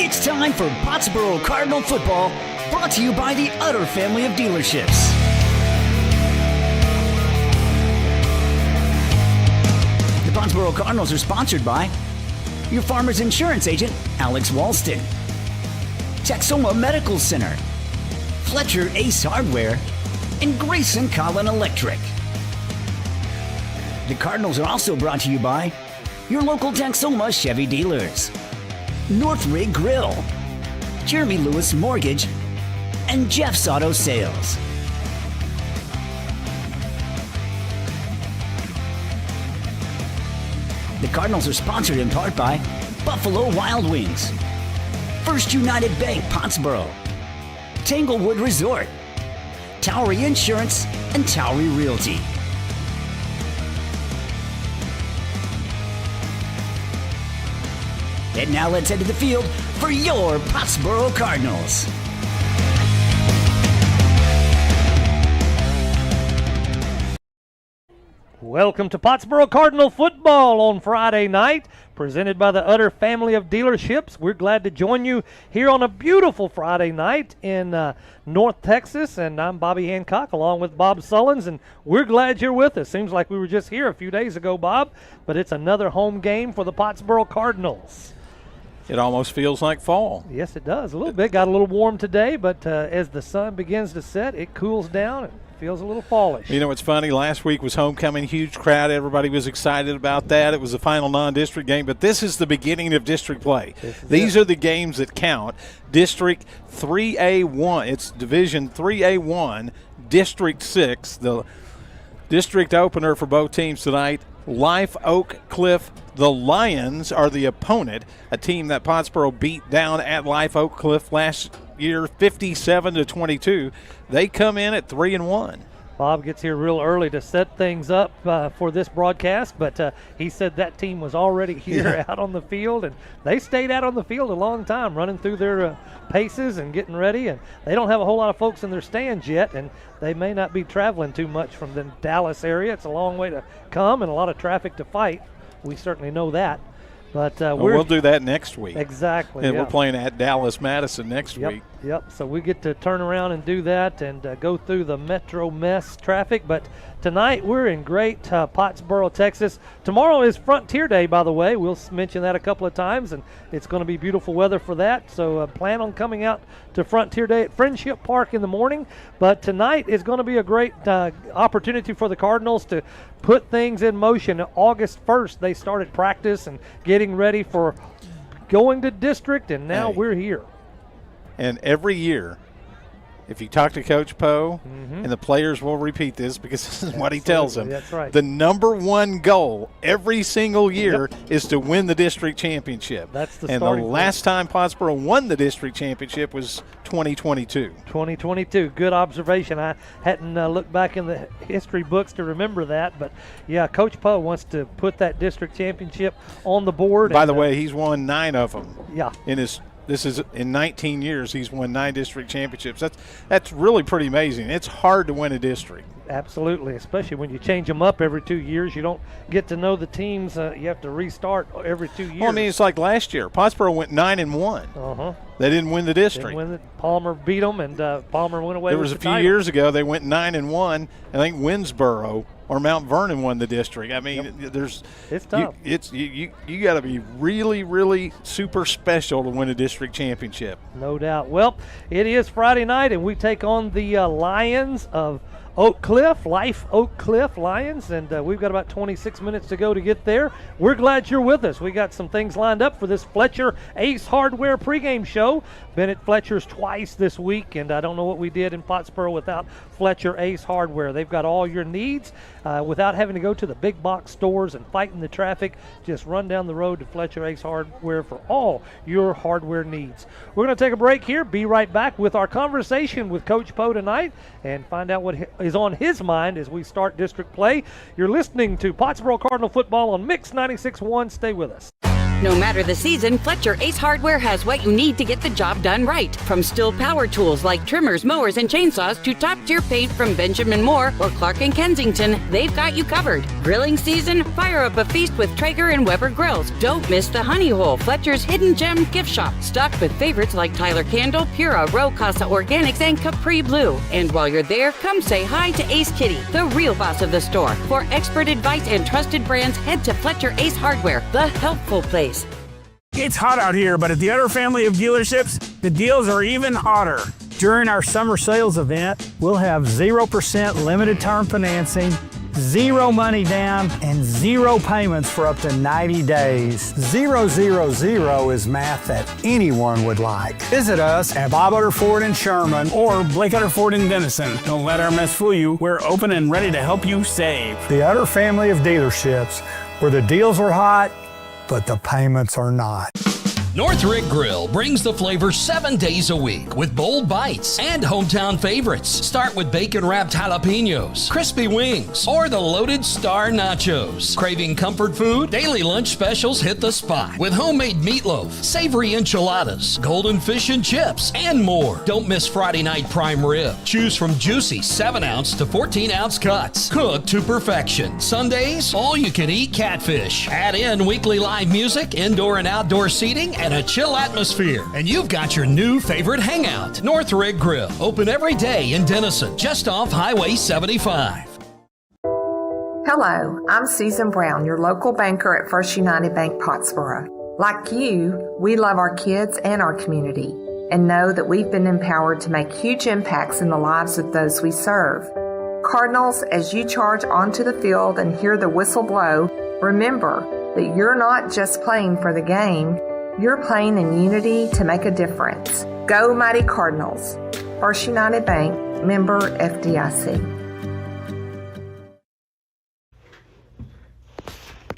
It's time for Pottsboro Cardinal football, brought to you by the Utter family of dealerships. The Pottsboro Cardinals are sponsored by your farmer's insurance agent, Alex Walston, Texoma Medical Center, Fletcher Ace Hardware, and Grayson Collin Electric. The Cardinals are also brought to you by your local Texoma Chevy dealers, North Rig Grill, Jeremy Lewis Mortgage, and Jeff's Auto Sales. The Cardinals are sponsored in part by Buffalo Wild Wings, First United Bank Pottsboro, Tanglewood Resort, Towery Insurance, and Towery Realty. And now let's head to the field for your Pottsboro Cardinals. Welcome to Pottsboro Cardinal football on Friday night, presented by the Utter family of dealerships. We're glad to join you here on a beautiful Friday night in North Texas, and I'm Bobby Hancock along with Bob Sullins, and we're glad you're with us. Seems like we were just here a few days ago, Bob, but it's another home game for the Pottsboro Cardinals. It almost feels like fall. Yes, it does. A little bit. Got a little warm today, but as the sun begins to set, it cools down and feels a little fallish. You know, it's funny. Last week was homecoming, huge crowd. Everybody was excited about that. It was the final non-district game, but this is the beginning of district play. These are the games that count. District 3A1. It's Division 3A1, District 6. The district opener for both teams tonight. Life Oak Cliff, the Lions are the opponent, a team that Pottsboro beat down at Life Oak Cliff last year 57-22. They come in at 3-1. Bob gets here real early to set things up for this broadcast, but he said that team was already here out on the field, and they stayed out on the field a long time, running through their paces and getting ready, and they don't have a whole lot of folks in their stands yet, and they may not be traveling too much from the Dallas area. It's a long way to come and a lot of traffic to fight. We certainly know that. But we'll do that next week. Exactly. And we're playing at Dallas Madison next week. Yep. So we get to turn around and do that and go through the Metro mess traffic. But tonight we're in great Pottsboro, Texas. Tomorrow is Frontier Day, by the way. We'll mention that a couple of times, and it's going to be beautiful weather for that. So plan on coming out to Frontier Day at Friendship Park in the morning. But tonight is going to be a great opportunity for the Cardinals to put things in motion. August 1st, they started practice and getting ready for going to district, and now we're here. And every year, if you talk to Coach Poe, and the players will repeat this because this is what he tells them, that's right. The number one goal every single year is to win the district championship. That's the and the last time Pottsboro won the district championship was 2022. 2022. Good observation. I hadn't looked back in the history books to remember that, but yeah, Coach Poe wants to put that district championship on the board. By the way, he's won 9 of them. Yeah. This is in 19 years, he's won 9 district championships. That's really pretty amazing. It's hard to win a district. Absolutely, especially when you change them up every 2 years. You don't get to know the teams. You have to restart every 2 years. Well, I mean, it's like last year. Pottsboro went 9-1. They didn't win the district. Palmer beat them, and Palmer went away. There was a few years ago they went 9-1. I think Winsboro or Mount Vernon won the district. I mean, it's tough. You got to be really, really super special to win a district championship. No doubt. Well, it is Friday night, and we take on the Lions of Oak Cliff, Life Oak Cliff Lions, and we've got about 26 minutes to go to get there. We're glad you're with us. We got some things lined up for this Fletcher Ace Hardware pregame show. Been at Fletcher's twice this week, and I don't know what we did in Pottsboro without Fletcher Ace Hardware. They've got all your needs without having to go to the big box stores and fighting the traffic. Just run down the road to Fletcher Ace Hardware for all your hardware needs. We're going to take a break here. Be right back with our conversation with Coach Poe tonight and find out what is on his mind as we start district play. You're listening to Pottsboro Cardinal football on Mix 96.1. Stay with us. No matter the season, Fletcher Ace Hardware has what you need to get the job done right. From Stihl power tools like trimmers, mowers, and chainsaws to top-tier paint from Benjamin Moore or Clark & Kensington, they've got you covered. Grilling season? Fire up a feast with Traeger and Weber grills. Don't miss the Honey Hole, Fletcher's hidden gem gift shop, stocked with favorites like Tyler Candle, Pura, Ro Casa Organics, and Capri Blue. And while you're there, come say hi to Ace Kitty, the real boss of the store. For expert advice and trusted brands, head to Fletcher Ace Hardware, the helpful place. It's hot out here, but at the Utter family of dealerships, the deals are even hotter. During our summer sales event, we'll have 0% limited term financing, 0 money down, and 0 payments for up to 90 days. 000 is math that anyone would like. Visit us at Bob Utter Ford in Sherman or Blake Utter Ford in Denison. Don't let our mess fool you. We're open and ready to help you save. The Utter family of dealerships, where the deals are hot, but the payments are not. Northrick Grill brings the flavor 7 days a week with bold bites and hometown favorites. Start with bacon-wrapped jalapenos, crispy wings, or the loaded star nachos. Craving comfort food? Daily lunch specials hit the spot with homemade meatloaf, savory enchiladas, golden fish and chips, and more. Don't miss Friday night prime rib. Choose from juicy 7-ounce to 14-ounce cuts, cooked to perfection. Sundays, all-you-can-eat catfish. Add in weekly live music, indoor and outdoor seating, and a chill atmosphere. And you've got your new favorite hangout. Northrick Grill, open every day in Denison, just off Highway 75. Hello, I'm Susan Brown, your local banker at First United Bank Pottsboro. Like you, we love our kids and our community and know that we've been empowered to make huge impacts in the lives of those we serve. Cardinals, as you charge onto the field and hear the whistle blow, remember that you're not just playing for the game, you're playing in unity to make a difference. Go Mighty Cardinals. First United Bank, member FDIC.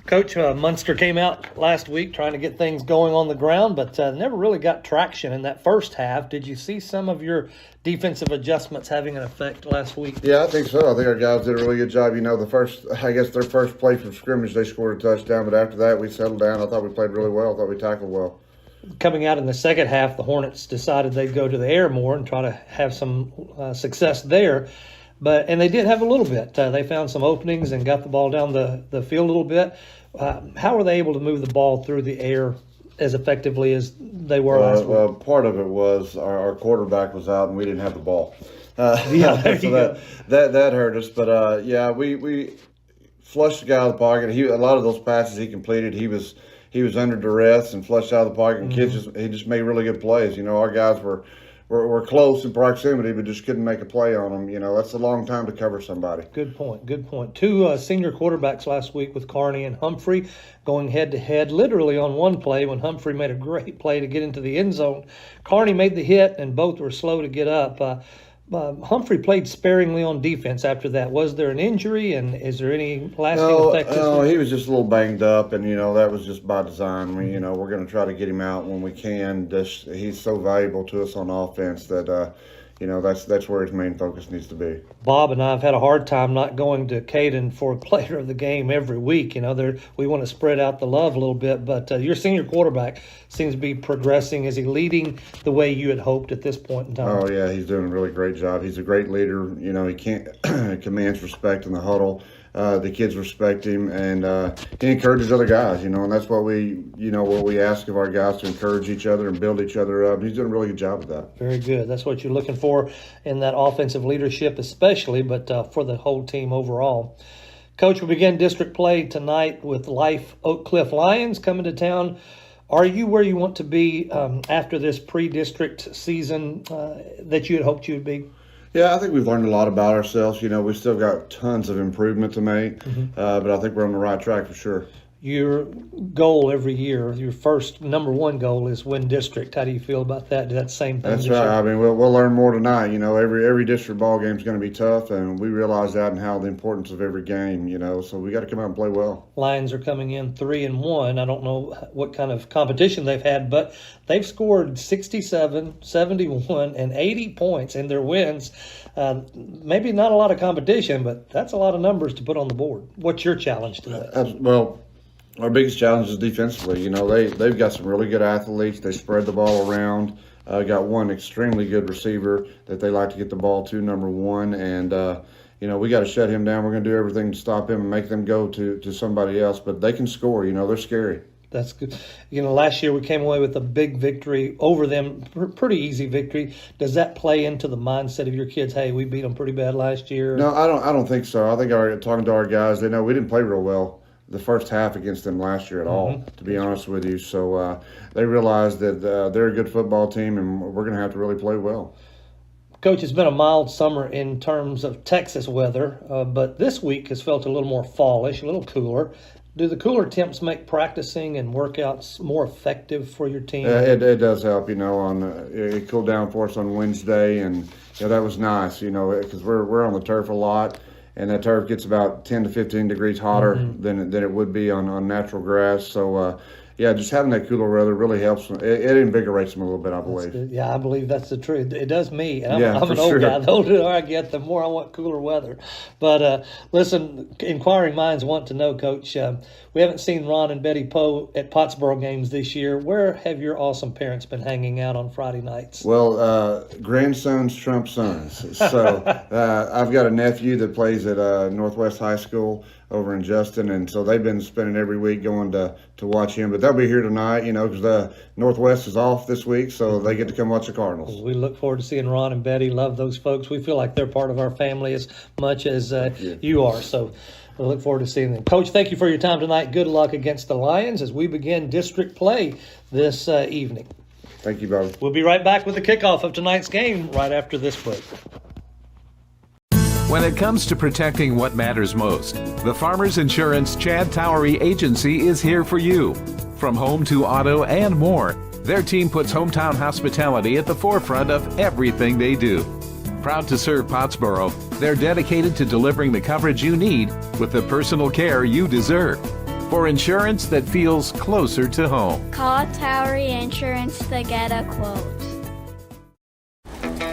Coach, Munster came out last week trying to get things going on the ground, but never really got traction in that first half. Did you see some of your defensive adjustments having an effect last week? Yeah, I think so. I think our guys did a really good job. You know, their first play from scrimmage, they scored a touchdown, but after that, we settled down. I thought we played really well. I thought we tackled well. Coming out in the second half, the Hornets decided they'd go to the air more and try to have some success there. And they did have a little bit. They found some openings and got the ball down the field a little bit. How were they able to move the ball through the air as effectively as they were last week? Well, part of it was our quarterback was out and we didn't have the ball. There you go. That hurt us. But, we flushed the guy out of the pocket. A lot of those passes he completed, he was under duress and flushed out of the pocket. And he just made really good plays. You know, our guys were close in proximity, but just couldn't make a play on them. You know, that's a long time to cover somebody. Good point. 2 senior quarterbacks last week with Carney and Humphrey going head-to-head, literally on one play when Humphrey made a great play to get into the end zone. Carney made the hit, and both were slow to get up. Humphrey played sparingly on defense after that. Was there an injury, and is there any lasting effect? No, he was just a little banged up, and, that was just by design. We're going to try to get him out when we can. He's so valuable to us on offense that, that's where his main focus needs to be. Bob and I have had a hard time not going to Caden for a player of the game every week. We want to spread out the love a little bit, but your senior quarterback seems to be progressing. Is he leading the way you had hoped at this point in time? Oh, yeah, he's doing a really great job. He's a great leader. He commands respect in the huddle. The kids respect him, and he encourages other guys, and that's what we ask of our guys, to encourage each other and build each other up. He's doing a really good job of that. Very good. That's what you're looking for in that offensive leadership especially, but for the whole team overall. Coach, we begin district play tonight with Life Oak Cliff Lions coming to town. Are you where you want to be after this pre-district season that you had hoped you would be? Yeah, I think we've learned a lot about ourselves. We've still got tons of improvement to make, but I think we're on the right track for sure. Your goal every year, your first number one goal is win district. How do you feel about that? Is that the same thing? That's right. I mean, we'll learn more tonight. Every district ball game is going to be tough, and we realize that and how the importance of every game. So we got to come out and play well. Lions are coming in 3-1. I don't know what kind of competition they've had, but they've scored 67, 71, and 80 points in their wins. Maybe not a lot of competition, but that's a lot of numbers to put on the board. What's your challenge to that? Well, Our biggest challenge is defensively. You know, they've got some really good athletes. They spread the ball around. Got one extremely good receiver that they like to get the ball to, number one. And, you know, we got to shut him down. We're going to do everything to stop him and make them go to somebody else. But they can score. You know, they're scary. That's good. You know, last year we came away with a big victory over them, pretty easy victory. Does that play into the mindset of your kids? Hey, we beat them pretty bad last year. No, I don't think so. I think talking to our guys, they know we didn't play real well the first half against them last year at all, to be honest with you. So they realize that they're a good football team, and we're going to have to really play well. Coach, it's been a mild summer in terms of Texas weather, but this week has felt a little more fallish, a little cooler. Do the cooler temps make practicing and workouts more effective for your team? It does help, you know. It cooled down for us on Wednesday, and you know, that was nice, you know, because we're on the turf a lot. And that turf gets about 10 to 15 degrees hotter than it would be on natural grass. So, yeah, just having that cooler weather really helps. It invigorates them a little bit, I believe. Yeah, I believe that's the truth. It does me. And I'm an old guy. The older I get, the more I want cooler weather. But listen, inquiring minds want to know, Coach. We haven't seen Ron and Betty Poe at Pottsboro games this year. Where have your awesome parents been hanging out on Friday nights? Well, grandsons trump sons. So I've got a nephew that plays at Northwest High School over in Justin, and so they've been spending every week going to watch him. But they'll be here tonight, you know, because Northwest is off this week, so they get to come watch the Cardinals. We look forward to seeing Ron and Betty. Love those folks. We feel like they're part of our family as much as you are. So we look forward to seeing them. Coach, thank you for your time tonight. Good luck against the Lions as we begin district play this evening. Thank you, Bobby. We'll be right back with the kickoff of tonight's game right after this break. When it comes to protecting what matters most, the Farmers Insurance Chad Towery Agency is here for you. From home to auto and more, their team puts hometown hospitality at the forefront of everything they do. Proud to serve Pottsboro, they're dedicated to delivering the coverage you need with the personal care you deserve. For insurance that feels closer to home, call Towery Insurance to get a quote.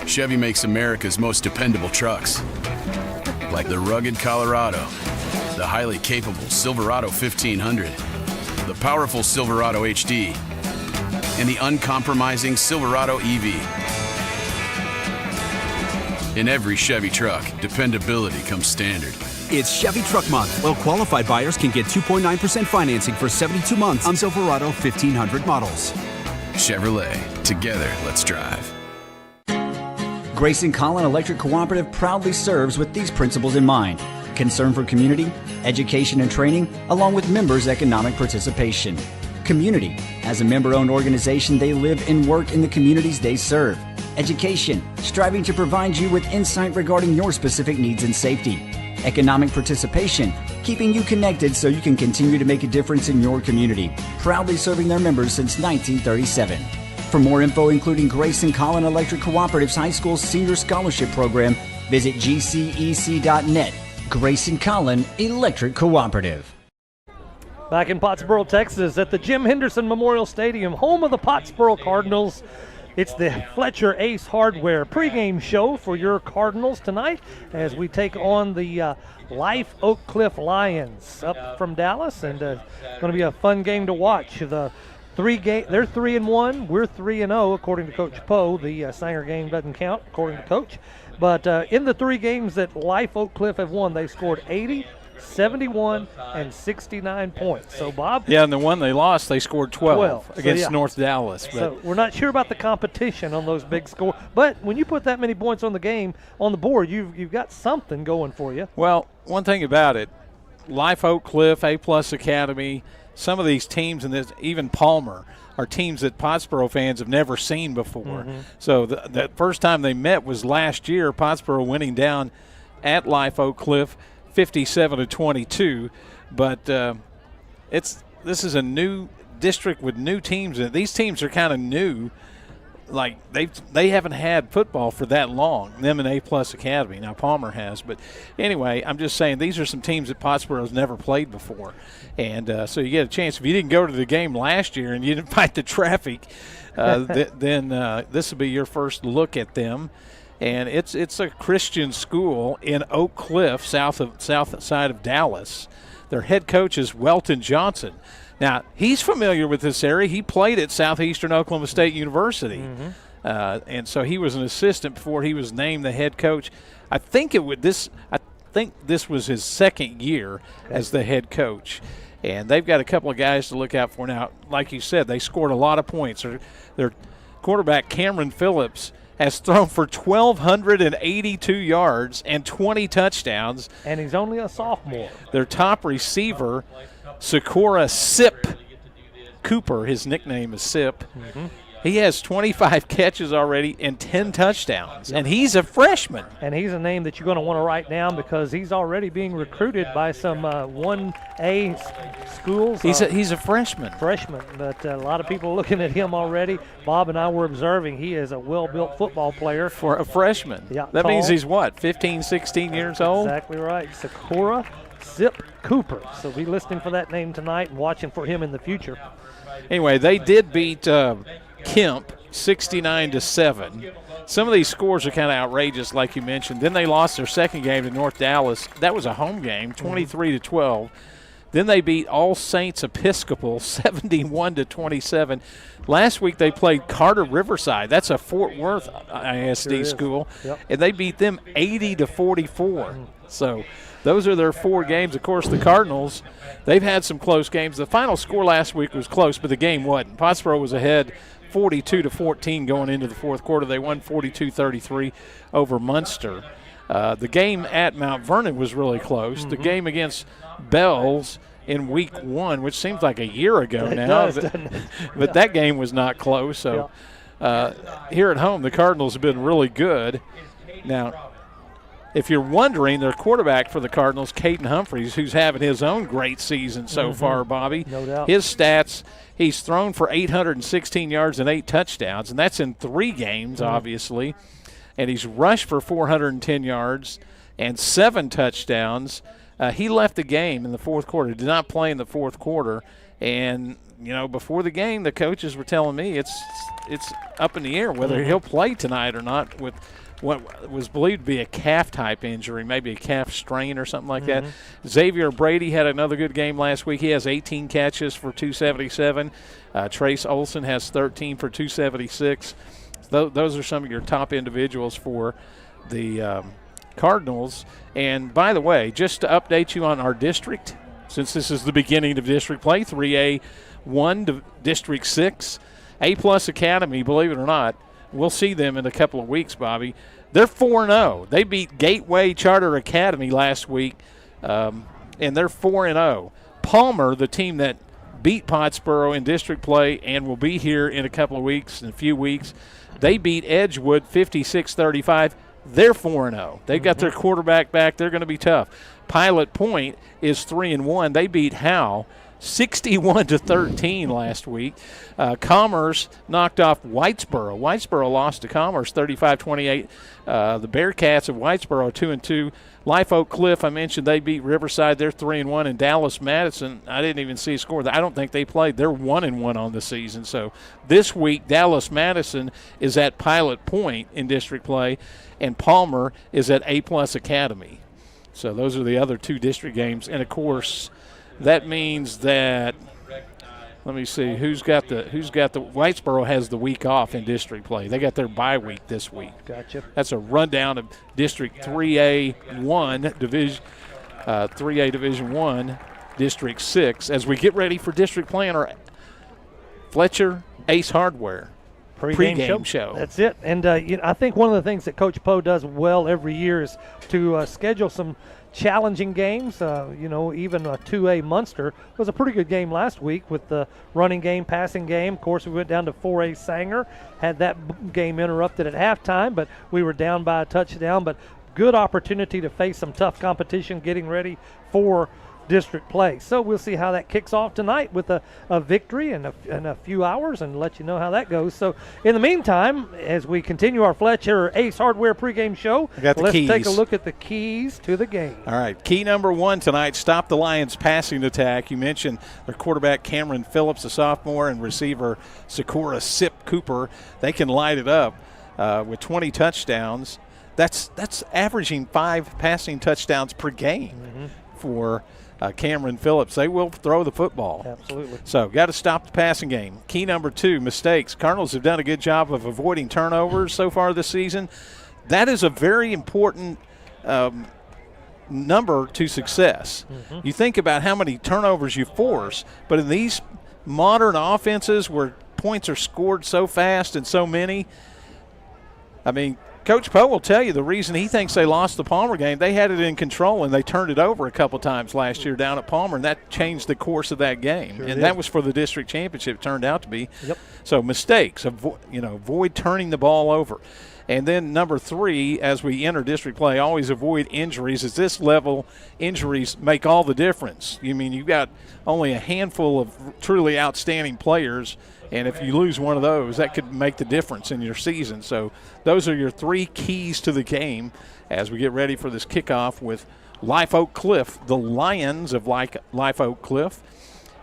Chevy makes America's most dependable trucks. Like the rugged Colorado, the highly capable Silverado 1500, the powerful Silverado HD, and the uncompromising Silverado EV. In every Chevy truck, dependability comes standard. It's Chevy Truck Month. Well-qualified buyers can get 2.9% financing for 72 months on Silverado 1500 models. Chevrolet. Together, let's drive. Grayson Collin Electric Cooperative proudly serves with these principles in mind: concern for community, education and training, along with members' economic participation. Community. As a member-owned organization, they live and work in the communities they serve. Education. Striving to provide you with insight regarding your specific needs and safety. Economic participation. Keeping you connected so you can continue to make a difference in your community. Proudly serving their members since 1937. For more info, including Grayson Collin Electric Cooperative's High School Senior Scholarship Program, visit gcec.net. Grayson Collin Electric Cooperative. Back in Pottsboro, Texas, at the Jim Henderson Memorial Stadium, home of the Pottsboro Cardinals, it's the Fletcher Ace Hardware pregame show for your Cardinals tonight as we take on the Life Oak Cliff Lions up from Dallas, and it's going to be a fun game to watch. They're 3-1. We're 3-0 according to Coach Poe. The Sanger game doesn't count according to Coach. But in the 3 games that Life Oak Cliff have won, they scored 80, 71, and 69 points. So, Bob? Yeah, and the one they lost, they scored 12 against North Dallas. But so we're not sure about the competition on those big scores. But when you put that many points on the game, on the board, you've got something going for you. Well, one thing about it, Life Oak Cliff, A-Plus Academy, some of these teams, and even Palmer, are teams that Pottsboro fans have never seen before. Mm-hmm. So the first time they met was last year, Pottsboro winning down at Life Oak Cliff 57-22. But this is a new district with new teams, and these teams are kind of new. Like they haven't had football for that long, them and A-Plus Academy. Now Palmer has, but anyway, I'm just saying these are some teams that Pottsboro's never played before, and so you get a chance. If you didn't go to the game last year and you didn't fight the traffic, then this will be your first look at them. And it's a Christian school in Oak Cliff, south side of Dallas. Their head coach is Welton Johnson. Now, he's familiar with this area. He played at Southeastern Oklahoma State University. And so he was an assistant before he was named the head coach. I think this was his second year as the head coach. And they've got a couple of guys to look out for now. Like you said, they scored a lot of points. Their quarterback, Cameron Phillips, has thrown for 1,282 yards and 20 touchdowns. And he's only a sophomore. Their top receiver, Sakura Sip Cooper, his nickname is Sip. He has 25 catches already and 10 touchdowns, and he's a freshman. And he's a name that you're going to want to write down because he's already being recruited by some 1A schools. He's a freshman. But a lot of people are looking at him already. Bob and I were observing he is a well-built football player. For a freshman. Yeah, that tall. means he's what, 15, 16 years old? Exactly right. Sakura Sip Cooper. So be listening for that name tonight and watching for him in the future. Anyway, they did beat Kemp 69-7. Some of these scores are kind of outrageous, like you mentioned. Then they lost their second game to North Dallas. That was a home game, 23-12. Then they beat All Saints Episcopal 71-27. Last week they played Carter Riverside. That's a Fort Worth ISD school, and they beat them 80-44. So those are their 4 games. Of course, the Cardinals, they've had some close games. The final score last week was close, but the game wasn't. Pottsboro was ahead 42-14 going into the fourth quarter. They won 42-33 over Munster. The game at Mount Vernon was really close. The game against Bells in week 1, which seems like a year ago now, but that game was not close. So here at home, the Cardinals have been really good. Now, if you're wondering, their quarterback for the Cardinals, Caden Humphreys, who's having his own great season so far, Bobby. No doubt. His stats, he's thrown for 816 yards and 8 touchdowns, and that's in 3 games, obviously. And he's rushed for 410 yards and 7 touchdowns. He left the game in the fourth quarter, did not play in the fourth quarter. And, you know, before the game, the coaches were telling me it's up in the air whether he'll play tonight or not with what was believed to be a calf-type injury, maybe a calf strain or something like that. Xavier Brady had another good game last week. He has 18 catches for 277. Trace Olson has 13 for 276. Those are some of your top individuals for the Cardinals. And, by the way, just to update you on our district, since this is the beginning of district play, 3A1 to District 6, A-plus Academy, believe it or not, we'll see them in a couple of weeks, Bobby. They're 4-0. They beat Gateway Charter Academy last week, and they're 4-0. Palmer, the team that beat Pottsboro in district play and will be here in a couple of weeks, in a few weeks, they beat Edgewood 56-35. They're 4-0. They've got their quarterback back. They're going to be tough. Pilot Point is 3-1. They beat Howe 61-13 last week. Commerce knocked off Whitesboro. Whitesboro lost to Commerce 35-28. The Bearcats of Whitesboro 2-2. Life Oak Cliff, I mentioned, they beat Riverside. They're 3-1. And Dallas Madison, I didn't even see a score. I don't think they played. They're 1-1 on the season. So this week, Dallas Madison is at Pilot Point in district play, and Palmer is at A-plus Academy. So those are the other 2 district games. And, of course, that means that, let me see, who's got the Whitesboro has the week off in district play. They got their bye week this week. Gotcha. That's a rundown of District 3A1 Division 1, District 6, as we get ready for district play on our Fletcher Ace Hardware pregame show. That's it. And I think one of the things that Coach Poe does well every year is to schedule some challenging games. Even a 2A Munster was a pretty good game last week with the running game, passing game. Of course, we went down to 4A Sanger, had that game interrupted at halftime, but we were down by a touchdown. But good opportunity to face some tough competition getting ready for district play. So we'll see how that kicks off tonight with a victory in a few hours and let you know how that goes. So in the meantime, as we continue our Fletcher Ace Hardware pregame show, let's take a look at the keys to the game. All right, key number 1 tonight, stop the Lions' passing attack. You mentioned their quarterback Cameron Phillips, a sophomore, and receiver Sakura Sip Cooper. They can light it up with 20 touchdowns. That's averaging 5 passing touchdowns per game for Cameron Phillips, they will throw the football. Absolutely. So got to stop the passing game. Key number 2, mistakes. Cardinals have done a good job of avoiding turnovers so far this season. That is a very important number to success. You think about how many turnovers you force, but in these modern offenses where points are scored so fast and so many, I mean, Coach Poe will tell you the reason he thinks they lost the Palmer game, they had it in control and they turned it over a couple times last year down at Palmer, and that changed the course of that game. And that was for the district championship, it turned out to be. So mistakes, avoid turning the ball over. And then number 3, as we enter district play, always avoid injuries. At this level, injuries make all the difference. You mean, you've got only a handful of truly outstanding players, and if you lose one of those, that could make the difference in your season. So those are your 3 keys to the game as we get ready for this kickoff with Life Oak Cliff, the Lions of Life Oak Cliff.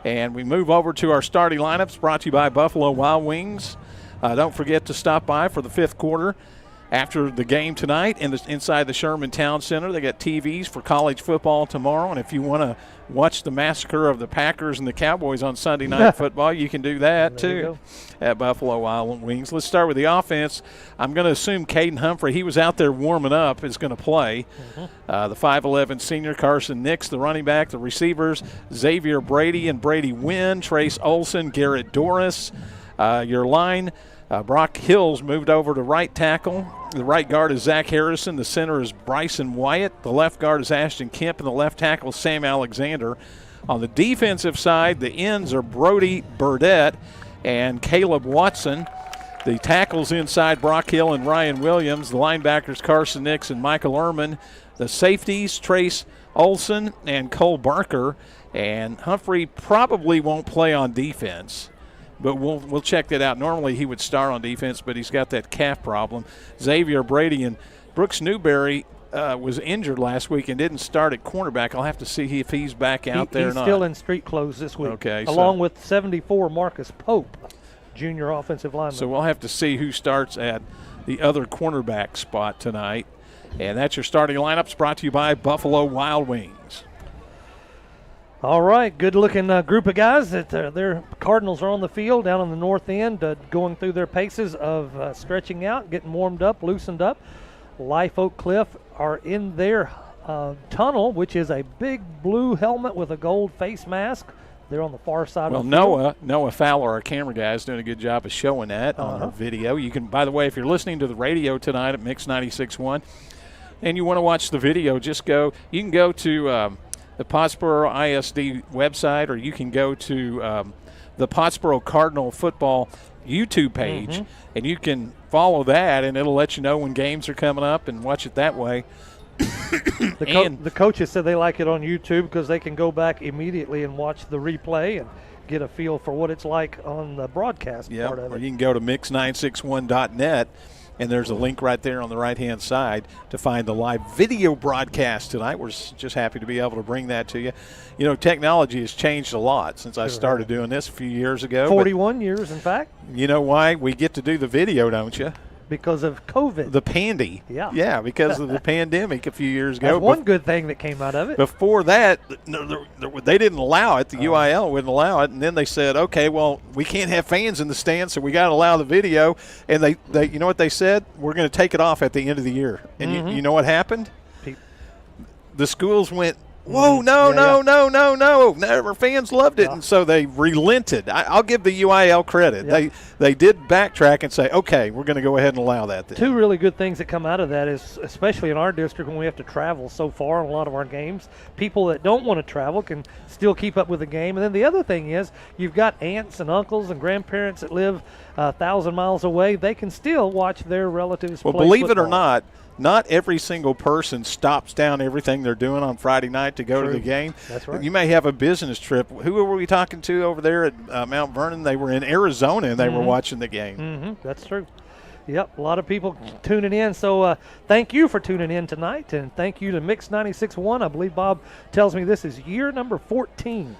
And we move over to our starting lineups brought to you by Buffalo Wild Wings. Don't forget to stop by for the 5th quarter after the game tonight inside the Sherman Town Center. They got TVs for college football tomorrow, and if you want to watch the massacre of the Packers and the Cowboys on Sunday Night Football, you can do that too at Buffalo Wild Wings. Let's start with the offense. I'm going to assume Caden Humphrey, he was out there warming up, is going to play. The 5'11 senior Carson Nix, the running back. The receivers, Xavier Brady and Brady Wynn, Trace Olson, Garrett Doris. Your line, Brock Hills moved over to right tackle. The right guard is Zach Harrison. The center is Bryson Wyatt. The left guard is Ashton Kemp, and the left tackle is Sam Alexander. On the defensive side, the ends are Brody Burdett and Caleb Watson. The tackles inside, Brock Hill and Ryan Williams. The linebackers, Carson Nix and Michael Ehrman. The safeties, Trace Olson and Cole Barker. And Humphrey probably won't play on defense, but we'll check that out. Normally he would start on defense, but he's got that calf problem. Xavier Brady and Brooks Newberry was injured last week and didn't start at cornerback. I'll have to see if he's back out there or not. He's still in street clothes this week, okay, along with 74 Marcus Pope, junior offensive lineman. So we'll have to see who starts at the other cornerback spot tonight. And that's your starting lineups brought to you by Buffalo Wild Wings. All right, good-looking group of guys. Their Cardinals are on the field down on the north end, going through their paces of stretching out, getting warmed up, loosened up. Life Oak Cliff are in their tunnel, which is a big blue helmet with a gold face mask. They're on the far side of the field. Noah Fowler, our camera guy, is doing a good job of showing that on our video. You can, by the way, if you're listening to the radio tonight at Mix 96.1 and you want to watch the video, you can go to the Pottsboro ISD website, or you can go to the Pottsboro Cardinal football YouTube page, and you can follow that, and it'll let you know when games are coming up and watch it that way. The coaches said they like it on YouTube because they can go back immediately and watch the replay and get a feel for what it's like on the broadcast part of it. Or you can go to mix961.net. And there's a link right there on the right-hand side to find the live video broadcast tonight. We're just happy to be able to bring that to you. You know, technology has changed a lot since I started doing this a few years ago. 41 years, in fact. You know why we get to do the video, don't you? Because of COVID. The pandy. Yeah. Yeah, because of the pandemic a few years ago. That's one good thing that came out of it. Before that, they didn't allow it. The UIL wouldn't allow it. And then they said, okay, well, we can't have fans in the stands, so we got to allow the video. And they you know what they said? We're going to take it off at the end of the year. And you know what happened? The schools went, whoa, no. Our fans loved it, and so they relented. I'll give the UIL credit. Yeah. They did backtrack and say, okay, we're going to go ahead and allow that then. Two really good things that come out of that is, especially in our district when we have to travel so far in a lot of our games, people that don't want to travel can still keep up with the game. And then the other thing is you've got aunts and uncles and grandparents that live 1,000 miles away. They can still watch their relatives play believe football. It or not every single person stops down everything they're doing on Friday night to go to the game. That's right. You may have a business trip. Who were we talking to over there at Mount Vernon? They were in Arizona and they were watching the game. That's true. Yep, a lot of people tuning in. So thank you for tuning in tonight, and thank you to Mix 96.1. I believe Bob tells me this is year number 14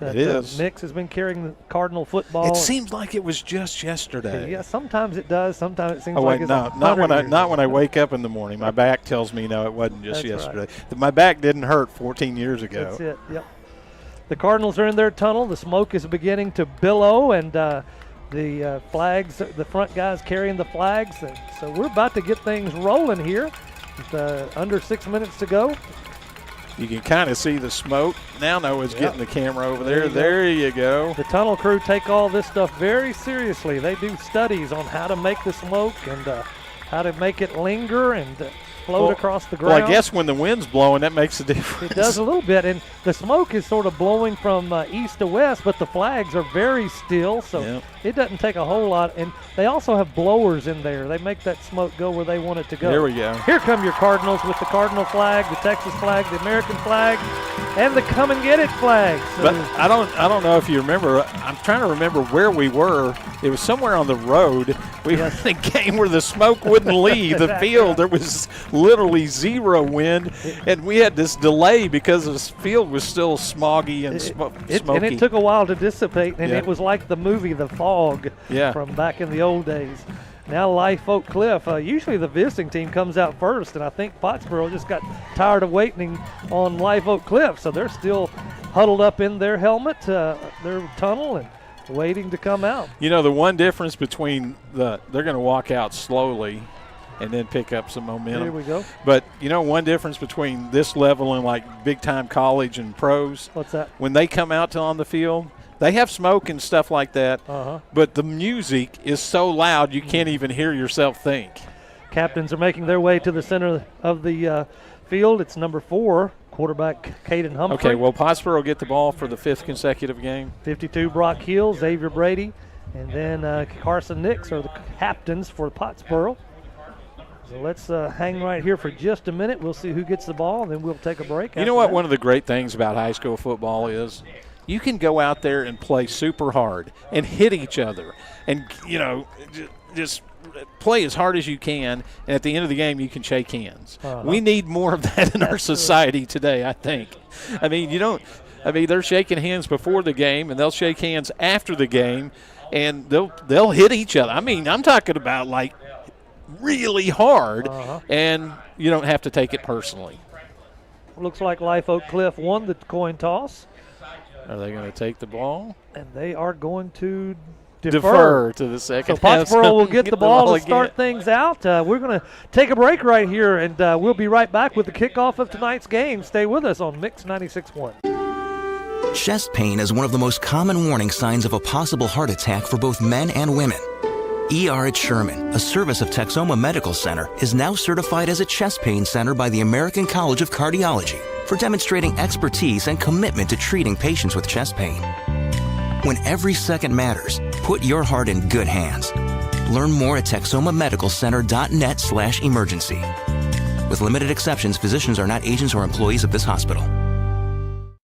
It is. Mix has been carrying the Cardinal football. It seems like it was just yesterday. Yeah, sometimes it does. Sometimes it seems wait, like it's not when I wake up in the morning. My back tells me no, it wasn't just That's yesterday. right. My back didn't hurt 14 years ago. That's it. Yep. The Cardinals are in their tunnel. The smoke is beginning to billow, and the flags, the front guys carrying the flags. And so we're about to get things rolling here. With, under 6 minutes to go. You can kind of see the smoke. Now Noah's getting the camera over there. There you go. The tunnel crew take all this stuff very seriously. They do studies on how to make the smoke and how to make it linger and float across the ground. Well, I guess when the wind's blowing, that makes a difference. It does a little bit, and the smoke is sort of blowing from east to west, but the flags are very still, so it doesn't take a whole lot. And they also have blowers in there. They make that smoke go where they want it to go. There we go. Here come your Cardinals with the Cardinal flag, the Texas flag, the American flag, and the Come and Get It flag. So but I don't know if you remember. I'm trying to remember where we were. It was somewhere on the road. We were in a game where the smoke wouldn't leave the field. There was literally zero wind, and we had this delay because the field was still smoggy and smoky. And it took a while to dissipate, and it was like the movie The Fog from back in the old days. Now Life Oak Cliff, usually the visiting team comes out first, and I think Pottsboro just got tired of waiting on Life Oak Cliff, so they're still huddled up in their helmet, their tunnel, and waiting to come out. You know, the one difference between they're going to walk out slowly and then pick up some momentum. Here we go. But, you know, one difference between this level and like big-time college and pros. What's that? When they come out on the field, they have smoke and stuff like that, but the music is so loud you can't even hear yourself think. Captains are making their way to the center of the field. It's number 4, quarterback Caden Humphrey. Okay, well, Pottsboro will get the ball for the 5th consecutive game. 52, Brock Hill, Xavier Brady, and then Carson Nix are the captains for Pottsboro. So let's hang right here for just a minute. We'll see who gets the ball, and then we'll take a break. You know what one of the great things about high school football is? You can go out there and play super hard and hit each other and, you know, just play as hard as you can, and at the end of the game you can shake hands. We need more of that in our society today, I think. I mean, they're shaking hands before the game, and they'll shake hands after the game, and they'll hit each other. I mean, I'm talking about like really hard, and you don't have to take it personally. Looks like Life Oak Cliff won the coin toss. Are they going to take the ball? And they are going to defer to the second half. So Pottsboro will get the ball to start again. things out. We're going to take a break right here, and we'll be right back with the kickoff of tonight's game. Stay with us on Mix 96.1. Chest pain is one of the most common warning signs of a possible heart attack for both men and women. ER at Sherman, a service of Texoma Medical Center, is now certified as a chest pain center by the American College of Cardiology for demonstrating expertise and commitment to treating patients with chest pain. When every second matters, put your heart in good hands. Learn more at texomamedicalcenter.net/emergency. With limited exceptions, physicians are not agents or employees of this hospital.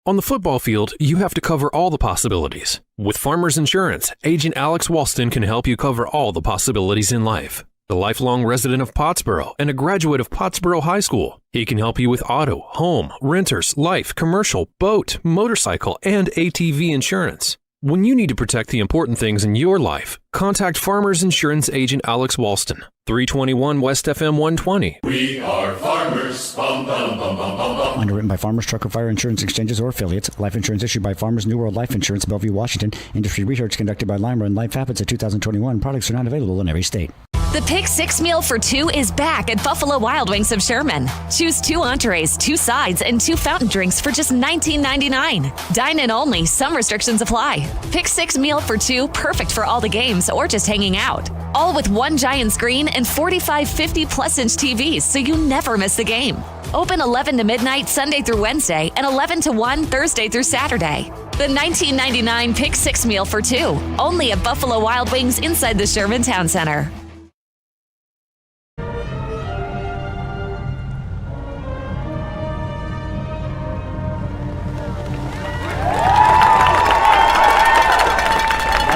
On the football field, you have to cover all the possibilities. With Farmers Insurance, Agent Alex Walston can help you cover all the possibilities in life. The lifelong resident of Pottsboro and a graduate of Pottsboro High School, he can help you with auto, home, renters, life, commercial, boat, motorcycle, and ATV insurance. When you need to protect the important things in your life, contact Farmers Insurance Agent Alex Walston, 321 West FM 120. We are farmers. Bum, bum, bum, bum, bum, bum. Underwritten by Farmers Truck or Fire Insurance Exchanges or affiliates. Life insurance issued by Farmers New World Life Insurance, Bellevue, Washington. Industry research conducted by Lima and Life Habits of 2021. Products are not available in every state. The Pick 6 meal for 2 is back at Buffalo Wild Wings of Sherman. Choose 2 entrees, 2 sides, and 2 fountain drinks for just $19.99. Dine in only. Some restrictions apply. Pick 6 meal for 2, perfect for all the games or just hanging out. All with 1 giant screen and 45 50-plus-inch TVs, so you never miss the game. Open 11 to midnight Sunday through Wednesday and 11 to 1 Thursday through Saturday. The $19.99 Pick 6 meal for 2, only at Buffalo Wild Wings inside the Sherman Town Center.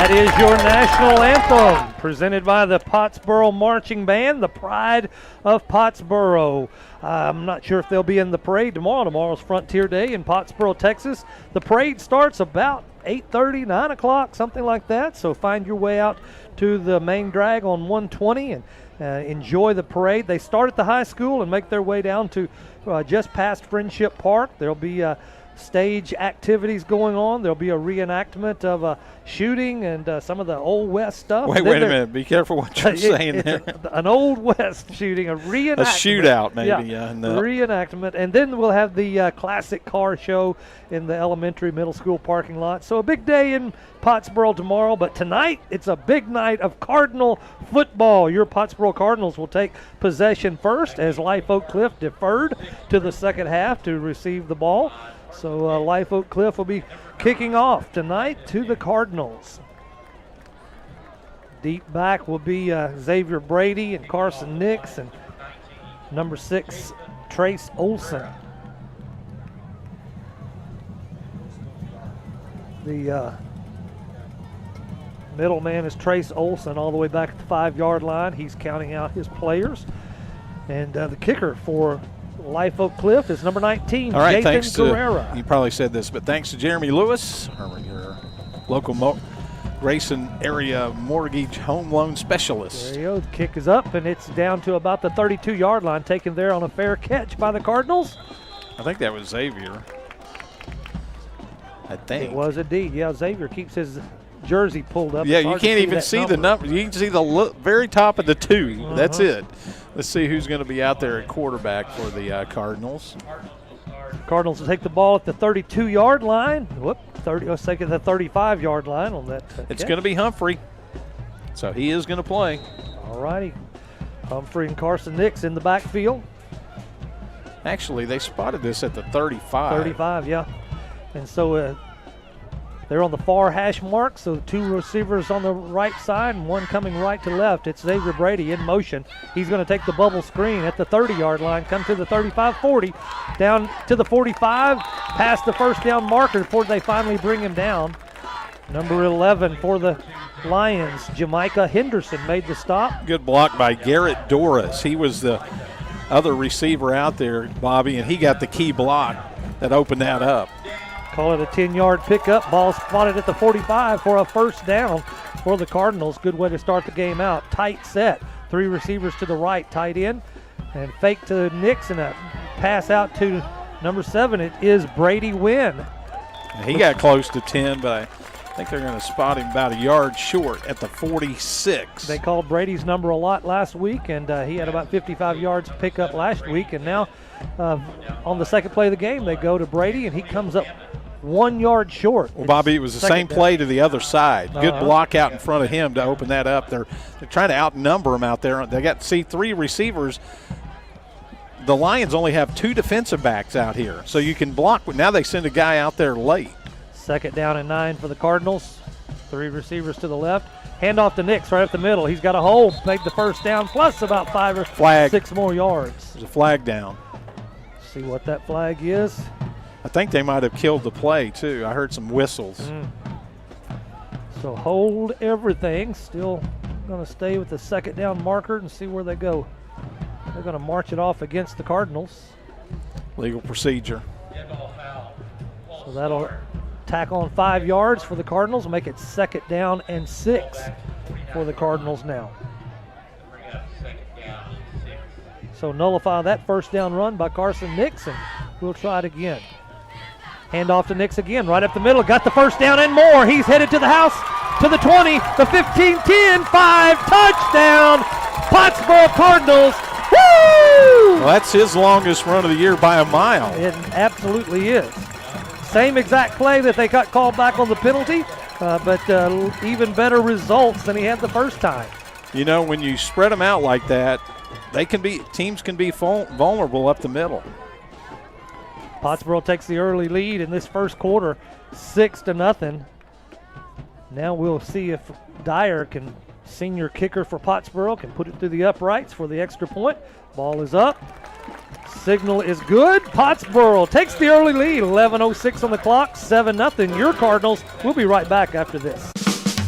That is your national anthem, presented by the Pottsboro Marching Band, the pride of Pottsboro. I'm not sure if they'll be in the parade tomorrow. Tomorrow's Frontier Day in Pottsboro, Texas. The parade starts about 8:30, 9 o'clock, something like that. So find your way out to the main drag on 120 and enjoy the parade. They start at the high school and make their way down to just past Friendship Park. There'll be stage activities going on. There'll be a reenactment of a shooting and some of the Old West stuff. Wait a minute. Be careful what you're saying there. An Old West shooting, a reenactment. A shootout, maybe. Yeah, reenactment. And then we'll have the classic car show in the elementary, middle school parking lot. So a big day in Pottsboro tomorrow, but tonight it's a big night of Cardinal football. Your Pottsboro Cardinals will take possession first as Life Oak Cliff deferred to the second half to receive the ball. So Life Oak Cliff will be kicking off tonight to the Cardinals. Deep back will be Xavier Brady and Carson Nix and number 6, Trace Olson. The middle man is Trace Olson all the way back at the 5-yard line. He's counting out his players. And the kicker for Life Oak Cliff is number 19, all right, Jathan thanks Guerrera. You probably said this, but thanks to Jeremy Lewis, your local Grayson area mortgage home loan specialist. There you go. The kick is up, and it's down to about the 32-yard line, taken there on a fair catch by the Cardinals. I think that was Xavier. I think. It was indeed. Yeah, Xavier keeps his jersey pulled up. Yeah, you can't even see the number. You can see the very top of the 2. That's it. Let's see who's going to be out there at quarterback for the Cardinals. Cardinals will take the ball at the 32-yard line. Let's take it at the 35-yard line on that. It's going to be Humphrey, so he is going to play. All righty. Humphrey and Carson Nix in the backfield. Actually, they spotted this at the 35. 35, yeah. And so they're on the far hash mark, so 2 receivers on the right side and 1 coming right to left. It's Xavier Brady in motion. He's going to take the bubble screen at the 30-yard line, come to the 35-40, down to the 45, past the first down marker before they finally bring him down. Number 11 for the Lions, Jamaica Henderson made the stop. Good block by Garrett Doris. He was the other receiver out there, Bobby, and he got the key block that opened that up. Call it a 10-yard pickup. Ball spotted at the 45 for a first down for the Cardinals. Good way to start the game out. Tight set. 3 receivers to the right, tight end. And fake to Nix and a pass out to number 7. It is Brady Wynn. He got close to 10, but I think they're going to spot him about a yard short at the 46. They called Brady's number a lot last week, and he had about 55 yards to pick up last week. And now on the second play of the game, they go to Brady, and he comes up 1 yard short. Well, Bobby, it was the same play to the other side. Good block out in front of him to open that up. They're trying to outnumber him out there. They got 3 receivers. The Lions only have 2 defensive backs out here, so you can block. Now they send a guy out there late. Second down and 9 for the Cardinals. 3 receivers to the left. Handoff to Nix right up the middle. He's got a hole, made the first down, plus about 5 or 6 more yards. There's a flag down. See what that flag is. I think they might have killed the play, too. I heard some whistles. So hold everything. Still going to stay with the second down marker and see where they go. They're going to march it off against the Cardinals. Legal procedure. So that'll tack on 5 yards for the Cardinals, make it second down and 6 for the Cardinals now. So nullify that first down run by Carson Nix, and we'll try it again. Hand off to Nix again, right up the middle. Got the first down and more. He's headed to the house, to the 20, the 15, 10, 5, touchdown, Pottsboro Cardinals. Woo! Well, that's his longest run of the year by a mile. It absolutely is. Same exact play that they got called back on the penalty, but even better results than he had the first time. You know, when you spread them out like that, teams can be vulnerable up the middle. Pottsboro takes the early lead in this first quarter, 6-0. Now we'll see if Dyer, senior kicker for Pottsboro, can put it through the uprights for the extra point. Ball is up. Signal is good. Pottsboro takes the early lead. 11:06 on the clock, 7-0. Your Cardinals. We'll be right back after this.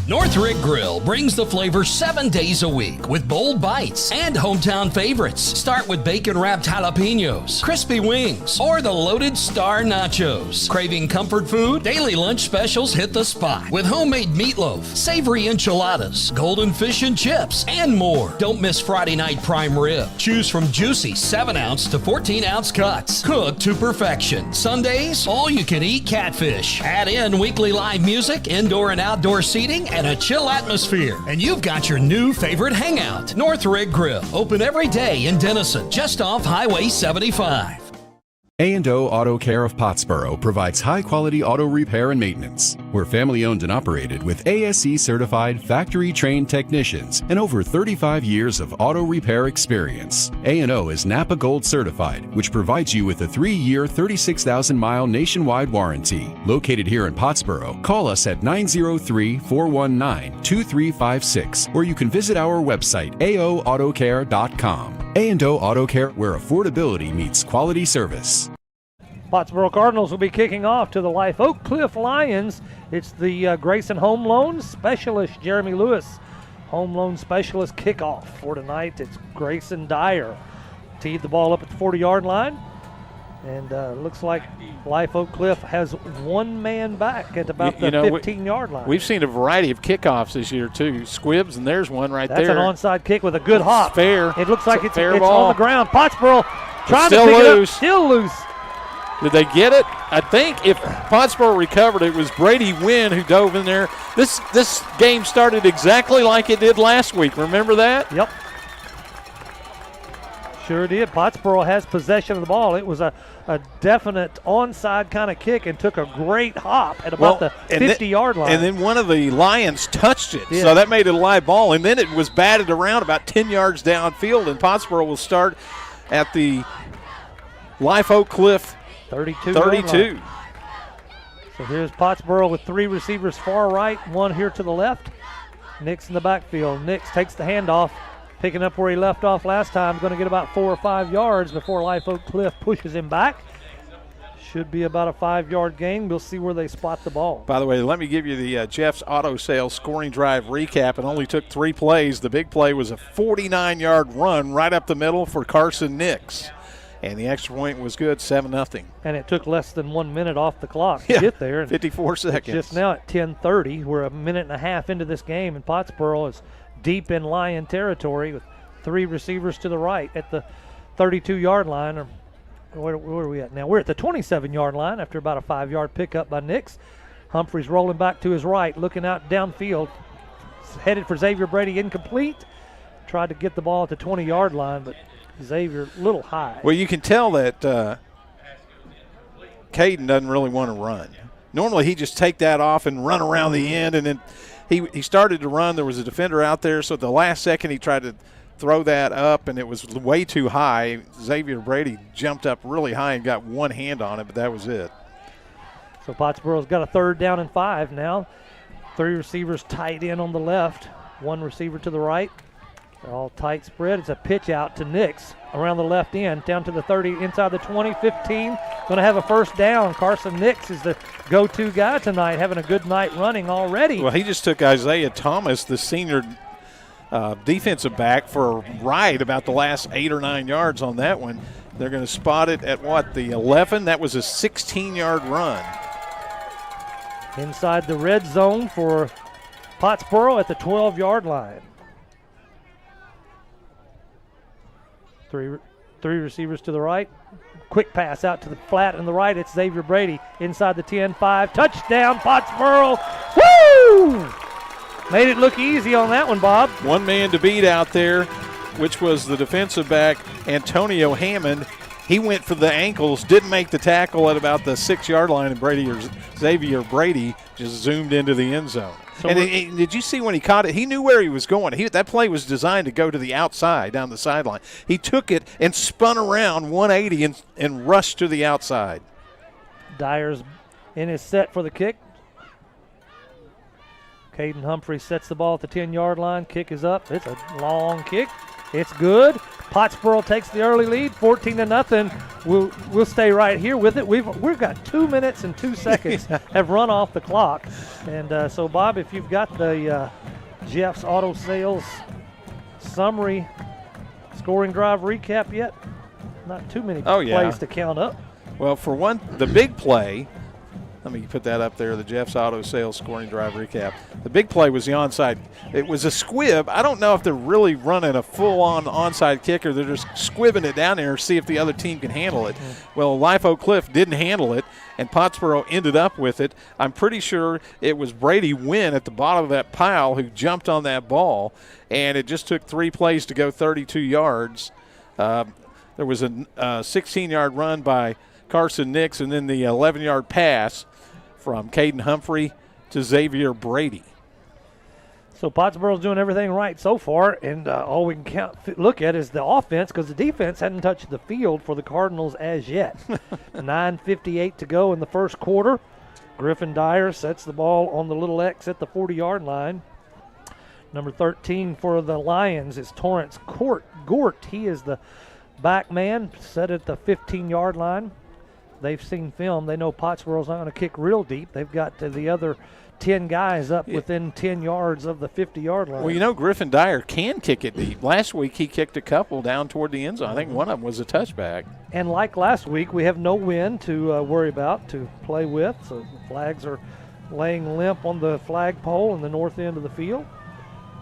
Northrick Grill brings the flavor 7 days a week with bold bites and hometown favorites. Start with bacon-wrapped jalapenos, crispy wings, or the loaded star nachos. Craving comfort food? Daily lunch specials hit the spot with homemade meatloaf, savory enchiladas, golden fish and chips, and more. Don't miss Friday night prime rib. Choose from juicy 7-ounce to 14-ounce cuts, cooked to perfection. Sundays, all-you-can-eat catfish. Add in weekly live music, indoor and outdoor seating, and a chill atmosphere. And you've got your new favorite hangout, Northrick Grill. Open every day in Denison, just off Highway 75. A&O Auto Care of Pottsboro provides high-quality auto repair and maintenance. We're family-owned and operated with ASE-certified, factory-trained technicians and over 35 years of auto repair experience. A&O is Napa Gold certified, which provides you with a 3-year, 36,000-mile nationwide warranty. Located here in Pottsboro, call us at 903-419-2356, or you can visit our website, aoautocare.com. A&O Auto Care, where affordability meets quality service. Pottsboro Cardinals will be kicking off to the Life Oak Cliff Lions. It's the Grayson Home Loan Specialist, Jeremy Lewis. Home Loan Specialist kickoff for tonight. It's Grayson Dyer. Teed the ball up at the 40-yard line. And looks like Life Oak Cliff has one man back at about the 15-yard line. We've seen a variety of kickoffs this year, too. Squibs, and there's one right there. That's an onside kick with a good hop. Fair. It looks like it's on ball. the ground. Pottsboro trying still to pick loose. it up. Still loose. Did they get it? I think if Pottsboro recovered, it was Brady Wynn who dove in there. This game started exactly like it did last week. Remember that? Yep. Sure did. Pottsboro has possession of the ball. It was a definite onside kind of kick and took a great hop at about the 50-yard line. And then one of the Lions touched it, so that made it a live ball. And then it was batted around about 10 yards downfield, and Pottsboro will start at the Life Oak Cliff 32. So here's Pottsboro with 3 receivers far right, 1 here to the left. Nix in the backfield. Nix takes the handoff, picking up where he left off last time. Going to get about 4 or 5 yards before Life Oak Cliff pushes him back. Should be about a 5-yard gain. We'll see where they spot the ball. By the way, let me give you the Jeff's Auto Sales scoring drive recap. It only took 3 plays. The big play was a 49-yard run right up the middle for Carson Nix. And the extra point was good, 7-0. And it took less than 1 minute off the clock to get there. And 54 seconds. Just now at 10:30. We're a minute and a half into this game, and Pottsboro is deep in Lion territory with 3 receivers to the right at the 32-yard line. Or where are we at now? We're at the 27-yard line after about a 5-yard pickup by Nix. Humphreys rolling back to his right, looking out downfield. Headed for Xavier Brady, incomplete. Tried to get the ball at the 20-yard line, but Xavier a little high. Well, you can tell that Caden doesn't really want to run. Normally he just take that off and run around the end, and then he started to run. There was a defender out there, so at the last second he tried to throw that up, and it was way too high. Xavier Brady jumped up really high and got one hand on it, but that was it. So Pottsboro's got a 3rd down and 5 now. 3 receivers tight in on the left, 1 receiver to the right. They're all tight spread. It's a pitch out to Nix around the left end, down to the 30, inside the 20, 15. Going to have a 1st down. Carson Nix is the go-to guy tonight, having a good night running already. Well, he just took Isaiah Thomas, the senior defensive back, for a ride about the last 8 or 9 yards on that one. They're going to spot it at the 11? That was a 16-yard run. Inside the red zone for Pottsboro at the 12-yard line. Three receivers to the right. Quick pass out to the flat on the right. It's Xavier Brady inside the 10-5. Touchdown, Pottsboro. Woo! Made it look easy on that one, Bob. One man to beat out there, which was the defensive back, Antonio Hammond. He went for the ankles, didn't make the tackle at about the 6-yard line, and Xavier Brady just zoomed into the end zone. So and did you see when he caught it? He knew where he was going. That play was designed to go to the outside, down the sideline. He took it and spun around 180 and rushed to the outside. Dyer's in his set for the kick. Caden Humphrey sets the ball at the 10-yard line. Kick is up. It's a long kick. It's good. Pottsboro takes the early lead, 14-0. we'll stay right here with it. We've got 2 minutes and 2 seconds have run off the clock, and so Bob, if you've got the Jeff's Auto Sales summary scoring drive recap yet, not too many plays to count up. Well, for one, the big play. Let me put that up there, the Jeff's Auto Sales scoring drive recap. The big play was the onside. It was a squib. I don't know if they're really running a full-on onside kick or they're just squibbing it down there to see if the other team can handle it. Well, Life Oak Cliff didn't handle it, and Pottsboro ended up with it. I'm pretty sure it was Brady Wynn at the bottom of that pile who jumped on that ball, and it just took 3 plays to go 32 yards. There was a 16-yard run by Carson Nix, and then the 11-yard pass from Caden Humphrey to Xavier Brady. So Pottsboro's doing everything right so far, and all we can look at is the offense, because the defense hadn't touched the field for the Cardinals as yet. 9:58 to go in the first quarter. Griffin Dyer sets the ball on the little X at the 40-yard line. Number 13 for the Lions is Torrance Gort. He is the back man, set at the 15-yard line. They've seen film. They know Pottsboro's not going to kick real deep. They've got the other 10 guys up within 10 yards of the 50-yard line. Well, you know, Griffin Dyer can kick it deep. Last week he kicked a couple down toward the end zone. I think one of them was a touchback. And like last week, we have no wind to worry about, to play with. So the flags are laying limp on the flagpole in the north end of the field.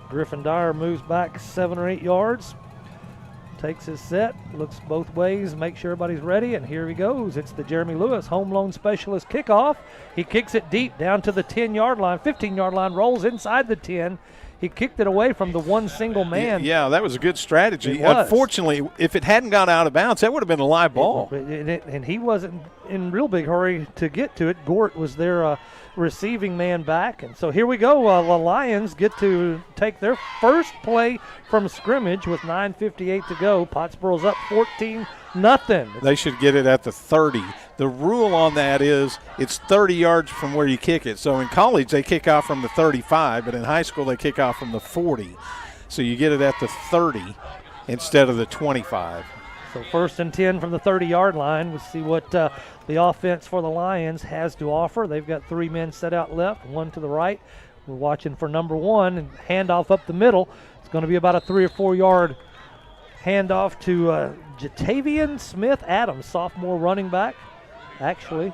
Griffin Dyer moves back 7 or 8 yards. Takes his set, looks both ways, makes sure everybody's ready, and here he goes. It's the Jeremy Lewis home loan specialist kickoff. He kicks it deep down to the 10-yard line, 15-yard line, rolls inside the 10. He kicked it away from the one single man. Yeah, that was a good strategy. Unfortunately, if it hadn't gone out of bounds, that would have been a live ball. And he wasn't in real big hurry to get to it. Gort was their receiving man back. And so here we go. The Lions get to take their first play from scrimmage with 9:58 to go. Pottsboro's up 14-0. They should get it at the 30. The rule on that is it's 30 yards from where you kick it. So in college they kick off from the 35, but in high school they kick off from the 40. So you get it at the 30 instead of the 25. So 1st and 10 from the 30-yard line. We'll see what the offense for the Lions has to offer. They've got 3 men set out left, 1 to the right. We're watching for number 1, and handoff up the middle. It's going to be about a 3 or 4 yard handoff to Jatavian Smith Adams, sophomore running back. Actually,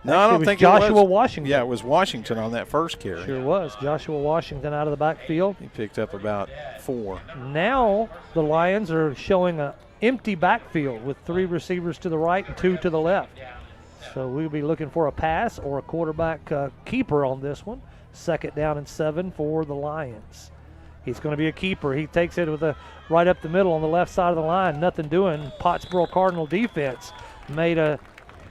I don't think Joshua it was. Washington. Yeah, it was Washington on that first carry. Sure was. Joshua Washington out of the backfield. He picked up about 4. Now the Lions are showing an empty backfield with 3 receivers to the right and 2 to the left. So we'll be looking for a pass or a quarterback keeper on this one. 2nd down and 7 for the Lions. He's going to be a keeper. He takes it with a right up the middle on the left side of the line. Nothing doing. Pottsboro Cardinal defense made a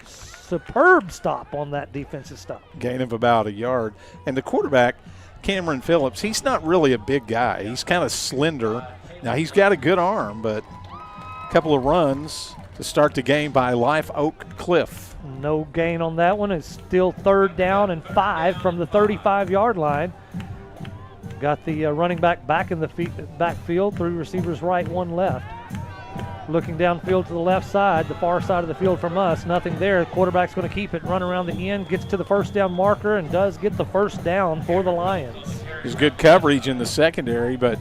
superb stop on that defensive stop. Gain of about 1 yard. And the quarterback, Cameron Phillips, he's not really a big guy. He's kind of slender. Now, he's got a good arm, but a couple of runs to start the game by Life Oak Cliff. No gain on that one. It's still 3rd down and 5 from the 35-yard line. Got the running back in the backfield, 3 receivers right, 1 left. Looking downfield to the left side, the far side of the field from us, nothing there. The quarterback's going to keep it, run around the end, gets to the 1st down marker, and does get the 1st down for the Lions. There's good coverage in the secondary, but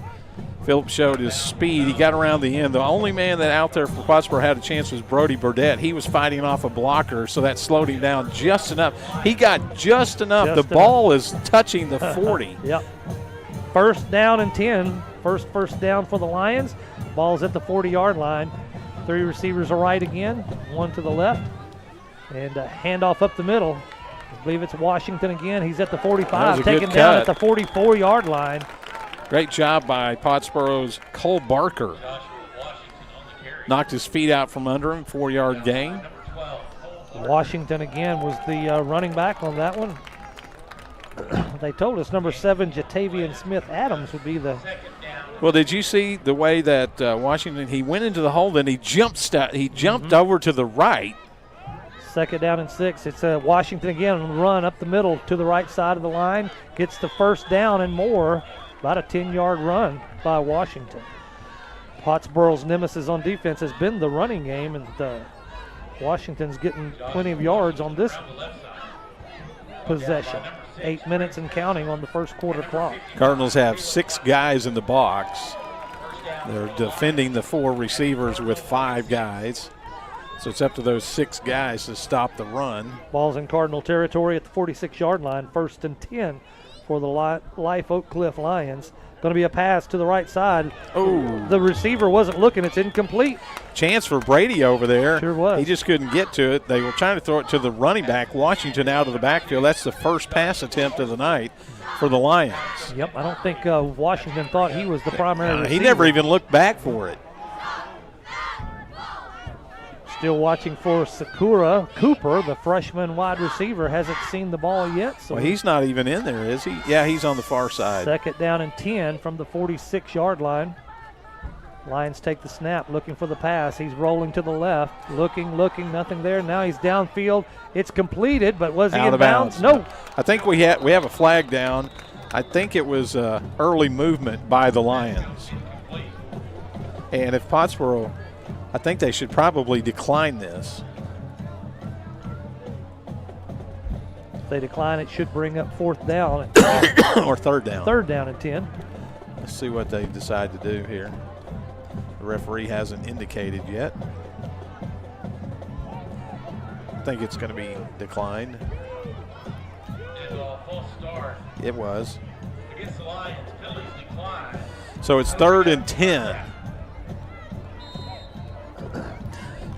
Phillips showed his speed. He got around the end. The only man that out there for Pottsboro had a chance was Brody Burdett. He was fighting off a blocker, so that slowed him down just enough. He got just enough. The ball is touching the 40. Yep. 1st down and 10. First down for the Lions. Ball's at the 40-yard line. 3 receivers are right again, 1 to the left. And a handoff up the middle. I believe it's Washington again. He's at the 45, taken down at the 44-yard line. Great job by Pottsboro's Cole Barker. Knocked his feet out from under him, 4-yard gain. Washington again was the running back on that one. They told us number 7, Jatavian Smith Adams, would be the. Well, did you see the way that Washington, he went into the hole, then he jumped over to the right. 2nd down and 6. It's Washington again on the run up the middle to the right side of the line. Gets the 1st down and more. About a 10-yard run by Washington. Pottsboro's nemesis on defense has been the running game, and Washington's getting plenty of yards on this possession. 8 minutes and counting on the first quarter clock. Cardinals have 6 guys in the box. They're defending the 4 receivers with 5 guys. So it's up to those 6 guys to stop the run. Ball's in Cardinal territory at the 46-yard line, 1st and 10 for the Life Oak Cliff Lions. Going to be a pass to the right side. Oh, the receiver wasn't looking. It's incomplete. Chance for Brady over there. Sure was. He just couldn't get to it. They were trying to throw it to the running back, Washington, out of the backfield. That's the first pass attempt of the night for the Lions. Yep, I don't think Washington thought he was the primary receiver. He never even looked back for it. Still watching for Sakura Cooper, the freshman wide receiver, hasn't seen the ball yet. So well, he's not even in there, is he? Yeah, he's on the far side. 2nd down and 10 from the 46-yard line. Lions take the snap, looking for the pass. He's rolling to the left, looking, nothing there. Now he's downfield. It's completed, but was he out in of bounds? No. I think we have a flag down. I think it was early movement by the Lions. And if Pottsboro, I think they should probably decline this. If they decline, it should bring up 4th down. Or 3rd down. 3rd down and 10. Let's see what they decide to do here. The referee hasn't indicated yet. I think it's going to be declined. It was. Against the Lions, penalties decline. So it's 3rd and 10.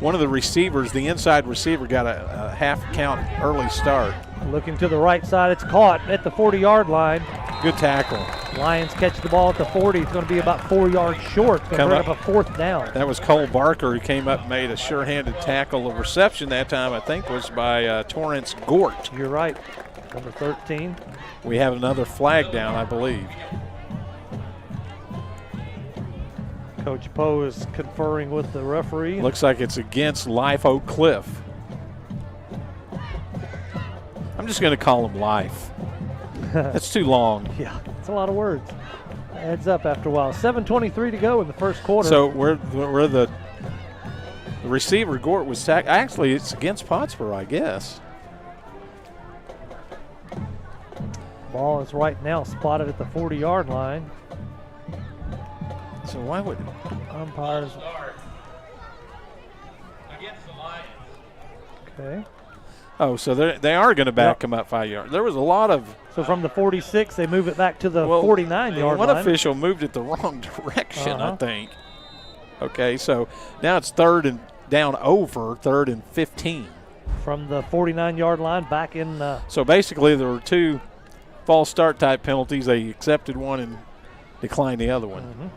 One of the receivers, the inside receiver, got a half count early start. Looking to the right side, it's caught at the 40-yard line. Good tackle. Lions catch the ball at the 40. It's going to be about 4 yards short. Going to bring up a 4th down. That was Cole Barker who came up and made a sure-handed tackle. The reception that time, I think, was by Torrance Gort. You're right. Number 13. We have another flag down, I believe. Coach Poe is conferring with the referee. Looks like it's against Life Oak Cliff. I'm just going to call him Life. That's too long. Yeah, it's a lot of words. Adds up after a while. 7:23 to go in the first quarter. So where the receiver Gort was tackled. Actually, it's against Pottsboro, I guess. Ball is right now spotted at the 40-yard line. So why would umpires? Okay. Oh, so they are going to back him up 5 yards. There was a lot of. So from the 46, they move it back to the 49-yard line. One official moved it the wrong direction, I think. Okay, so now it's 3rd and down over 3rd and 15. From the 49-yard line back in. So basically, there were 2 false start type penalties. They accepted one and declined the other one. Mm-hmm.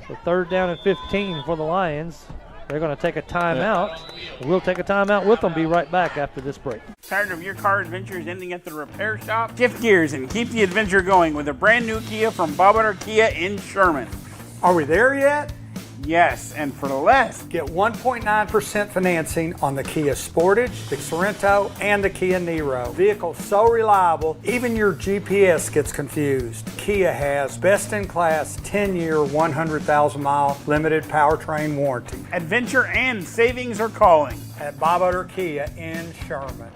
So 3rd down and 15 for the Lions. They're going to take a timeout. We'll take a timeout with them. Be right back after this break. Tired of your car adventures ending at the repair shop? Shift gears and keep the adventure going with a brand new Kia from Bob Utter Kia in Sherman. Are we there yet? Yes, and for less. Get 1.9% financing on the Kia Sportage, the Sorento, and the Kia Niro. Vehicles so reliable, even your GPS gets confused. Kia has best-in-class 10-year, 100,000-mile limited powertrain warranty. Adventure and savings are calling. At Bob Utter Kia in Sherman.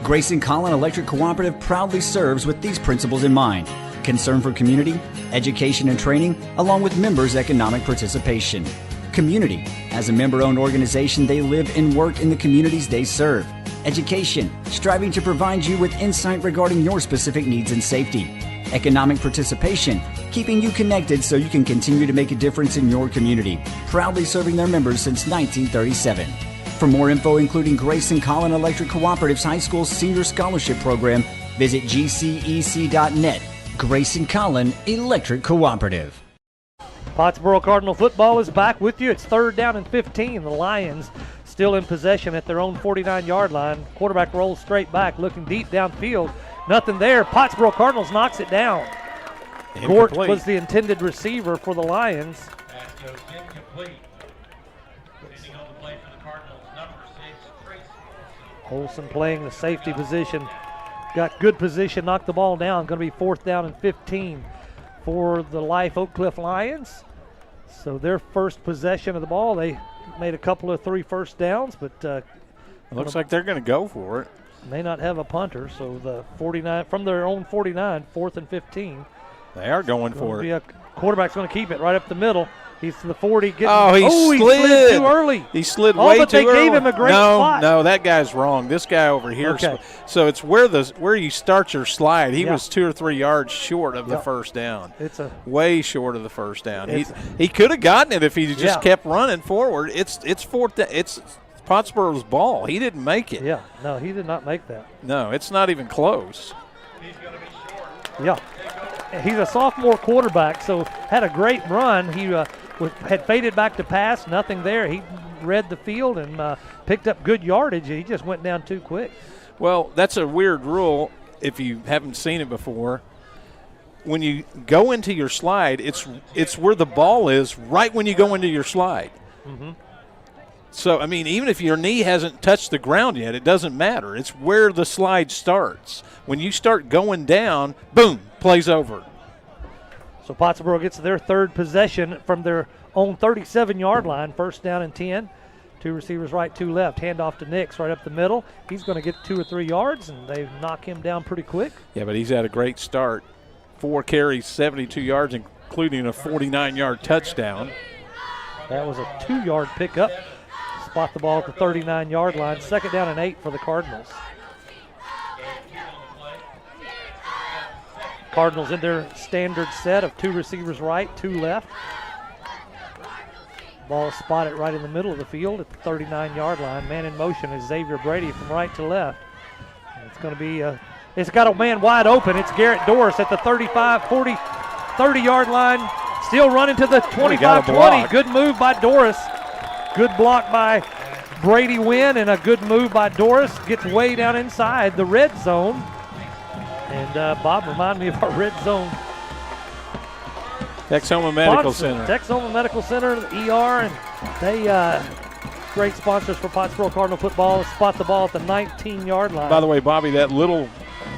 Grayson Collin Electric Cooperative proudly serves with these principles in mind. Concern for community, education and training, along with members' economic participation. Community. As a member-owned organization, they live and work in the communities they serve. Education. Striving to provide you with insight regarding your specific needs and safety. Economic participation. Keeping you connected so you can continue to make a difference in your community. Proudly serving their members since 1937. For more info, including Grayson Collin Electric Cooperative's High School Senior Scholarship Program, visit gcec.net. Grayson Collin Electric Cooperative. Pottsboro Cardinal football is back with you. It's 3rd down and 15. The Lions still in possession at their own 49-yard line. Quarterback rolls straight back, looking deep downfield. Nothing there. Pottsboro Cardinals knocks it down. Gort was the intended receiver for the Lions. Pass goes incomplete. Sitting on the play for the Cardinals, number 6, Tracy Olsen playing the safety position. Got good position, knocked the ball down. Going to be 4th down and 15 for the Life Oak Cliff Lions. So their first possession of the ball, they made a couple of 3 first downs, but it looks like they're going to go for it. May not have a punter, so the 49 from their own 49, 4th and 15. They are going for it. Quarterback's going to keep it right up the middle. He's to the 40. He slid too early. He slid way too early. But they gave him a great spot. No, that guy's wrong. This guy over here. Okay. So it's where you start your slide. He was 2 or 3 yards short of the first down. It's way short of the first down. He could have gotten it if he just kept running forward. It's Pottsboro's ball. He didn't make it. Yeah, no, he did not make that. No, it's not even close. He's going to be short. Yeah, he's a sophomore quarterback, so had a great run. He had faded back to pass, nothing there. He read the field and picked up good yardage. He just went down too quick. Well, that's a weird rule if you haven't seen it before. When you go into your slide, it's where the ball is right when you go into your slide. Mm-hmm. So, I mean, even if your knee hasn't touched the ground yet, it doesn't matter. It's where the slide starts. When you start going down, boom, play's over. So Pottsboro gets their 3rd possession from their own 37-yard line, 1st down and 10. 2 receivers right, 2 left. Handoff to Nix right up the middle. He's going to get 2 or 3 yards, and they knock him down pretty quick. Yeah, but he's had a great start. 4 carries, 72 yards, including a 49-yard touchdown. That was a 2-yard pickup. Spot the ball at the 39-yard line. 2nd down and 8 for the Cardinals. Cardinals in their standard set of 2 receivers right, 2 left. Ball spotted right in the middle of the field at the 39-yard line. Man in motion is Xavier Brady from right to left. And it's going to be it's got a man wide open. It's Garrett Doris at the 35, 40, 30-yard line. Still running to the 25-20. Good move by Doris. Good block by Brady Wynn and a good move by Doris. Gets way down inside the red zone. And Bob, remind me of our red zone. Texoma Medical Center. Texoma Medical Center, the ER, and they great sponsors for Pottsboro Cardinal football. Spot the ball at the 19-yard line. By the way, Bobby, that little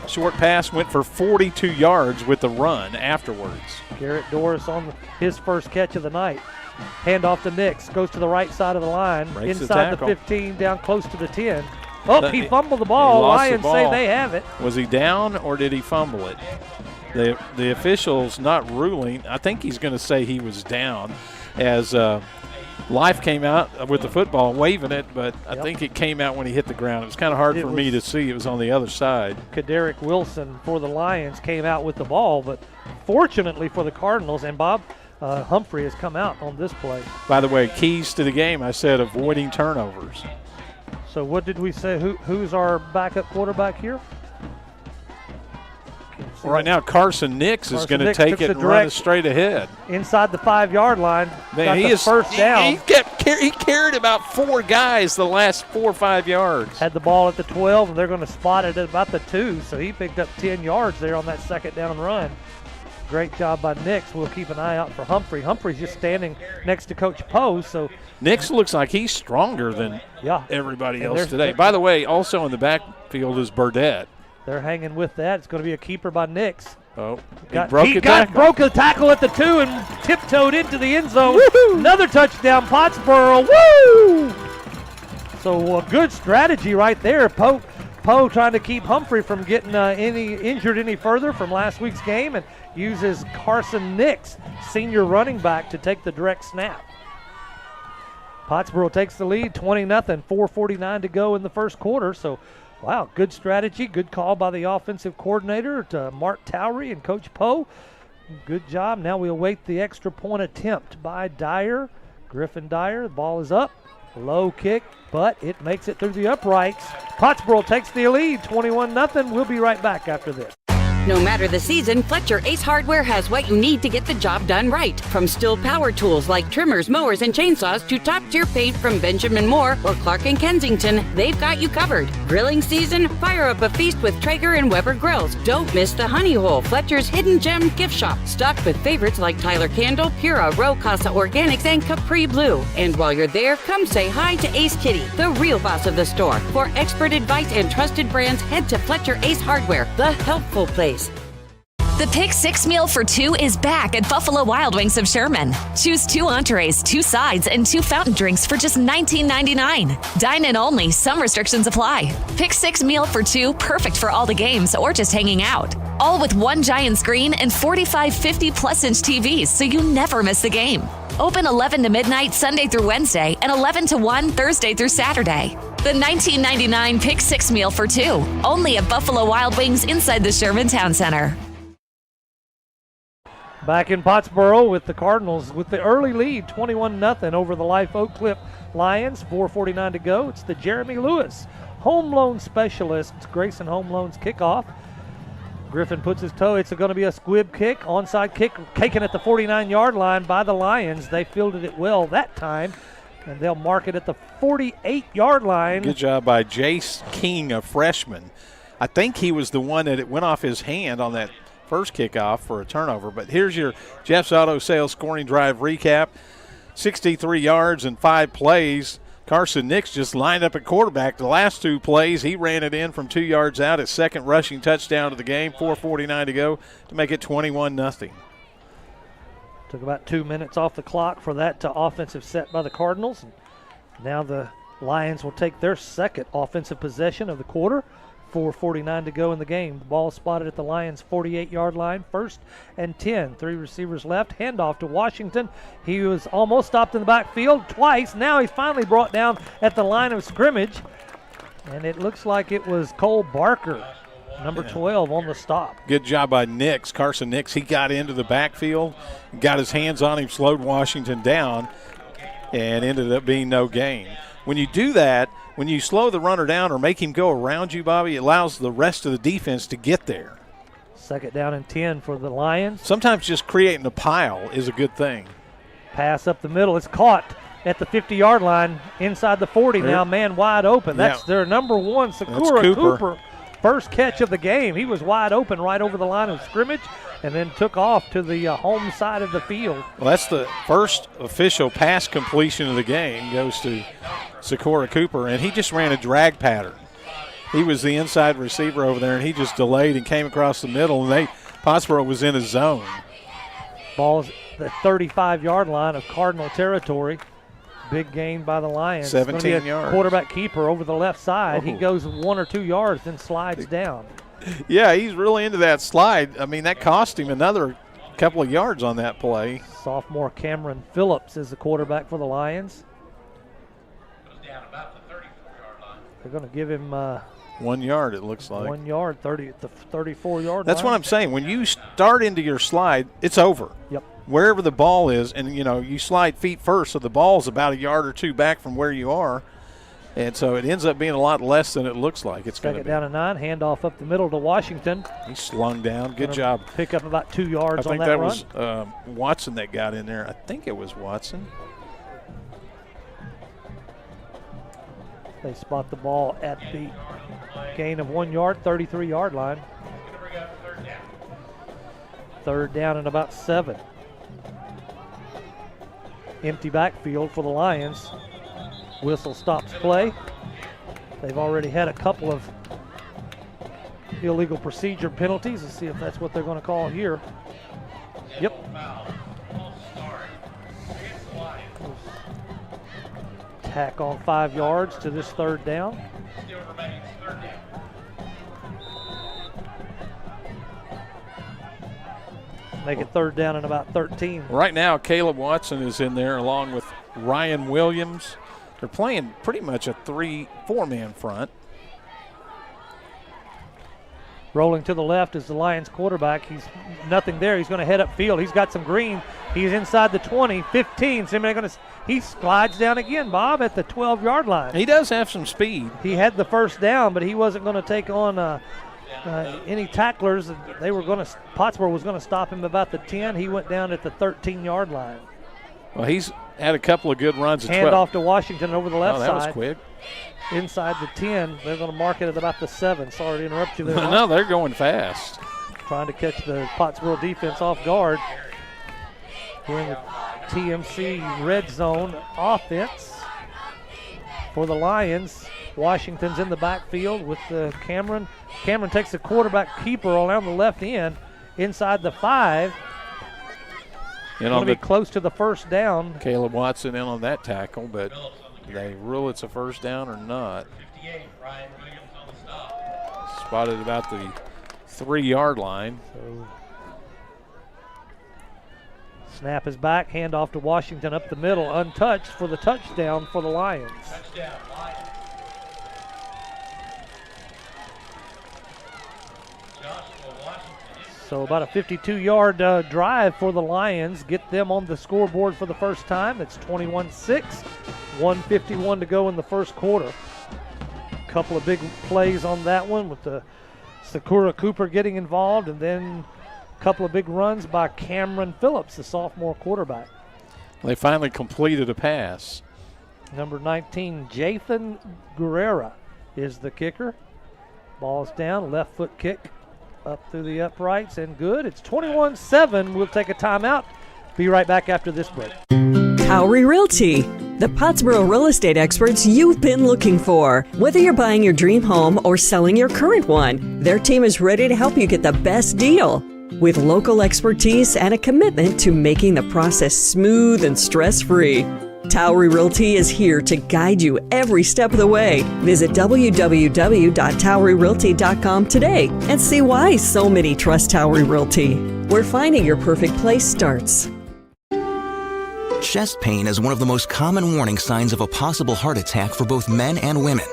short pass went for 42 yards with the run afterwards. Garrett Doris on his first catch of the night. Handoff to Nix, goes to the right side of the line, Breaks inside the 15, down close to the 10. Oh, he fumbled the ball. Lions say they have it. Was he down or did he fumble it? The official's not ruling. I think he's going to say he was down as Life came out with the football waving it, but I think it came out when he hit the ground. It was kind of hard for me to see. It was on the other side. Kaderick Wilson for the Lions came out with the ball, but fortunately for the Cardinals, and Bob, Humphrey has come out on this play. By the way, keys to the game, I said avoiding turnovers. So what did we say? Who's our backup quarterback here? Well, right now, Carson Nix is going to take it and run it straight ahead. Inside the 5-yard line. Man, he is first down. He carried about 4 guys the last 4 or 5 yards. Had the ball at the 12, and they're going to spot it at about the 2. So he picked up 10 yards there on that 2nd down run. Great job by Nix. We'll keep an eye out for Humphrey. Humphrey's just standing next to Coach Poe. So Nix looks like he's stronger than everybody else today. By the way, also in the backfield is Burdett. They're hanging with that. It's going to be a keeper by Nix. Oh, broke the tackle at the 2 and tiptoed into the end zone. Woo-hoo! Another touchdown, Pottsboro. Woo! So a good strategy right there. Poe trying to keep Humphrey from getting injured any further from last week's game, and uses Carson Nix, senior running back, to take the direct snap. Pottsboro takes the lead, 20-0, 4:49 to go in the first quarter. So, wow, good strategy, good call by the offensive coordinator, to Mark Towery and Coach Poe. Good job. Now we await the extra point attempt by Dyer, Griffin Dyer. The ball is up, low kick, but it makes it through the uprights. Pottsboro takes the lead, 21-0. We'll be right back after this. No matter the season, Fletcher Ace Hardware has what you need to get the job done right. From Stihl power tools like trimmers, mowers, and chainsaws to top-tier paint from Benjamin Moore or Clark & Kensington, they've got you covered. Grilling season? Fire up a feast with Traeger and Weber grills. Don't miss the Honey Hole, Fletcher's hidden gem gift shop, stocked with favorites like Tyler Candle, Pura, Row Casa Organics, and Capri Blue. And while you're there, come say hi to Ace Kitty, the real boss of the store. For expert advice and trusted brands, head to Fletcher Ace Hardware, the helpful place. The Pick Six meal for two is back at Buffalo Wild Wings of Sherman. Choose 2 entrees, 2 sides, and 2 fountain drinks for just $19.99. Dine in only. Some restrictions apply. Pick Six meal for two, perfect for all the games or just hanging out. All with 1 giant screen and 45 50-plus-inch TVs, so you never miss the game. Open 11 to midnight Sunday through Wednesday and 11 to 1 Thursday through Saturday. The $19.99 Pick Six meal for two, only at Buffalo Wild Wings inside the Sherman Town Center. Back in Pottsboro with the Cardinals with the early lead, 21-0 over the Life Oak Cliff Lions. 4:49 to go. It's the Jeremy Lewis home loan specialist, Grayson Home Loans kickoff. Griffin puts his toe. It's going to be a squib kick, onside kick, taken at the 49-yard line by the Lions. They fielded it well that time, and they'll mark it at the 48-yard line. Good job by Jace King, a freshman. I think he was the one that it went off his hand on that first kickoff for a turnover. But here's your Jeff's Auto Sales scoring drive recap. 63 yards and 5 plays. Carson Nix just lined up at quarterback. The last 2 plays, he ran it in from 2 yards out. His second rushing touchdown of the game. 4:49 to go to make it 21-0. Took about 2 minutes off the clock for that offensive set by the Cardinals. Now the Lions will take their second offensive possession of the quarter. 4:49 to go in the game. The ball spotted at the Lions' 48-yard line. 1st and 10. 3 receivers left. Handoff to Washington. He was almost stopped in the backfield twice. Now he's finally brought down at the line of scrimmage. And it looks like it was Cole Barker, number 12, on the stop. Good job by Nix. Carson Nix, he got into the backfield, got his hands on him, slowed Washington down, and ended up being no gain. When you do that, when you slow the runner down or make him go around you, Bobby, it allows the rest of the defense to get there. 2nd down and 10 for the Lions. Sometimes just creating a pile is a good thing. Pass up the middle. It's caught at the 50-yard line inside the 40 now, man wide open. That's their number 1, Sakura Cooper. First catch of the game. He was wide open right over the line of scrimmage and then took off to the home side of the field. Well, that's the first official pass completion of the game, goes to Sakura Cooper, and he just ran a drag pattern. He was the inside receiver over there, and he just delayed and came across the middle, and Pottsboro was in his zone. Ball's the 35-yard line of Cardinal territory. Big gain by the Lions. 17 yards. Quarterback keeper over the left side. He goes 1 or 2 yards, then slides down. Yeah, he's really into that slide. I mean, that cost him another couple of yards on that play. Sophomore Cameron Phillips is the quarterback for the Lions. They're going to give him 1 yard, it looks like. 1 yard, 30 at the 34-yard line. That's what I'm saying. When you start into your slide, it's over. Yep. Wherever the ball is, and, you slide feet first, so the ball's about a yard or 2 back from where you are. And so it ends up being a lot less than it looks like it's going to be. 2nd down and 9, handoff up the middle to Washington. He slung down. Good job. Pick up about 2 yards on that run. I think that was Watson that got in there. I think it was Watson. They spot the ball at the gain of 1 yard, 33-yard line. 3rd down and about 7. Empty backfield for the Lions. Whistle stops play. They've already had a couple of illegal procedure penalties. Let's see if that's what they're going to call here. Yep. Tack on 5 yards to this 3rd down. Make it 3rd down and about 13. Right now, Caleb Watson is in there along with Ryan Williams. They're playing pretty much a 3-4-man front. Rolling to the left is the Lions quarterback. He's nothing there. He's going to head upfield. He's got some green. He's inside the 20, 15. So he slides down again, Bob, at the 12-yard line. He does have some speed. He had the 1st down, but he wasn't going to take on any tacklers. Pottsboro was going to stop him about the 10. He went down at the 13-yard line. Well, he's had a couple of good runs. Hand off to Washington over the left side. That was quick. Inside the 10. They're going to mark it at about the 7. Sorry to interrupt you there. No, they're going fast. Trying to catch the Pottsboro defense off guard. We're in the TMC red zone offense for the Lions. Washington's in the backfield with Cameron. Cameron takes the quarterback keeper around the left end. inside the 5. Going to be close to the first down. Caleb Watson in on that tackle, but they rule it's a first down or not. Spotted about the 3-yard line. So snap is back, handoff to Washington up the middle, untouched for the touchdown for the Lions. Touchdown, Lions. So about a 52-yard drive for the Lions. Get them on the scoreboard for the first time. It's 21-6, 1:51 to go in the first quarter. A couple of big plays on that one with the Sakura Cooper getting involved, and then a couple of big runs by Cameron Phillips, the sophomore quarterback. They finally completed a pass. Number 19, Jathan Guerrera is the kicker. Ball's down, left foot kick. Up through the uprights and good. It's 21-7. We'll take a timeout. Be right back after this break. Towery Realty, the Pottsboro real estate experts you've been looking for. Whether you're buying your dream home or selling your current one, their team is ready to help you get the best deal. With local expertise and a commitment to making the process smooth and stress-free. Towery Realty is here to guide you every step of the way. Visit www.toweryrealty.com today and see why so many trust Towery Realty, where finding your perfect place starts. Chest pain is one of the most common warning signs of a possible heart attack for both men and women.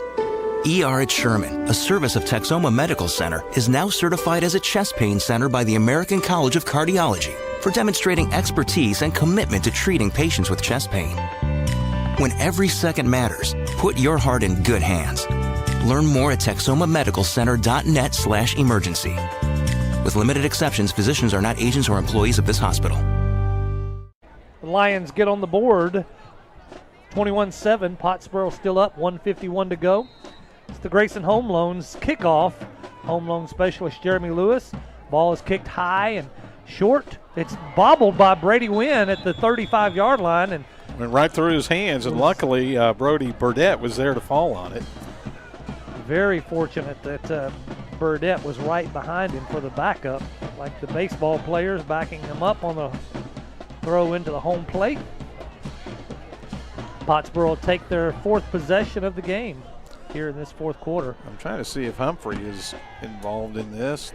ER at Sherman, a service of Texoma Medical Center, is now certified as a chest pain center by the American College of Cardiology for demonstrating expertise and commitment to treating patients with chest pain. When every second matters, put your heart in good hands. Learn more at texomamedicalcenter.net/emergency. With limited exceptions, physicians are not agents or employees of this hospital. The Lions get on the board. 21-7. Pottsboro still up. 1:51 to go. It's the Grayson Home Loans kickoff. Home loan specialist Jeremy Lewis. Ball is kicked high and short. It's bobbled by Brady Wynn at the 35-yard line and went right through his hands, and luckily Brody Burdett was there to fall on it. Very fortunate that Burdett was right behind him for the backup, like the baseball players backing him up on the throw into the home plate. Pottsboro will take their 4th possession of the game here in this 4th quarter. I'm trying to see if Humphrey is involved in this.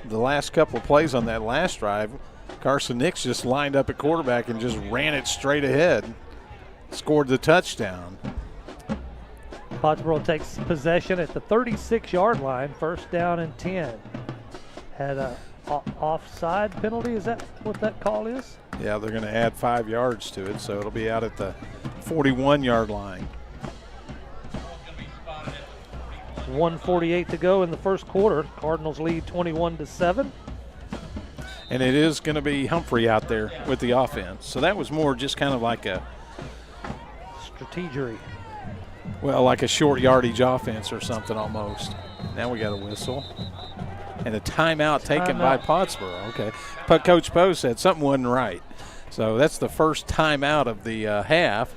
The last couple of plays on that last drive, Carson Nix just lined up at quarterback and just ran it straight ahead. Scored the touchdown. Pottsboro takes possession at the 36-yard line, first down and 10. Had a offside penalty, is that what that call is? Yeah, they're going to add 5 yards to it, so it'll be out at the 41-yard line. 1:48 to go in the first quarter. Cardinals lead 21-7. And it is going to be Humphrey out there with the offense. So that was more just kind of like a strategery. Well, like a short yardage offense or something almost. Now we got a whistle. And a timeout taken by Pottsboro. Okay. But Coach Poe said something wasn't right. So that's the first timeout of the half.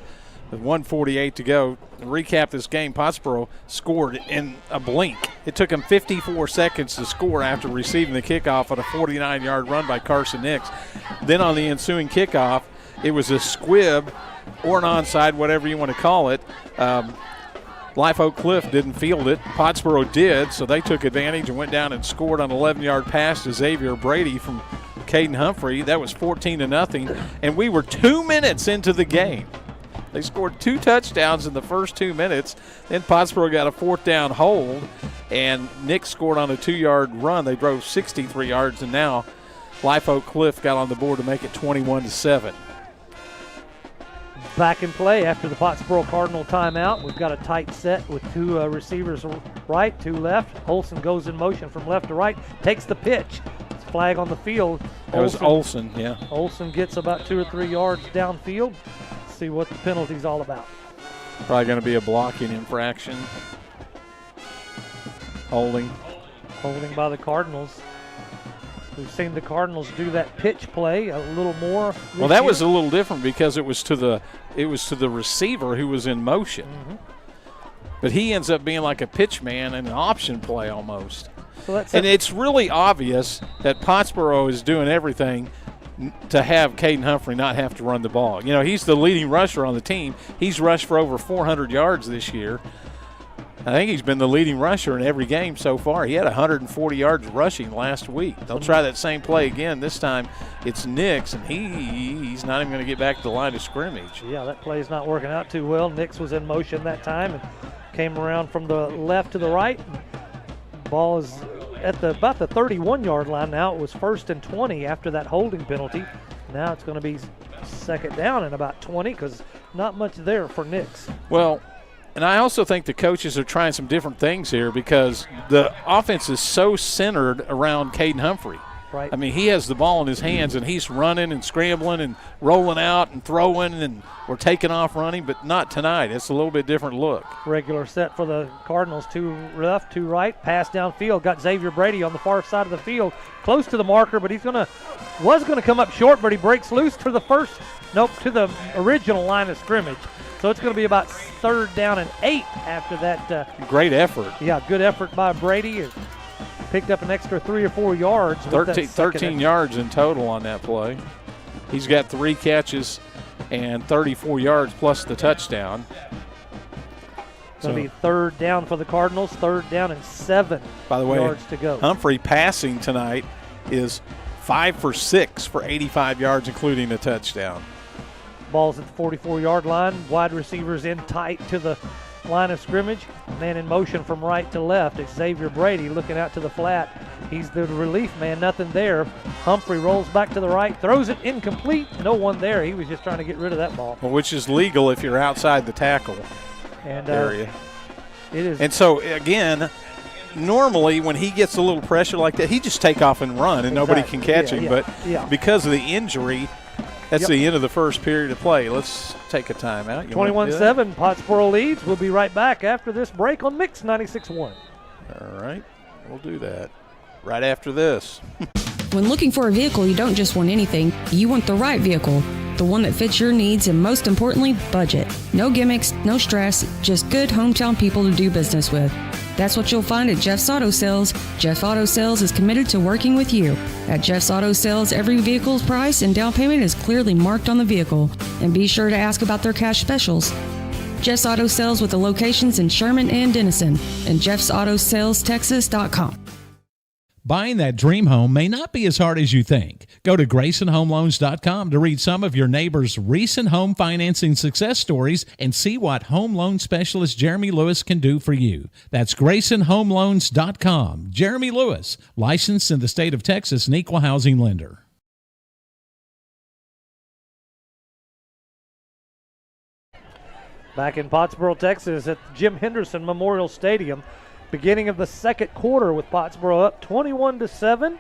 With 1:48 to go. To recap this game, Pottsboro scored in a blink. It took them 54 seconds to score after receiving the kickoff on a 49-yard run by Carson Nix. Then on the ensuing kickoff, it was a squib or an onside, whatever you want to call it. Life Oak Cliff didn't field it. Pottsboro did, so they took advantage and went down and scored on an 11-yard pass to Xavier Brady from Caden Humphrey. That was 14-0, and we were 2 minutes into the game. They scored 2 touchdowns in the first 2 minutes. Then Pottsboro got a 4th down hold, and Nick scored on a 2-yard run. They drove 63 yards, and now Life Oak Cliff got on the board to make it 21-7. Back in play after the Pottsboro Cardinal timeout. We've got a tight set with 2 receivers right, 2 left. Olsen goes in motion from left to right, takes the pitch. It's a flag on the field. That was Olsen, yeah. Olsen gets about 2 or 3 yards downfield. See what the penalty's all about. Probably going to be a blocking infraction. Holding by the Cardinals. We've seen the Cardinals do that pitch play a little more. Well, that was a little different because it was to the receiver who was in motion. Mm-hmm. But he ends up being like a pitch man and an option play almost. And it's really obvious that Pottsboro is doing everything to have Caden Humphrey not have to run the ball. You know, he's the leading rusher on the team. He's rushed for over 400 yards this year. I think he's been the leading rusher in every game so far. He had 140 yards rushing last week. They'll try that same play again. This time it's Nix, and he's not even going to get back to the line of scrimmage. Yeah, that play's not working out too well. Nix was in motion that time and came around from the left to the right. Ball is at about the 31-yard line now. It was 1st and 20 after that holding penalty. Now it's going to be 2nd down and about 20 because not much there for Nix. Well, and I also think the coaches are trying some different things here because the offense is so centered around Caden Humphrey. Right. I mean, he has the ball in his hands, and he's running and scrambling and rolling out and throwing, and we're taking off running, but not tonight. It's a little bit different look. Regular set for the Cardinals. 2 left, 2 right. Pass downfield. Got Xavier Brady on the far side of the field, close to the marker, but was going to come up short, but he breaks loose to to the original line of scrimmage. So it's going to be about 3rd down and 8 after that. Great effort. Yeah, good effort by Brady. Picked up an extra 3 or 4 yards. 13 yards in total on that play. He's got 3 catches and 34 yards plus the touchdown. It's going to be 3rd down for the Cardinals, 3rd down and 7 by the way, yards to go. Humphrey passing tonight is 5 for 6 for 85 yards, including a touchdown. Ball's at the 44-yard line. Wide receivers in tight to the line of scrimmage. Man in motion from right to left. It's Xavier Brady looking out to the flat. He's the relief man. Nothing there. Humphrey rolls back to the right, throws it incomplete. No one there. He was just trying to get rid of that ball. Well, which is legal if you're outside the tackle area. It is. And so, again, normally when he gets a little pressure like that, he just take off and run, and nobody can catch him. But because of the injury, that's the end of the first period of play. Let's take a timeout. 21-7, Pottsboro leads. We'll be right back after this break on Mix 96.1. All right, we'll do that right after this. When looking for a vehicle, you don't just want anything. You want the right vehicle, the one that fits your needs and, most importantly, budget. No gimmicks, no stress, just good hometown people to do business with. That's what you'll find at Jeff's Auto Sales. Jeff Auto Sales is committed to working with you. At Jeff's Auto Sales, every vehicle's price and down payment is clearly marked on the vehicle. And be sure to ask about their cash specials. Jeff's Auto Sales with the locations in Sherman and Denison and jeffsautosalestexas.com. Buying that dream home may not be as hard as you think. Go to GraysonHomeLoans.com to read some of your neighbors' recent home financing success stories and see what home loan specialist Jeremy Lewis can do for you. That's GraysonHomeLoans.com. Jeremy Lewis, licensed in the state of Texas and equal housing lender. Back in Pottsboro, Texas at Jim Henderson Memorial Stadium. Beginning of the second quarter with Pottsboro up 21-7.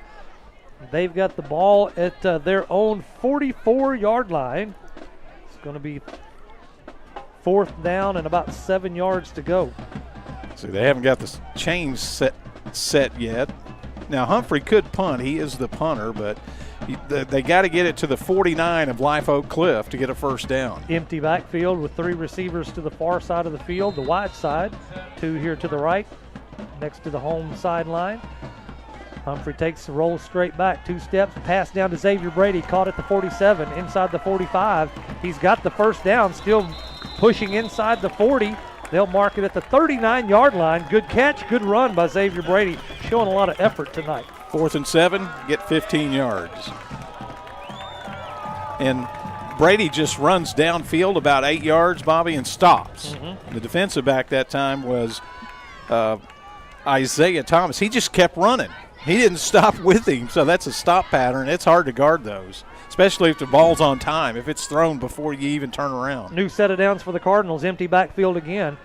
They've got the ball at their own 44-yard line. It's going to be 4th down and about 7 yards to go. See, they haven't got the chains set yet. Now, Humphrey could punt. He is the punter, but they got to get it to the 49 of Live Oak Cliff to get a 1st down. Empty backfield with 3 receivers to the far side of the field, the wide side, 2 here to the right, next to the home sideline. Humphrey takes the roll straight back, 2 steps, pass down to Xavier Brady, caught at the 47, inside the 45. He's got the 1st down, still pushing inside the 40. They'll mark it at the 39-yard line. Good catch, good run by Xavier Brady, showing a lot of effort tonight. 4th and 7, get 15 yards. And Brady just runs downfield about 8 yards, Bobby, and stops. The defensive back that time was Isaiah Thomas. He just kept running. He didn't stop with him, so that's a stop pattern. It's hard to guard those, especially if the ball's on time, if it's thrown before you even turn around. New set of downs for the Cardinals, empty backfield again.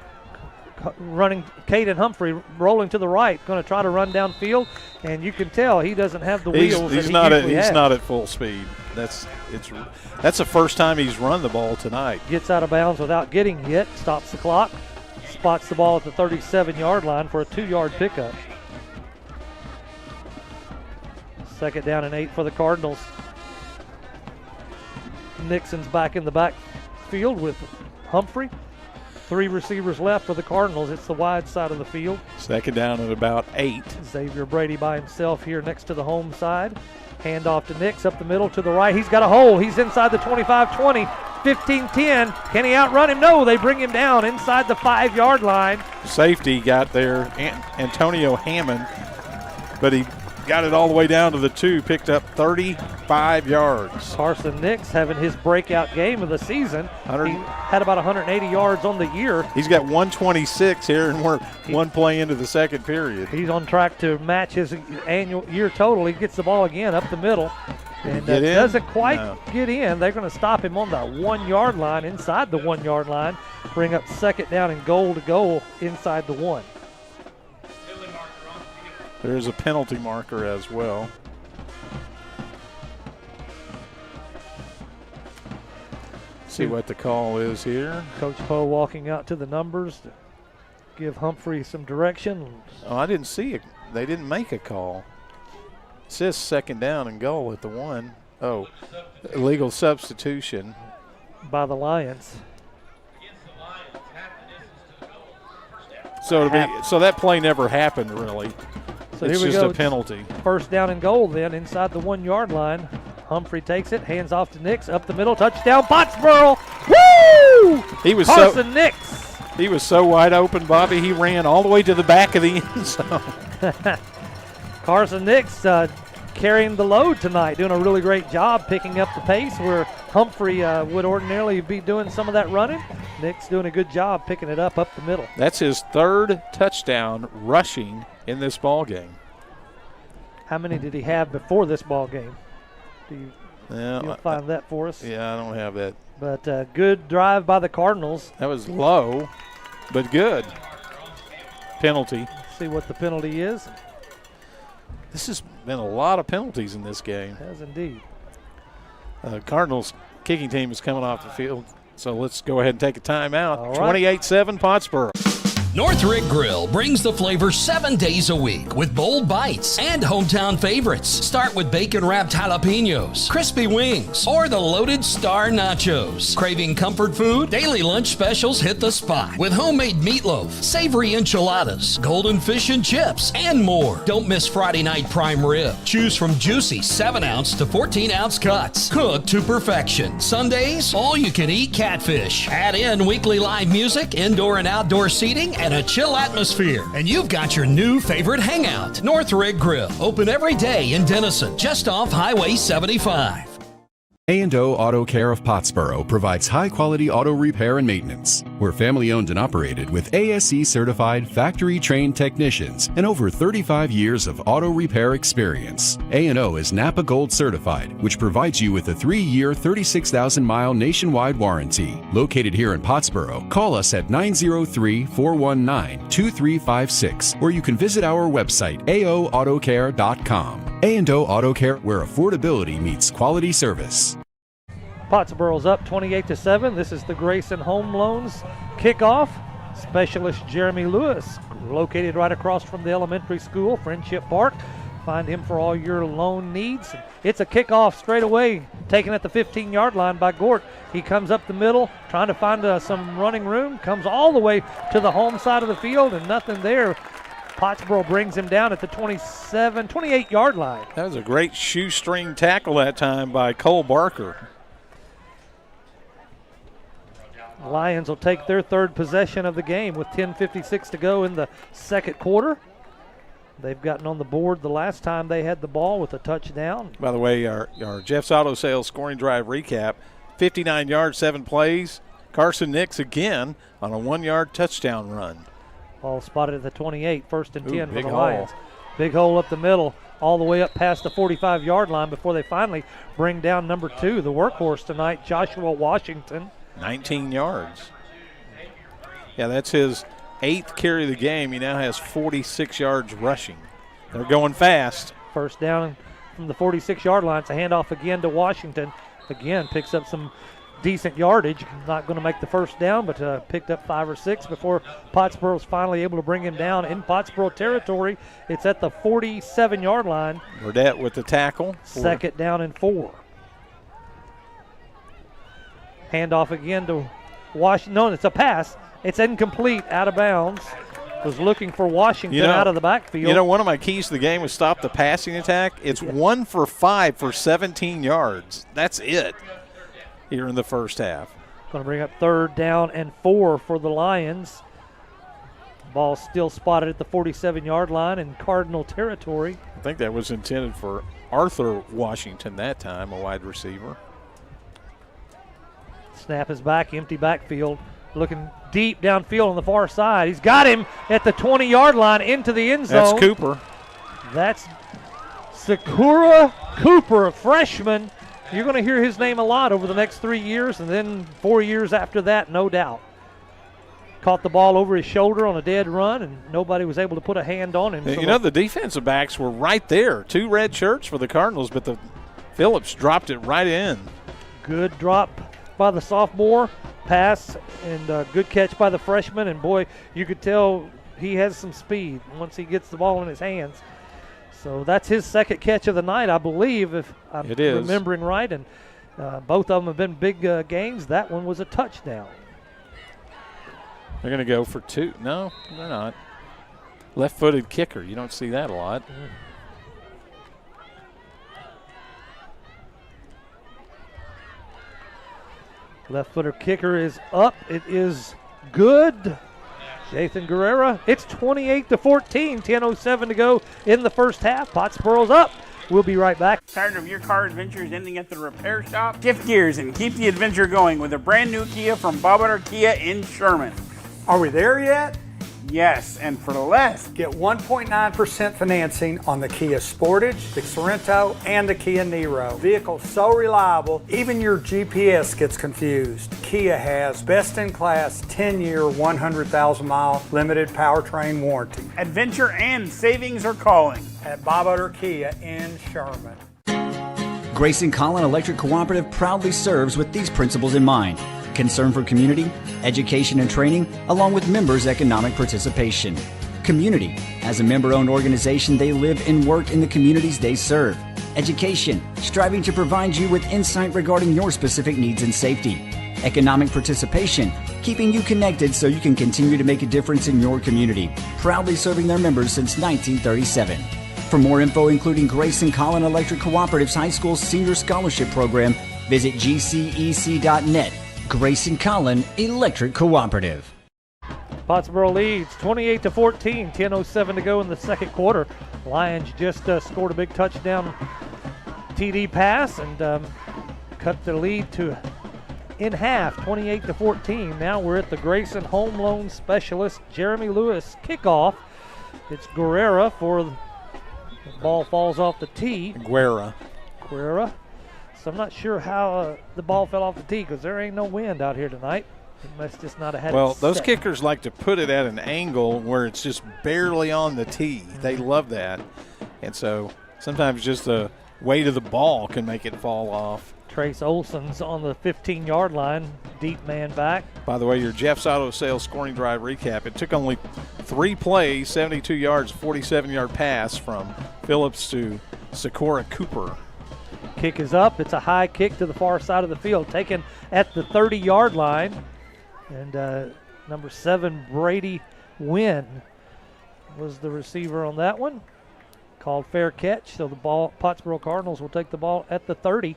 Running Caden Humphrey rolling to the right, going to try to run downfield, and you can tell he doesn't have the wheels he's not at full speed. That's the first time he's run the ball tonight. Gets out of bounds without getting hit, stops the clock, spots the ball at the 37-yard line for a 2-yard pickup. 2nd down and 8 for the Cardinals. Nixon's back in the backfield with Humphrey. 3 receivers left for the Cardinals. It's the wide side of the field. Second down at about 8. Xavier Brady by himself here next to the home side. Handoff to Nix up the middle to the right. He's got a hole. He's inside the 25-20, 15-10. Can he outrun him? No, they bring him down inside the 5-yard line. Safety got there, Antonio Hammond, but he got it all the way down to the 2, picked up 35 yards. Carson Nix having his breakout game of the season. He had about 180 yards on the year. He's got 126 here, and we're one play into the second period. He's on track to match his annual year total. He gets the ball again up the middle. And doesn't quite get in. They're going to stop him on the 1-yard line, inside the 1-yard line. Bring up second down and goal to go inside the 1. There's a penalty marker as well. See what the call is here. Coach Poe walking out to the numbers to give Humphrey some direction. Oh, I didn't see it. They didn't make a call. It says second down and goal at the 1. Oh, illegal substitution. By the Lions. So that play never happened, really. So it's here we just go. a penalty. First down and goal then inside the 1-yard line. Humphrey takes it, hands off to Nix, up the middle, touchdown, Pottsboro. Woo! Carson Nix. He was so wide open, Bobby. He ran all the way to the back of the end zone. Carson Nix carrying the load tonight, doing a really great job picking up the pace where Humphrey would ordinarily be doing some of that running. Nix doing a good job picking it up the middle. That's his 3rd touchdown rushing in this ball game. How many did he have before this ball game? You'll find that for us. Yeah, I don't have that. But good drive by the Cardinals. That was low, but good. Penalty. See what the penalty is. This has been a lot of penalties in this game. Has indeed. Cardinals kicking team is coming off the field, so let's go ahead and take a timeout. All right. 28-7 Pottsboro. Northrick Grill brings the flavor 7 days a week with bold bites and hometown favorites. Start with bacon-wrapped jalapenos, crispy wings, or the loaded star nachos. Craving comfort food? Daily lunch specials hit the spot with homemade meatloaf, savory enchiladas, golden fish and chips, and more. Don't miss Friday night prime rib. Choose from juicy 7-ounce to 14-ounce cuts, cooked to perfection. Sundays, all-you-can-eat catfish. Add in weekly live music, indoor and outdoor seating, and a chill atmosphere. And you've got your new favorite hangout, Northrick Grill. Open every day in Denison, just off Highway 75. A&O Auto Care of Pottsboro provides high-quality auto repair and maintenance. We're family-owned and operated with ASE-certified factory-trained technicians and over 35 years of auto repair experience. A&O is Napa Gold certified, which provides you with a 3-year, 36,000-mile nationwide warranty. Located here in Pottsboro, call us at 903-419-2356, or you can visit our website, aoautocare.com. A&O Auto Care, where affordability meets quality service. Pottsboro's up 28-7. This is the Grayson Home Loans kickoff. Specialist Jeremy Lewis, located right across from the elementary school, Friendship Park. Find him for all your loan needs. It's a kickoff straight away, taken at the 15-yard line by Gort. He comes up the middle, trying to find some running room, comes all the way to the home side of the field, and nothing there. Pottsboro brings him down at the 28-yard line. That was a great shoestring tackle that time by Cole Barker. The Lions will take their 3rd possession of the game with 10:56 to go in the second quarter. They've gotten on the board the last time they had the ball with a touchdown. By the way, our Jeff's Auto Sales scoring drive recap, 59 yards, 7 plays. Carson Nix again on a 1-yard touchdown run. Ball spotted at the 28, 1st and 10 for the hole. Lions. Big hole up the middle, all the way up past the 45-yard line before they finally bring down number 2, the workhorse tonight, Joshua Washington. 19 yards. Yeah, that's his 8th carry of the game. He now has 46 yards rushing. They're going fast. First down from the 46-yard line. It's a handoff again to Washington. Again, picks up some decent yardage. Not going to make the first down, but picked up 5 or 6 before Pottsboro's finally able to bring him down in Pottsboro territory. It's at the 47-yard line. Burdette with the tackle. Second down and 4. Handoff again to No, it's a pass. It's incomplete, out of bounds. Was looking for Washington out of the backfield. You know, one of my keys to the game was stop the passing attack. It's 1 for 5 for 17 yards. That's it here in the first half. Going to bring up 3rd down and 4 for the Lions. Ball still spotted at the 47-yard line in Cardinal territory. I think that was intended for Arthur Washington that time, a wide receiver. Snap is back, empty backfield. Looking deep downfield on the far side. He's got him at the 20-yard line into the end zone. That's Cooper. That's Sakura Cooper, a freshman. You're going to hear his name a lot over the next 3 years, and then 4 years after that, no doubt. Caught the ball over his shoulder on a dead run, and nobody was able to put a hand on him. You know, the defensive backs were right there. 2 red shirts for the Cardinals, but the Phillips dropped it right in. Good drop by the sophomore. Pass and good catch by the freshman, and boy, you could tell he has some speed once he gets the ball in his hands. So that's his 2nd catch of the night, I believe, if I'm remembering right, and both of them have been big gains. That one was a touchdown. They're going to go for 2. No, they're not. Left-footed kicker. You don't see that a lot. Left footer kicker is up. It is good. Jathan Guerrera. It's 28-14. 10:07 to go in the first half. Pottsboro's up. We'll be right back. Tired of your car adventures ending at the repair shop? Shift gears and keep the adventure going with a brand new Kia from Bob Butter Kia in Sherman. Are we there yet? Yes, and for less. Get 1.9% financing on the Kia Sportage, the Sorrento, and the Kia Niro. Vehicles so reliable, even your GPS gets confused. Kia has best-in-class 10-year, 100,000-mile limited powertrain warranty. Adventure and savings are calling at Bob Utter Kia in Sherman. Grayson Collin Electric Cooperative proudly serves with these principles in mind: concern for community, education and training, along with members' economic participation. Community. As a member-owned organization, they live and work in the communities they serve. Education. Striving to provide you with insight regarding your specific needs and safety. Economic participation. Keeping you connected so you can continue to make a difference in your community. Proudly serving their members since 1937. For more info, including Grayson Collin Electric Cooperative's High School Senior Scholarship Program, visit gcec.net. Grayson Collin Electric Cooperative. Pottsboro leads 28-14. 10:07 to go in the second quarter. Lions just scored a big touchdown TD pass and cut the lead to in half, 28-14. Now we're at the Grayson Home Loan Specialist Jeremy Lewis kickoff. It's Guerrera for the ball falls off the tee. Guerra. So I'm not sure how the ball fell off the tee because there ain't no wind out here tonight. It must just not have had Well, it those set. kickers like to put it at an angle where it's just barely on the tee. They love that. And so sometimes just the weight of the ball can make it fall off. Trace Olson's on the 15-yard line, deep man back. By the way, your Jeff's Auto Sales scoring drive recap. It took only 3 plays, 72 yards, 47-yard pass from Phillips to Sakura Cooper. Kick is up. It's a high kick to the far side of the field, taken at the 30-yard line. And number 7, Brady Wynn, was the receiver on that one. Called fair catch, so the ball, Pottsboro Cardinals will take the ball at the 30.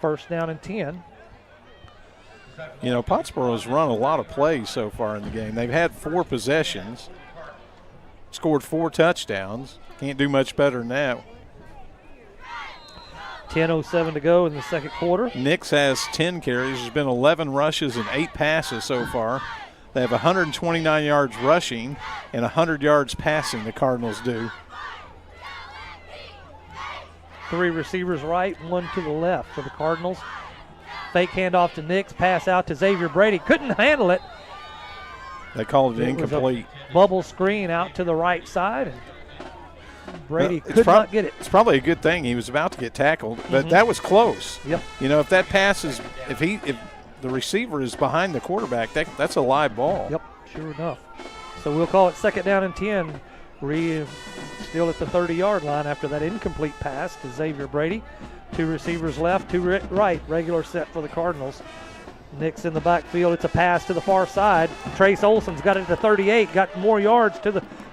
First down and 10. You know, Pottsboro's run a lot of plays so far in the game. They've had 4 possessions, scored 4 touchdowns. Can't do much better than that. 10:07 to go in the second quarter. Nix has 10 carries. There's been 11 rushes and 8 passes so far. They have 129 yards rushing and 100 yards passing, the Cardinals do. 3 receivers right, 1 to the left for the Cardinals. Fake handoff to Nix, pass out to Xavier Brady. Couldn't handle it. They called it incomplete. Bubble screen out to the right side. Brady could not get it. It's probably a good thing he was about to get tackled, but that was close. Yep. You know, if that pass is, if the receiver is behind the quarterback, that's a live ball. Yep, sure enough. So we'll call it second down and 10. Still at the 30-yard line after that incomplete pass to Xavier Brady. 2 receivers left, 2 right. Regular set for the Cardinals. Nix in the backfield. It's a pass to the far side. Trace Olson's got it at the 38, got more yards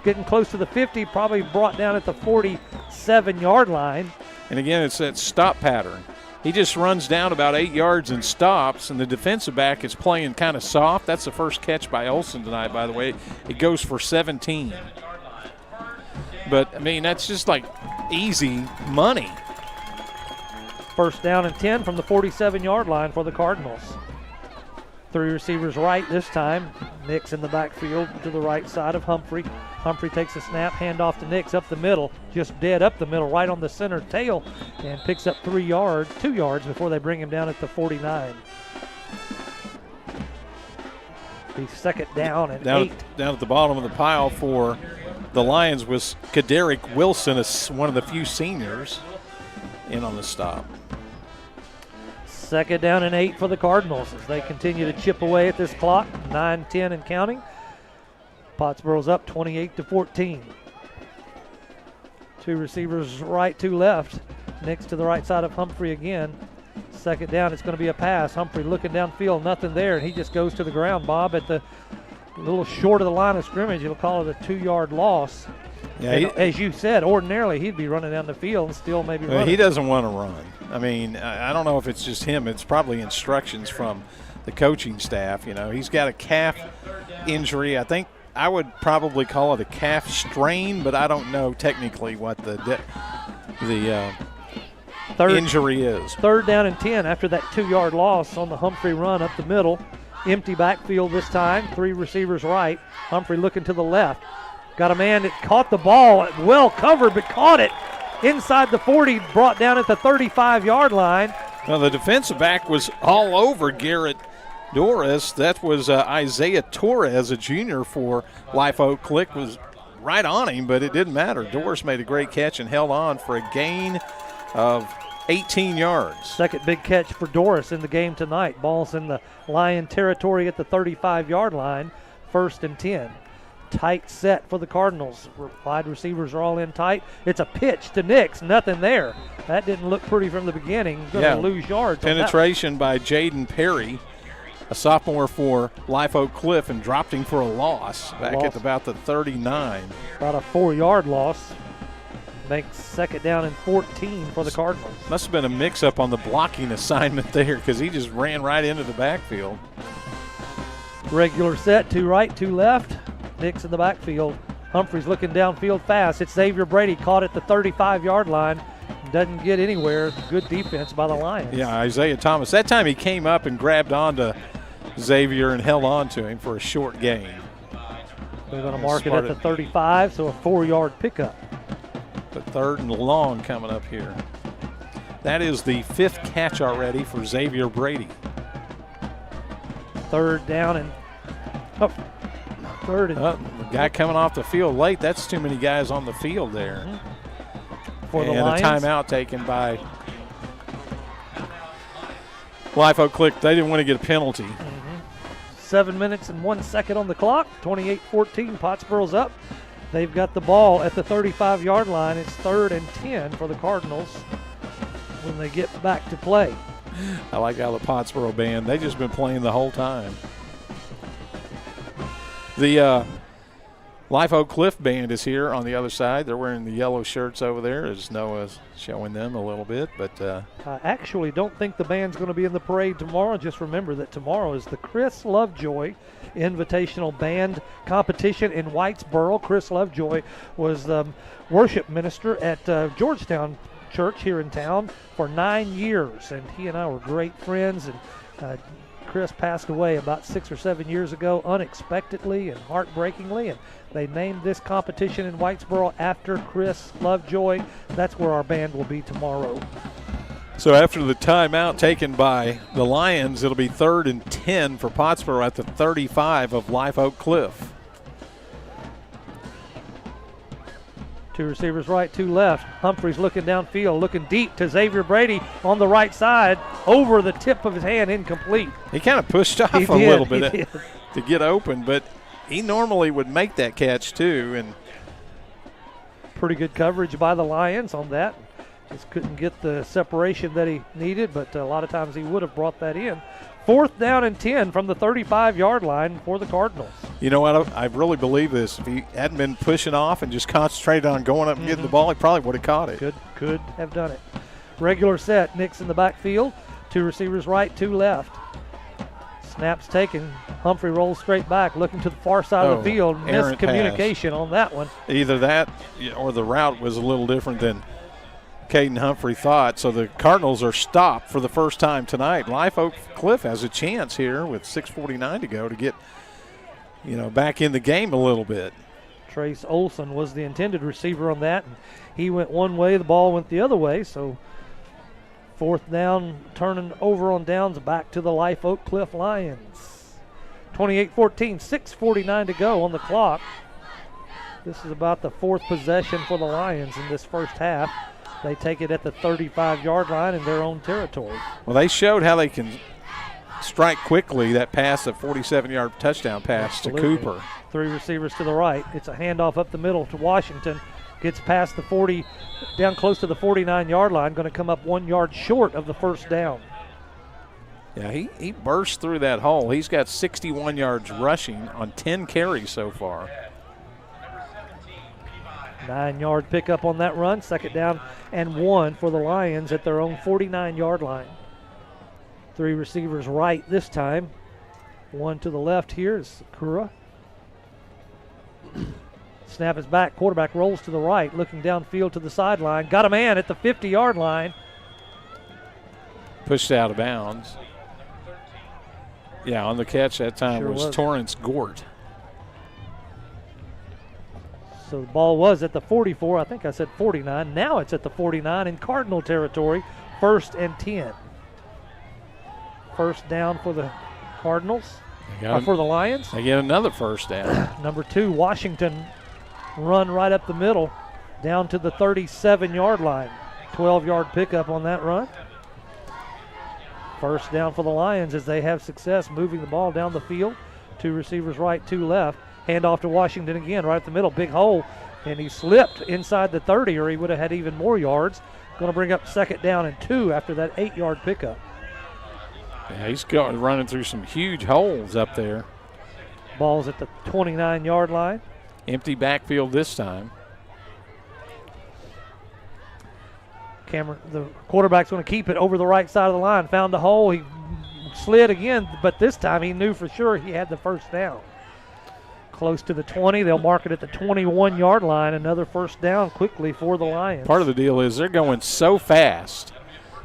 getting close to the 50, probably brought down at the 47-yard line. And again, it's that stop pattern. He just runs down about 8 yards and stops, and the defensive back is playing kind of soft. That's the first catch by Olson tonight, by the way. It goes for 17. But, I mean, that's just like easy money. First down and 10 from the 47-yard line for the Cardinals. 3 receivers right this time. Nix in the backfield to the right side of Humphrey. Humphrey takes a snap, handoff to Nix up the middle, just dead up the middle, right on the center tail, and picks up 2 yards before they bring him down at the 49. The second down and 8. Down at the bottom of the pile for the Lions was Kaderick Wilson, one of the few seniors in on the stop. Second down and 8 for the Cardinals as they continue to chip away at this clock. 9-10 and counting. Pottsboro's up 28-14. 2 receivers right, 2 left. Nix to the right side of Humphrey again. Second down, it's going to be a pass. Humphrey looking downfield, nothing there, and he just goes to the ground, Bob, at the little short of the line of scrimmage. You'll call it a 2-yard loss. Yeah, as you said, ordinarily he'd be running down the field and still maybe running. He doesn't want to run. I mean, I don't know if it's just him. It's probably instructions from the coaching staff. You know, he's got a calf injury. I think I would probably call it a calf strain, but I don't know technically what the injury is. Third down and 10 after that 2-yard loss on the Humphrey run up the middle. Empty backfield this time. 3 receivers right. Humphrey looking to the left. Got a man that caught the ball, well covered, but caught it inside the 40, brought down at the 35-yard line. Now the defensive back was all over Garrett Doris. That was Isaiah Torres, a junior for Life Oak Click, was right on him, but it didn't matter. Doris made a great catch and held on for a gain of 18 yards. Second big catch for Doris in the game tonight. Ball's in the Lion territory at the 35-yard line. 1st and 10. Tight set for the Cardinals. Wide receivers are all in tight. It's a pitch to Nix. Nothing there. That didn't look pretty from the beginning. Going to lose yards. Penetration by Jaden Perry, a sophomore for Life Oak Cliff, and dropped him for a loss at about the 39. About a 4-yard loss. Makes second down and 14 for the Cardinals. Must have been a mix-up on the blocking assignment there because he just ran right into the backfield. Regular set, 2 right, 2 left. Nix in the backfield. Humphrey's looking downfield fast. It's Xavier Brady caught at the 35-yard line. Doesn't get anywhere. Good defense by the Lions. Yeah, Isaiah Thomas. That time he came up and grabbed onto Xavier and held on to him for a short gain. They're going to mark it at the 35, so a 4-yard pickup. The 3rd and long coming up here. That is the 5th catch already for Xavier Brady. 3rd down and the guy coming off the field late. That's too many guys on the field there. For the Lions. And a timeout taken by Life Oak Click. They didn't want to get a penalty. 7 minutes and 1 second on the clock. 28-14. Pottsboro's up. They've got the ball at the 35-yard line. It's 3rd and 10 for the Cardinals when they get back to play. I like how the Pottsboro band, they've just been playing the whole time. The Life Oak Cliff band is here on the other side. They're wearing the yellow shirts over there as Noah's showing them a little bit. But I actually don't think the band's going to be in the parade tomorrow. Just remember that tomorrow is the Chris Lovejoy Invitational Band Competition in Whitesboro. Chris Lovejoy was the worship minister at Georgetown Church here in town for 9 years, and he and I were great friends. And Chris passed away about 6 or 7 years ago unexpectedly and heartbreakingly, and they named this competition in Whitesboro after Chris Lovejoy. That's where our band will be tomorrow. So after the timeout taken by the Lions, it'll be 3rd and 10 for Pottsboro at the 35 of Life Oak Cliff. 2 receivers right, 2 left. Humphreys looking downfield, looking deep to Xavier Brady on the right side, over the tip of his hand, incomplete. He kind of pushed off a little bit to get open, but he normally would make that catch too. And pretty good coverage by the Lions on that. Just couldn't get the separation that he needed, but a lot of times he would have brought that in. 4th down and 10 from the 35-yard line for the Cardinals. You know what? I really believe this. If he hadn't been pushing off and just concentrated on going up and getting the ball, he probably would have caught it. Could have done it. Regular set. Nick's in the backfield. 2 receivers right, 2 left. Snaps taken. Humphrey rolls straight back, looking to the far side of the field. Miscommunication on that one. Either that or the route was a little different than Caden Humphrey thought. So the Cardinals are stopped for the first time tonight. Live Oak Cliff has a chance here with 6:49 to go to get, back in the game a little bit. Trace Olson was the intended receiver on that, and he went one way, the ball went the other way. So 4th down, turning over on downs, back to the Live Oak Cliff Lions. 28-14, 6:49 to go on the clock. This is about the 4th possession for the Lions in this first half. They take it at the 35-yard line in their own territory. Well, they showed how they can strike quickly. That pass, a 47-yard touchdown pass to Cooper. 3 receivers to the right. It's a handoff up the middle to Washington. Gets past the 40, down close to the 49-yard line. Going to come up 1 yard short of the first down. Yeah, he burst through that hole. He's got 61 yards rushing on 10 carries so far. 9-yard pickup on that run. 2nd down and 1 for the Lions at their own 49-yard line. 3 receivers right this time. 1 to the left here is Sakura. Snap is back. Quarterback rolls to the right, looking downfield to the sideline. Got a man at the 50-yard line. Pushed out of bounds. Yeah, on the catch that time was Torrance Gort. So the ball was at the 44. I think I said 49. Now it's at the 49 in Cardinal territory. 1st and 10. First down for the Cardinals. For the Lions. They get another first down. Number 2, Washington, run right up the middle down to the 37-yard line. 12-yard pickup on that run. First down for the Lions as they have success moving the ball down the field. 2 receivers right, 2 left. Hand off to Washington again, right up the middle. Big hole, and he slipped inside the 30, or he would have had even more yards. Going to bring up 2nd down and 2 after that 8-yard pickup. Yeah, he's running through some huge holes up there. Ball's at the 29-yard line. Empty backfield this time. The quarterback's going to keep it over the right side of the line. Found a hole. He slid again, but this time he knew for sure he had the first down. Close to the 20. They'll mark it at the 21-yard line. Another first down quickly for the Lions. Part of the deal is they're going so fast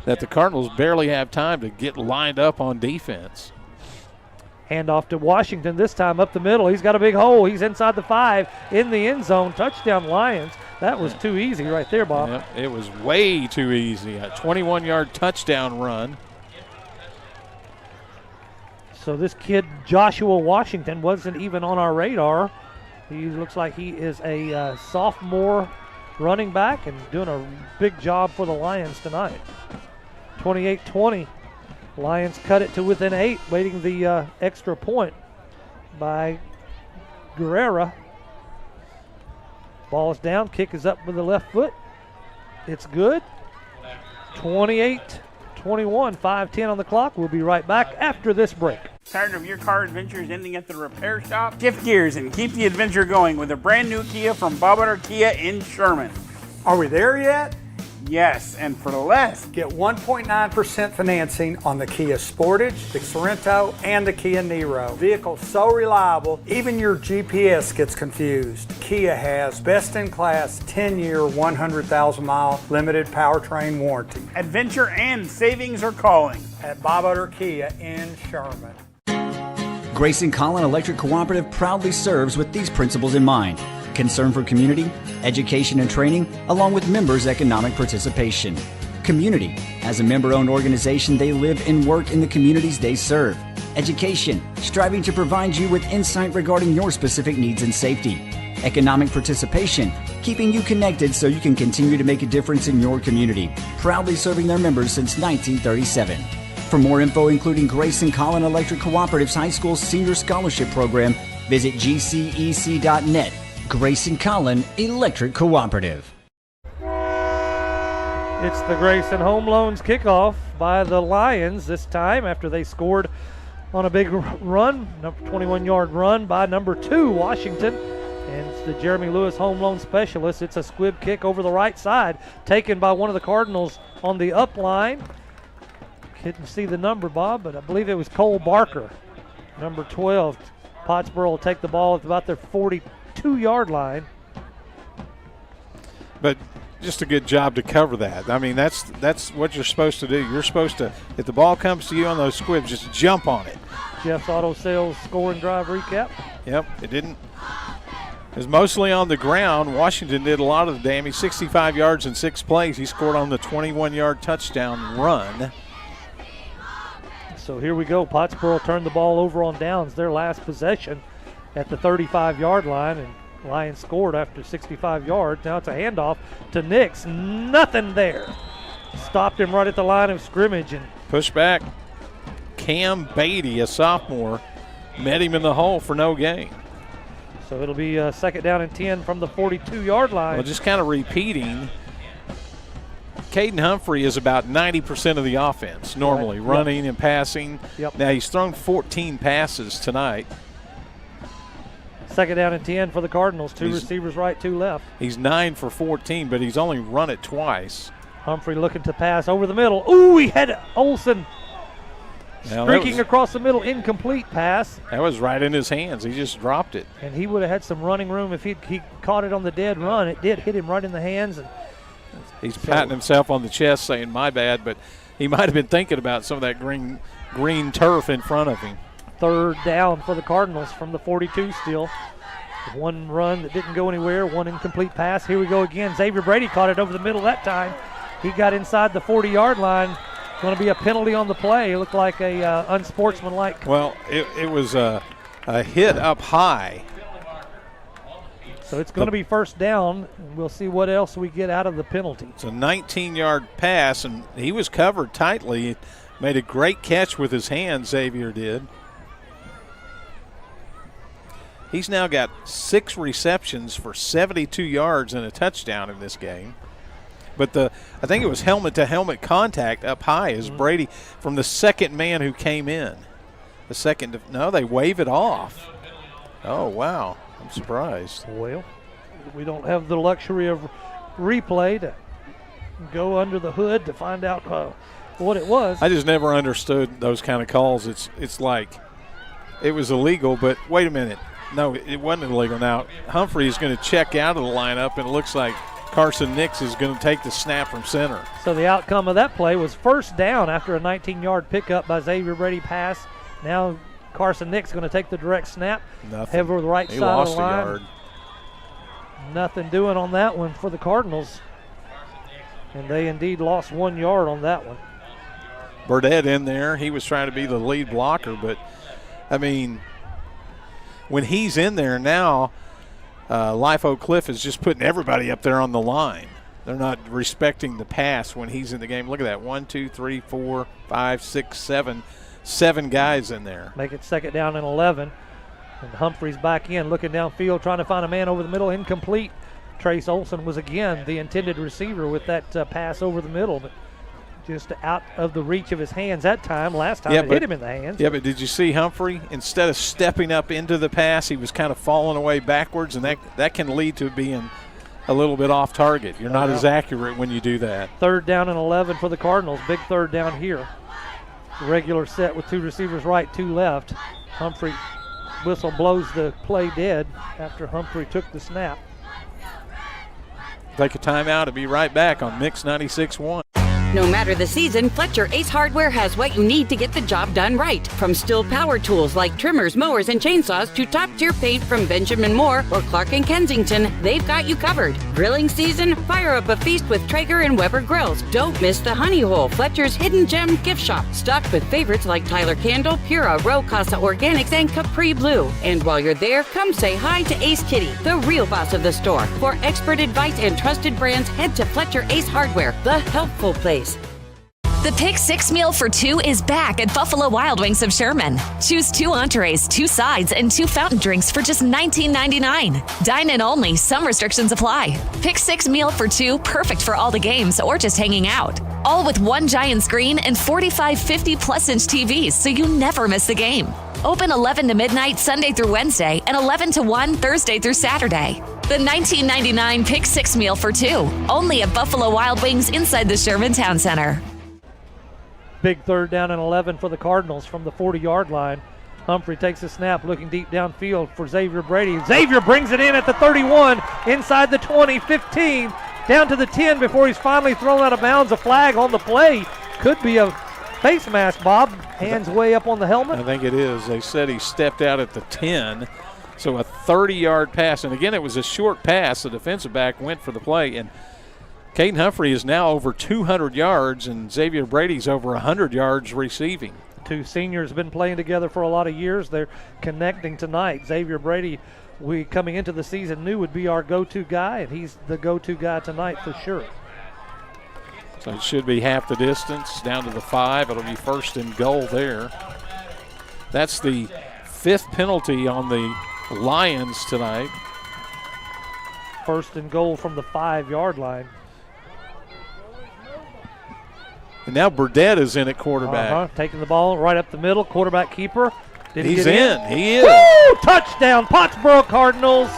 that the Cardinals barely have time to get lined up on defense. Hand off to Washington, this time up the middle. He's got a big hole. He's inside the 5 in the end zone. Touchdown Lions. That was too easy right there, Bob. Yep, it was way too easy. A 21-yard touchdown run. So this kid, Joshua Washington, wasn't even on our radar. He looks like he is a sophomore running back and doing a big job for the Lions tonight. 28-20. Lions cut it to within 8, waiting the extra point by Guerrera. Ball is down. Kick is up with the left foot. It's good. 28-21, 5:10 on the clock. We'll be right back after this break. Tired of your car adventures ending at the repair shop? Shift gears and keep the adventure going with a brand new Kia from Bob Kia in Sherman. Are we there yet? Yes, and for less. Get 1.9% financing on the Kia Sportage, the Sorento, and the Kia Niro. Vehicles so reliable, even your GPS gets confused. Kia has best-in-class 10-year, 100,000-mile limited powertrain warranty. Adventure and savings are calling at Bob Utter Kia in Sherman. Grayson Collin Electric Cooperative proudly serves with these principles in mind: concern for community, education and training, along with members' economic participation. Community. As a member-owned organization, they live and work in the communities they serve. Education. Striving to provide you with insight regarding your specific needs and safety. Economic participation. Keeping you connected so you can continue to make a difference in your community. Proudly serving their members since 1937. For more info, including Grayson Collin Electric Cooperative's High School Senior Scholarship Program, visit gcec.net. Grayson Collin Electric Cooperative. It's the Grayson Home Loans kickoff by the Lions this time after they scored on a big run, 21-yard run by number 2, Washington. And it's the Jeremy Lewis home loan specialist. It's a squib kick over the right side, taken by one of the Cardinals on the up line. Couldn't see the number, Bob, but I believe it was Cole Barker, number 12. Pottsboro will take the ball at about their 42-yard line. But just a good job to cover that. I mean, that's what you're supposed to do. You're supposed to, if the ball comes to you on those squibs, just jump on it. Jeff's Auto Sales scoring drive recap. Yep, it didn't. It was mostly on the ground. Washington did a lot of the damage. 65 yards in 6 plays. He scored on the 21-yard touchdown run. So here we go. Pottsboro turned the ball over on downs, their last possession at the 35-yard line, and Lions scored after 65 yards. Now it's a handoff to Nix. Nothing there. Stopped him right at the line of scrimmage. And push back. Cam Beatty, a sophomore, met him in the hole for no gain. So it'll be second down and 10 from the 42-yard line. Well, just kind of repeating, Caden Humphrey is about 90% of the offense normally, right. Running and passing. Yep. Now he's thrown 14 passes tonight. Second down and 10 for the Cardinals. Two receivers right, 2 left. He's 9 for 14, but he's only run it twice. Humphrey looking to pass over the middle. Ooh, he had Olsen streaking across the middle, incomplete pass. That was right in his hands. He just dropped it. And he would have had some running room if he caught it on the dead run. It did hit him right in the hands. And he's patting himself on the chest saying, my bad, but he might have been thinking about some of that green turf in front of him. Third down for the Cardinals from the 42 still. One run that didn't go anywhere, one incomplete pass. Here we go again. Xavier Brady caught it over the middle that time. He got inside the 40-yard line. Going to be a penalty on the play. It looked like a unsportsmanlike. Well, it was a hit up high. So it's going to be first down, and we'll see what else we get out of the penalty. It's a 19-yard pass, and he was covered tightly. Made a great catch with his hands, Xavier did. He's now got 6 receptions for 72 yards and a touchdown in this game. But I think it was helmet-to-helmet contact up high as Brady from the second man who came in. No, they wave it off. Oh, wow. I'm surprised. Well, we don't have the luxury of replay to go under the hood to find out what it was. I just never understood those kind of calls. It's like it was illegal, but wait a minute. No, it wasn't illegal. Now, Humphrey is going to check out of the lineup, and it looks like Carson Nix is going to take the snap from center. So the outcome of that play was first down after a 19-yard pickup by Xavier Brady pass. Now Carson Nix going to take the direct snap. Nothing. Over the right he side lost of the line. A yard. Nothing doing on that one for the Cardinals. And they indeed lost 1 yard on that one. Burdett in there. He was trying to be the lead blocker, but, I mean, when he's in there now, Life Oak Cliff is just putting everybody up there on the line. They're not respecting the pass when he's in the game. Look at that. 1, 2, 3, 4, 5, 6, 7. 7 guys in there. Make it second down and 11. And Humphrey's back in, looking downfield, trying to find a man over the middle. Incomplete. Trace Olsen was again the intended receiver with that pass over the middle, but just out of the reach of his hands that time. Last time it hit him in the hands. Yeah, but did you see Humphrey? Instead of stepping up into the pass, he was kind of falling away backwards, and that can lead to being a little bit off target. You're not as accurate when you do that. Third down and 11 for the Cardinals. Big third down here. Regular set with 2 receivers right, 2 left. Humphrey whistle blows the play dead after Humphrey took the snap. Take a timeout and be right back on Mix 96.1. No matter the season, Fletcher Ace Hardware has what you need to get the job done right. From Still power tools like trimmers, mowers, and chainsaws to top-tier paint from Benjamin Moore or Clark & Kensington, they've got you covered. Grilling season? Fire up a feast with Traeger and Weber grills. Don't miss the Honey Hole, Fletcher's hidden gem gift shop, stocked with favorites like Tyler Candle, Pura, Row Casa Organics, and Capri Blue. And while you're there, come say hi to Ace Kitty, the real boss of the store. For expert advice and trusted brands, head to Fletcher Ace Hardware, the helpful place. The Pick 6 meal for 2 is back at Buffalo Wild Wings of Sherman. Choose 2 entrees, 2 sides, and 2 fountain drinks for just $19.99. Dine in only. Some restrictions apply. Pick 6 meal for 2, perfect for all the games or just hanging out. All with one giant screen and 45 50-plus-inch TVs, so you never miss a game. Open 11 to midnight Sunday through Wednesday and 11 to 1 Thursday through Saturday. The $19.99 Pick 6 meal for two, only at Buffalo Wild Wings inside the Sherman Town Center. Big third down and 11 for the Cardinals from the 40-yard line. Humphrey takes a snap, looking deep downfield for Xavier Brady. Xavier brings it in at the 31, inside the 20, 15, down to the 10 before he's finally thrown out of bounds. A flag on the play. Could be a face mask, Bob. Hands way up on the helmet. I think it is. They said he stepped out at the 10, so a 30-yard pass. And again, it was a short pass. The defensive back went for the play, and Caden Humphrey is now over 200 yards, and Xavier Brady's over 100 yards receiving. Two seniors have been playing together for a lot of years. They're connecting tonight. Xavier Brady, we coming into the season knew would be our go-to guy, and he's the go-to guy tonight for sure. So it should be half the distance, down to the 5. It'll be first and goal there. That's the 5th penalty on the Lions tonight. First and goal from the 5-yard line. And now Burdett is in at quarterback. Taking the ball right up the middle, quarterback keeper. He's in. He is. Woo! Touchdown, Pottsboro Cardinals.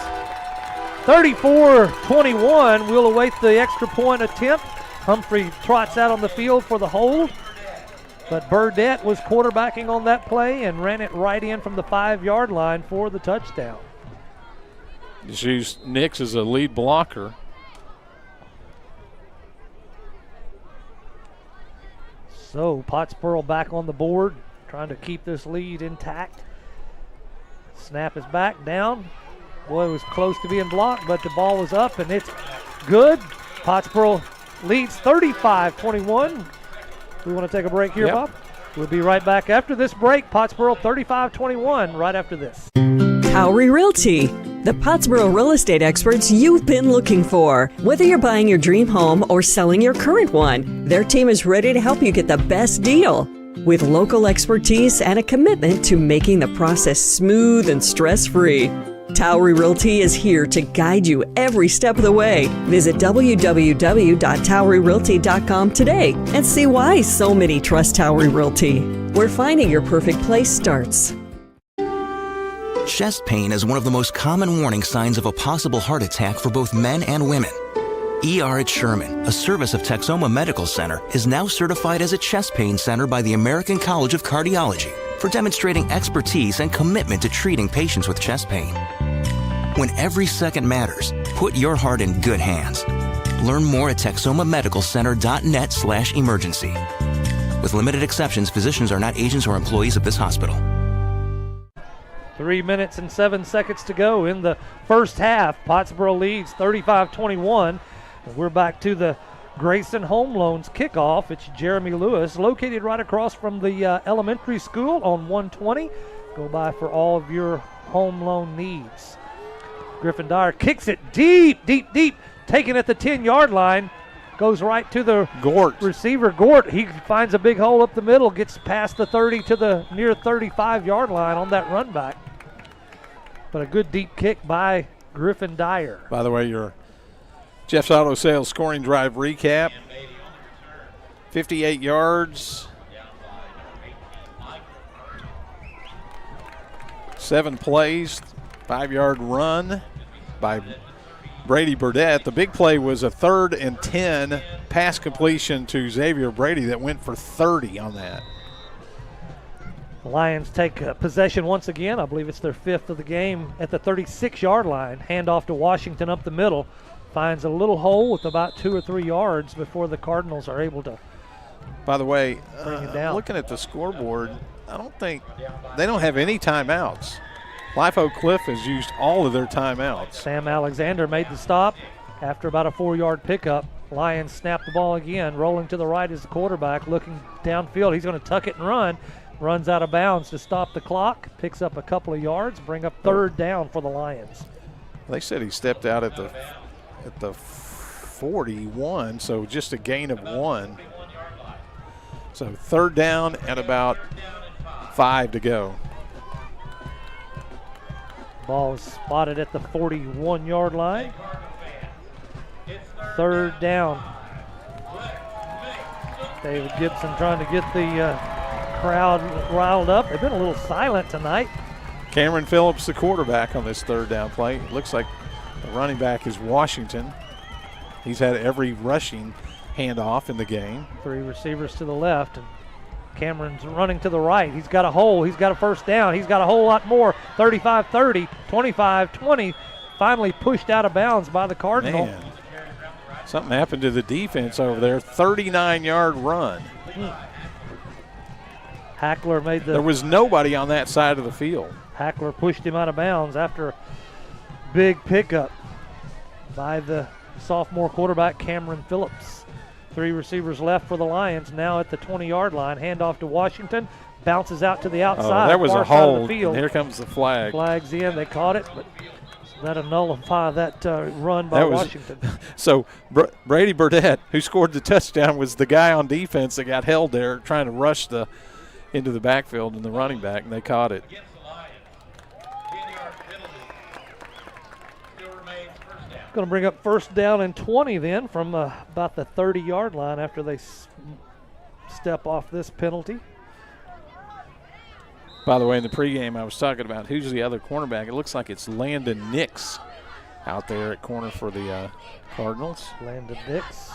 34-21. We'll await the extra point attempt. Humphrey trots out on the field for the hold. But Burdett was quarterbacking on that play and ran it right in from the 5-yard line for the touchdown. Just used Nix as a lead blocker. So Pottsboro back on the board, trying to keep this lead intact. Snap is back, down. Boy, it was close to being blocked, but the ball was up, and it's good. Pottsboro leads 35-21. We want to take a break here, Bob? We'll be right back after this break. Pottsboro 35-21 right after this. Towery Realty, the Pottsboro real estate experts you've been looking for. Whether you're buying your dream home or selling your current one, their team is ready to help you get the best deal. With local expertise and a commitment to making the process smooth and stress-free. Towery Realty is here to guide you every step of the way. Visit www.toweryrealty.com today and see why so many trust Towery Realty, where finding your perfect place starts. Chest pain is one of the most common warning signs of a possible heart attack for both men and women. ER at Sherman, a service of Texoma Medical Center, is now certified as a chest pain center by the American College of Cardiology for demonstrating expertise and commitment to treating patients with chest pain. When every second matters, put your heart in good hands. Learn more at texomamedicalcenter.net/emergency. With limited exceptions, physicians are not agents or employees of this hospital. 3 minutes and 7 seconds to go in the first half. Pottsboro leads 35-21. And we're back to the Grayson Home Loans kickoff. It's Jeremy Lewis, located right across from the elementary school on 120. Go by for all of your home loan needs. Griffin Dyer kicks it deep, deep, deep, taken at the 10-yard line. Goes right to the receiver, Gort. He finds a big hole up the middle, gets past the 30 to the near 35-yard line on that run back. But a good deep kick by Griffin Dyer. By the way, your Jeff's Auto Sales scoring drive recap. 58 yards. 7 plays. 5-yard run by Brady Burdett. The big play was a 3rd and 10 pass completion to Xavier Brady that went for 30 on that. The Lions take possession once again. I believe it's their 5th of the game at the 36-yard line. Handoff to Washington up the middle. Finds a little hole with about 2 or 3 yards before the Cardinals are able to By the way, bring it down. Looking at the scoreboard, I don't think they don't have any timeouts. Life Oak Cliff has used all of their timeouts. Sam Alexander made the stop after about a 4-yard pickup. Lions snap the ball again. Rolling to the right is the quarterback, looking downfield. He's going to tuck it and run. Runs out of bounds to stop the clock. Picks up a couple of yards. Bring up 3rd down for the Lions. They said he stepped out at the 41, so just a gain of 1. So 3rd down and about 5 to go. Ball is spotted at the 41-yard line. 3rd down. David Gibson trying to get the crowd riled up. They've been a little silent tonight. Cameron Phillips, the quarterback on this third down play. It looks like the running back is Washington. He's had every rushing handoff in the game. 3 receivers to the left, and Cameron's running to the right. He's got a hole. He's got a first down. He's got a whole lot more. 35-30, 25-20. Finally pushed out of bounds by the Cardinal. Man, something happened to the defense over there. 39-yard run. Hackler made the... There was nobody on that side of the field. Hackler pushed him out of bounds after a big pickup by the sophomore quarterback, Cameron Phillips. 3 receivers left for the Lions, now at the 20-yard line. Handoff to Washington, bounces out to the outside. Oh, that was far a side of hold, the field. and here comes the flag. Flag's in, they caught it, but that'll nullify that run by Washington. So Brady Burdett, who scored the touchdown, was the guy on defense that got held there trying to rush into the backfield and the running back, and they caught it. Going to bring up first down and 20 then from about the 30-yard line after they step off this penalty. By the way, in the pregame I was talking about who's the other cornerback. It looks like it's Landon Nix out there at corner for the Cardinals. Landon Nix,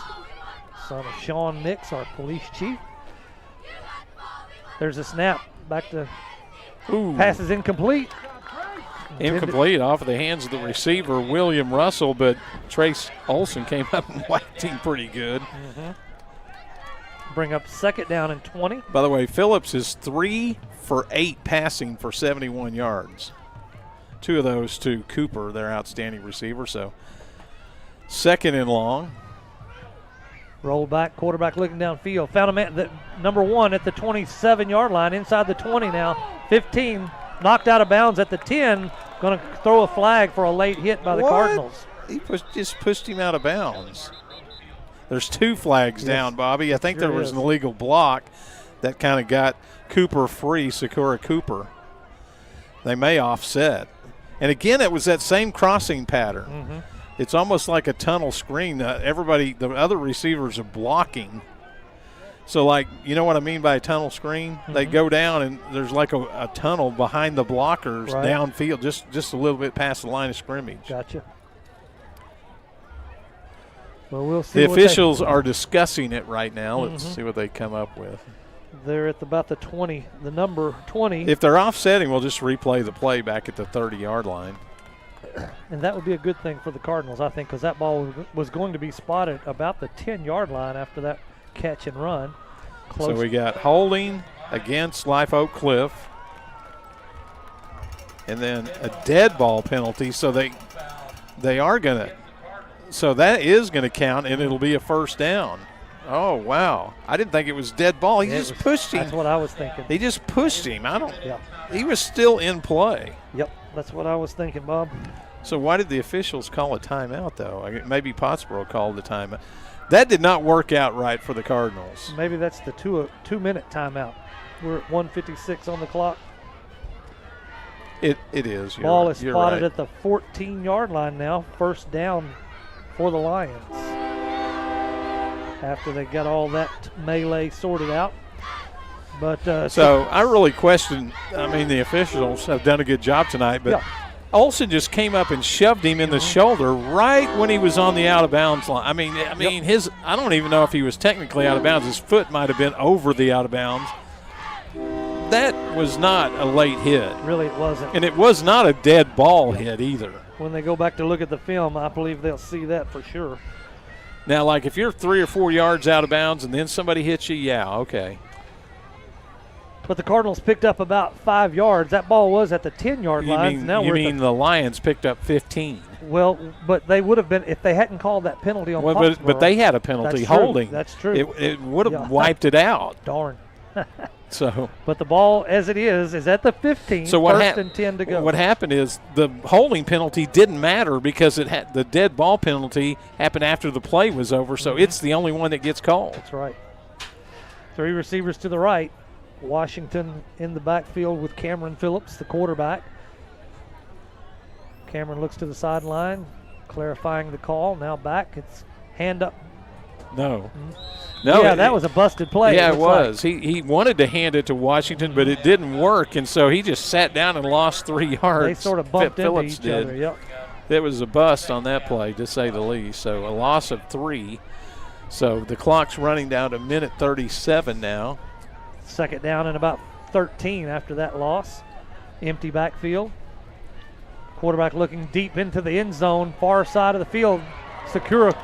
son of Sean Nix, our police chief. There's a snap back to passes incomplete. Incomplete off of the hands of the receiver, William Russell, but Trace Olson came up and whacked him pretty good. Bring up second down and 20. By the way, Phillips is 3 for 8 passing for 71 yards. 2 of those to Cooper, their outstanding receiver. So second and long. Roll back, quarterback looking downfield. Found him at the number 1 at the 27-yard line, inside the 20 now. 15, knocked out of bounds at the 10. Going to throw a flag for a late hit by the Cardinals. He just pushed him out of bounds. There's 2 flags down, Bobby. I think there was an illegal block that kind of got Cooper free, Sakura Cooper. They may offset. And again, it was that same crossing pattern. It's almost like a tunnel screen. The other receivers are blocking. So, like, you know what I mean by a tunnel screen? They go down, and there's like a tunnel behind the blockers downfield, just a little bit past the line of scrimmage. Gotcha. Well, we'll see. The officials are discussing it right now. Let's see what they come up with. They're at about the 20, the number 20. If they're offsetting, we'll just replay the play back at the 30-yard line. And that would be a good thing for the Cardinals, I think, because that ball was going to be spotted about the 10-yard line after that catch and run. So we got holding against Life Oak Cliff, and then a dead ball penalty. So they are going to. So that is going to count, and it'll be a first down. Oh, wow. I didn't think it was dead ball. He just pushed him. That's what I was thinking. He just pushed him. He was still in play. Yep, that's what I was thinking, Bob. So why did the officials call a timeout, though? Maybe Pottsboro called the timeout. That did not work out right for the Cardinals. Maybe that's the two-minute timeout. We're at 1:56 on the clock. It is. Ball is spotted at the 14-yard line now. First down for the Lions. After they got all that melee sorted out. But so I really question, the officials have done a good job tonight, but Olsen just came up and shoved him in the shoulder right when he was on the out-of-bounds line. I don't even know if he was technically out of bounds. His foot might have been over the out-of-bounds. That was not a late hit. Really, it wasn't. And it was not a dead ball hit either. When they go back to look at the film, I believe they'll see that for sure. Now, like if you're 3 or 4 yards out of bounds and then somebody hits you, okay. But the Cardinals picked up about 5 yards. That ball was at the 10-yard line. You mean the Lions picked up 15? Well, but they would have been if they hadn't called that penalty on Pottsboro. But they had a penalty holding. That's true. It would have wiped it out. Darn. But the ball, as it is at the 15. So first and 10 to go. What happened is the holding penalty didn't matter because the dead ball penalty happened after the play was over. So it's the only one that gets called. That's right. 3 receivers to the right. Washington in the backfield with Cameron Phillips, the quarterback. Cameron looks to the sideline, clarifying the call. Now back. It's hand up No. No, yeah, that was a busted play. Yeah, it was. Like. He wanted to hand it to Washington, but it didn't work, and so he just sat down and lost 3 yards. They sort of bumped into each other, yep. It was a bust on that play, to say the least. So a loss of 3. So the clock's running down to minute 37 now. Second down and about 13 after that loss. Empty backfield. Quarterback looking deep into the end zone, far side of the field. Sakura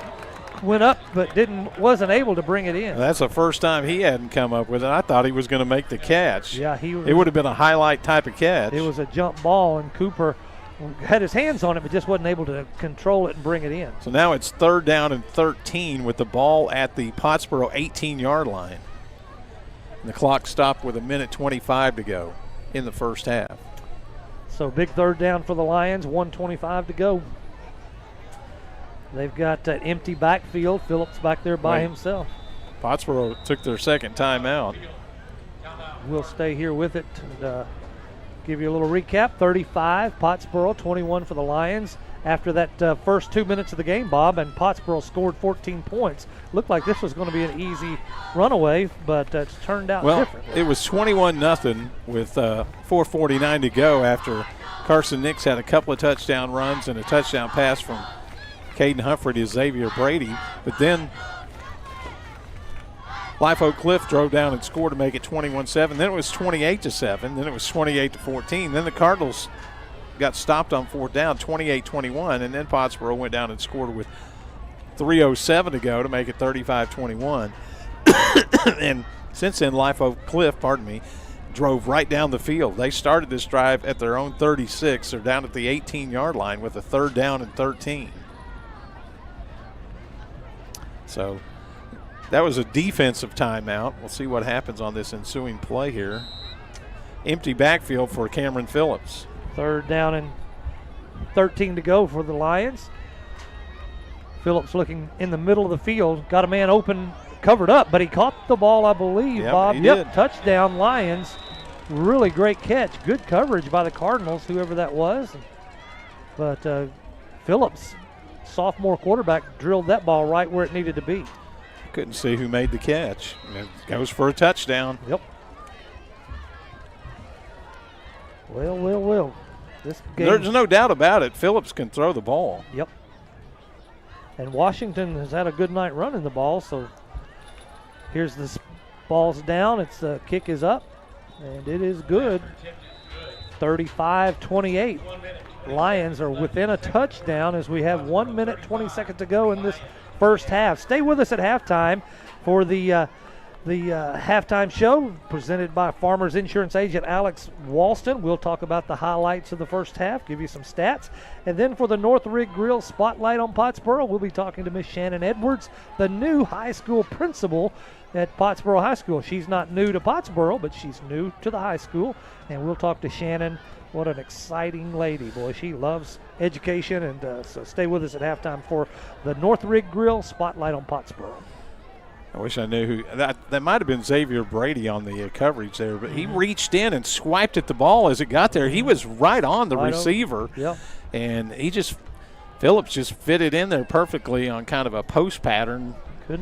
went up but wasn't able to bring it in. That's the first time he hadn't come up with it. I thought he was going to make the catch. Yeah, it would have been a highlight type of catch. It was a jump ball, and Cooper had his hands on it but just wasn't able to control it and bring it in. So now it's 3rd down and 13 with the ball at the Pottsboro 18-yard line. And the clock stopped with 1:25 to go in the first half. So big 3rd down for the Lions, 1:25 to go. They've got an empty backfield. Phillips back there by himself. Pottsboro took their second timeout. We'll stay here with it and give you a little recap. 35, Pottsboro, 21 for the Lions. After that first 2 minutes of the game, Bob, and Pottsboro scored 14 points. Looked like this was going to be an easy runaway, but it's turned out differently. It was 21-0 with 4:49 to go after Carson Nix had a couple of touchdown runs and a touchdown pass from Caden Humphrey to Xavier Brady. But then Life Oak Cliff drove down and scored to make it 21-7. Then it was 28-7. Then it was 28-14. Then the Cardinals got stopped on 4th down, 28-21. And then Pottsboro went down and scored with 3:07 to go to make it 35-21. And since then, Life Oak Cliff, drove right down the field. They started this drive at their own 36. They're down at the 18-yard line with a 3rd down and 13. So that was a defensive timeout. We'll see what happens on this ensuing play here. Empty backfield for Cameron Phillips. 3rd down and 13 to go for the Lions. Phillips looking in the middle of the field. Got a man open, covered up, but he caught the ball, I believe, Bob. He did. Touchdown Lions. Really great catch. Good coverage by the Cardinals, whoever that was. But Phillips, sophomore quarterback, drilled that ball right where it needed to be. Couldn't see who made the catch. It goes for a touchdown. Yep. Well. This game, there's no doubt about it. Phillips can throw the ball. Yep. And Washington has had a good night running the ball, so here's this ball's down. It's the kick is up, and it is good. 35-28. Lions are within a touchdown as we have 1 minute, 20 seconds to go in this first half. Stay with us at halftime for the halftime show presented by Farmers Insurance agent Alex Walston. We'll talk about the highlights of the first half, give you some stats. And then for the North Rig Grill Spotlight on Pottsboro, we'll be talking to Miss Shannon Edwards, the new high school principal at Pottsboro High School. She's not new to Pottsboro, but she's new to the high school. And we'll talk to Shannon. What an exciting lady, boy. She loves education. And so stay with us at halftime for the North Rig Grill Spotlight on Pottsboro. I wish I knew who that might have been Xavier Brady on the coverage there, but he reached in and swiped at the ball as it got there. He was right on the receiver, and Phillips just fitted in there perfectly on kind of a post pattern,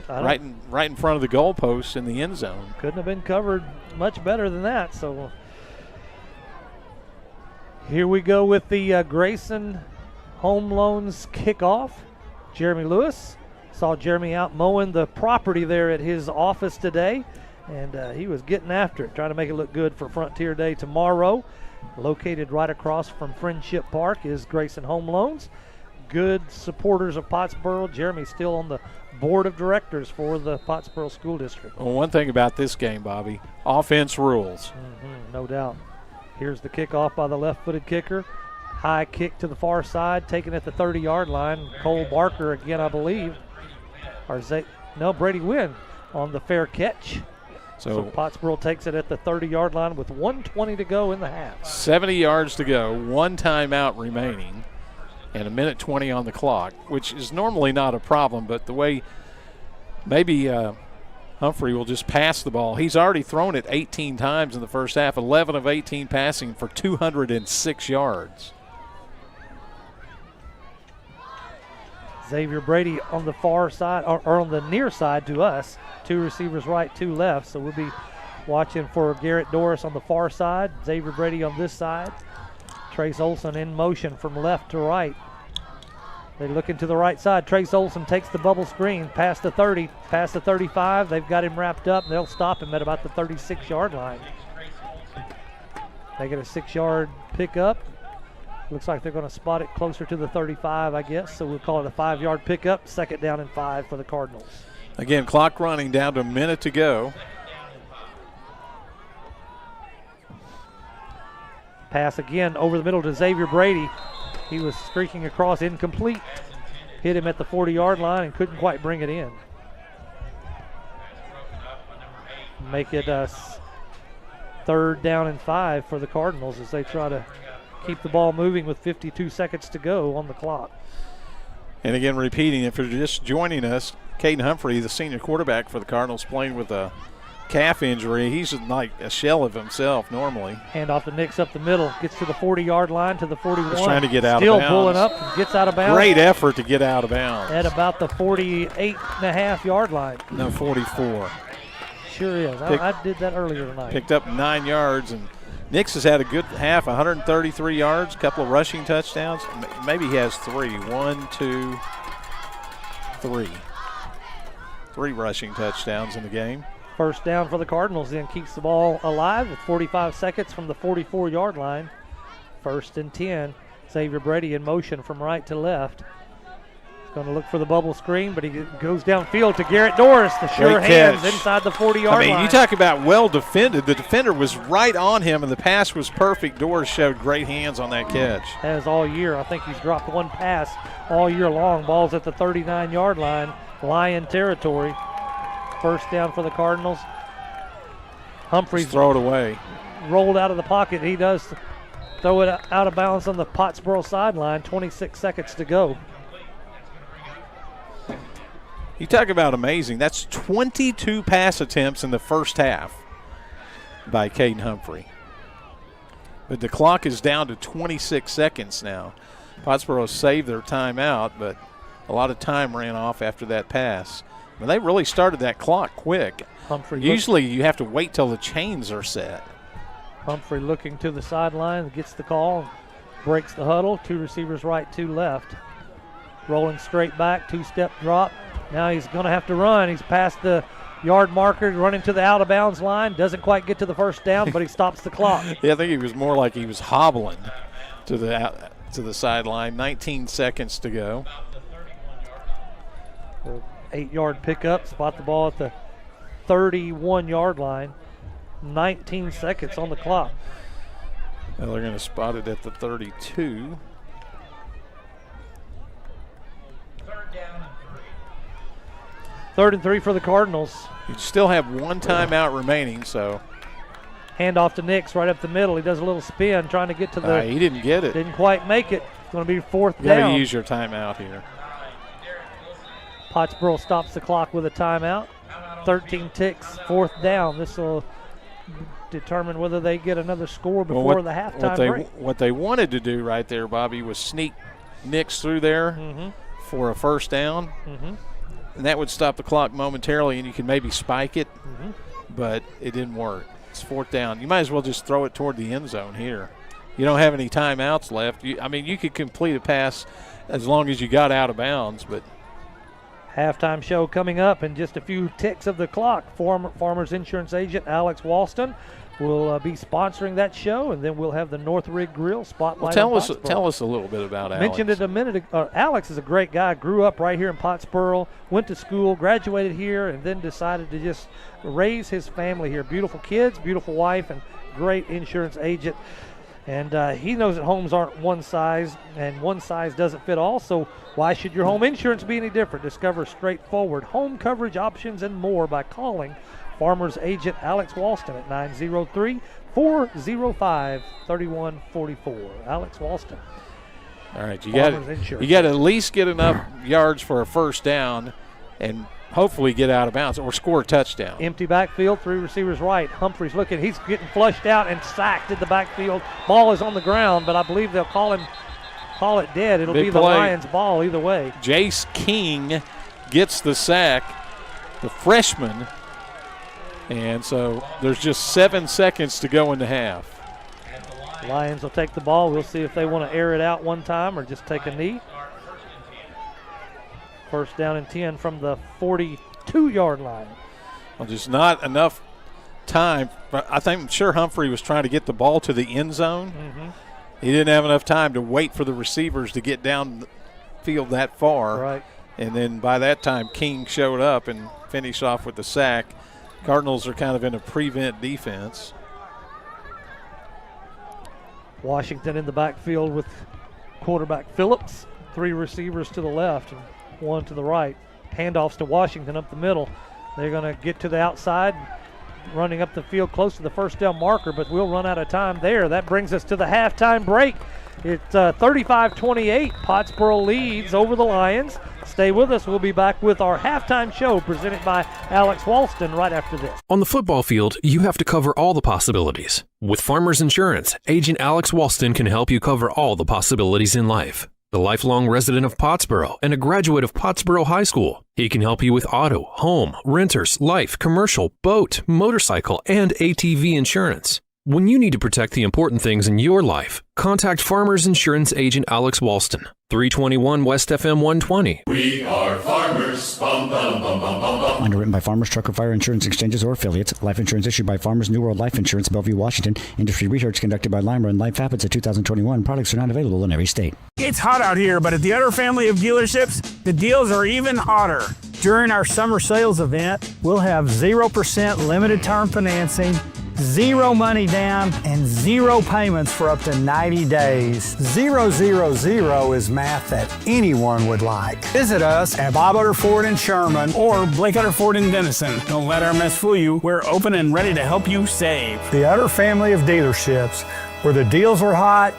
right in front of the goalpost in the end zone. Couldn't have been covered much better than that. So here we go with the Grayson Home Loans kickoff. Jeremy Lewis. Saw Jeremy out mowing the property there at his office today, and he was getting after it, trying to make it look good for Frontier Day tomorrow. Located right across from Friendship Park is Grayson Home Loans. Good supporters of Pottsboro. Jeremy's still on the board of directors for the Pottsboro School District. Well, one thing about this game, Bobby, offense rules. No doubt. Here's the kickoff by the left-footed kicker. High kick to the far side, taken at the 30-yard line. Cole Barker again, I believe. Brady Wynn on the fair catch. So Pottsboro takes it at the 30-yard line with 1:20 to go in the half. 70 yards to go, 1 timeout remaining, and 1:20 on the clock, which is normally not a problem, but the way maybe Humphrey will just pass the ball. He's already thrown it 18 times in the first half, 11 of 18 passing for 206 yards. Xavier Brady on the far side, or on the near side to us. 2 receivers right, 2 left. So we'll be watching for Garrett Doris on the far side, Xavier Brady on this side. Trace Olson in motion from left to right. They looking to the right side. Trace Olson takes the bubble screen past the 30, past the 35. They've got him wrapped up. They'll stop him at about the 36-yard line. They get a 6-yard pickup. Looks like they're going to spot it closer to the 35, I guess. So we'll call it a 5-yard pickup. 2nd down and 5 for the Cardinals. Again, clock running down to a minute to go. Pass again over the middle to Xavier Brady. He was streaking across, incomplete. Hit him at the 40-yard line and couldn't quite bring it in. Make it a 3rd down and 5 for the Cardinals as they try to keep the ball moving with 52 seconds to go on the clock. And again, repeating, if you're just joining us, Caden Humphrey, the senior quarterback for the Cardinals, playing with a calf injury. He's like a shell of himself normally. Hand off to Nix up the middle. Gets to the 40-yard line, to the 41. He's trying to get out Still of bounds. pulling up and gets out of bounds. Great effort to get out of bounds. At about the 48.5-yard line. No, 44. Sure is. I did that earlier tonight. Picked up 9 yards, and Nix has had a good half, 133 yards, a couple of rushing touchdowns. Maybe he has 3. 1, 2, 3. 3 rushing touchdowns in the game. 1st down for the Cardinals, then keeps the ball alive with 45 seconds from the 44-yard line. 1st and 10. Xavier Brady in motion from right to left. He's going to look for the bubble screen, but he goes downfield to Garrett Doris. The sure hands inside the 40-yard line. You talk about well defended. The defender was right on him, and the pass was perfect. Doris showed great hands on that catch. As all year. I think he's dropped 1 pass all year long. Ball's at the 39-yard line. Lion territory. 1st down for the Cardinals. Humphreys throw it away. Rolled out of the pocket. He does throw it out of bounds on the Pottsboro sideline. 26 seconds to go. You talk about amazing. That's 22 pass attempts in the first half by Caden Humphrey. But the clock is down to 26 seconds now. Pottsboro saved their timeout, but a lot of time ran off after that pass. Well, they really started that clock quick. Usually you have to wait till the chains are set. Humphrey looking to the sideline, gets the call, breaks the huddle. 2 receivers right, 2 left. Rolling straight back, 2-step drop. Now he's going to have to run. He's past the yard marker, running to the out-of-bounds line. Doesn't quite get to the 1st down, but he stops the clock. Yeah, I think he was more like he was hobbling to the sideline. 19 seconds to go. 8-yard pickup, spot the ball at the 31-yard line. 19 seconds on the clock. Well, they're going to spot it at the 32. 3rd and 3 for the Cardinals. You still have 1 timeout remaining, so. Handoff to Nix right up the middle. He does a little spin trying to get to the. He didn't get it. Didn't quite make it. It's going to be 4th down. You got to use your timeout here. Pottsboro stops the clock with a timeout. 13 ticks, 4th down. This will determine whether they get another score before the halftime break. What they wanted to do right there, Bobby, was sneak Nix through there for a 1st down. And that would stop the clock momentarily, and you can maybe spike it, but it didn't work. It's 4th down. You might as well just throw it toward the end zone here. You don't have any timeouts left. You could complete a pass as long as you got out of bounds, but. Halftime show coming up in just a few ticks of the clock. Farmers Insurance agent Alex Walston will be sponsoring that show, and then we'll have the North Rig Grill spotlight. Well, tell us a little bit about Alex. Mentioned it a minute ago. Alex is a great guy. Grew up right here in Pottsboro, went to school, graduated here, and then decided to just raise his family here. Beautiful kids, beautiful wife, and great insurance agent. And he knows that homes aren't one size, and one size doesn't fit all, so why should your home insurance be any different? Discover straightforward home coverage options and more by calling Farmers Agent Alex Walston at 903-405-3144. Alex Walston. All right, you got to at least get enough yards for a 1st down and hopefully get out of bounds or score a touchdown. Empty backfield, 3 receivers right. Humphrey's looking. He's getting flushed out and sacked in the backfield. Ball is on the ground, but I believe they'll call him call it dead. It'll Big be the play. Lions' ball either way. Jace King gets the sack, the freshman. And so there's just 7 seconds to go in the half. Lions will take the ball. We'll see if they want to air it out one time or just take a knee. First down and 10 from the 42-yard line. Well, just not enough time. I'm sure Humphrey was trying to get the ball to the end zone. Mm-hmm. He didn't have enough time to wait for the receivers to get down the field that far. Right. And then by that time, King showed up and finished off with the sack. Cardinals are kind of in a prevent defense. Washington in the backfield with quarterback Phillips. 3 receivers to the left and 1 to the right. Handoffs to Washington up the middle. They're going to get to the outside, running up the field close to the first down marker, but we'll run out of time there. That brings us to the halftime break. It's 35-28. Pottsboro leads over the Lions. Stay with us. We'll be back with our halftime show presented by Alex Walston right after this. On the football field, you have to cover all the possibilities. With Farmers Insurance, Agent Alex Walston can help you cover all the possibilities in life. The lifelong resident of Pottsboro and a graduate of Pottsboro High School, he can help you with auto, home, renters, life, commercial, boat, motorcycle, and ATV insurance. When you need to protect the important things in your life, contact Farmers Insurance Agent Alex Walston, 321 West FM 120. We are farmers. Bum, bum, bum, bum, bum, bum. Underwritten by Farmers Truck or Fire Insurance Exchanges or affiliates. Life insurance issued by Farmers New World Life Insurance, Bellevue, Washington. Industry research conducted by Lima and Life Habits of 2021. Products are not available in every state. It's hot out here, but at the Utter family of dealerships, the deals are even hotter. During our summer sales event, we'll have 0% limited term financing, 0 money down, and 0 payments for up to 90 days. 000 is math that anyone would like. Visit us at Bob Utter Ford in Sherman or Blake Utter Ford in Denison. Don't let our mess fool you. We're open and ready to help you save. The Utter family of dealerships, where the deals are hot,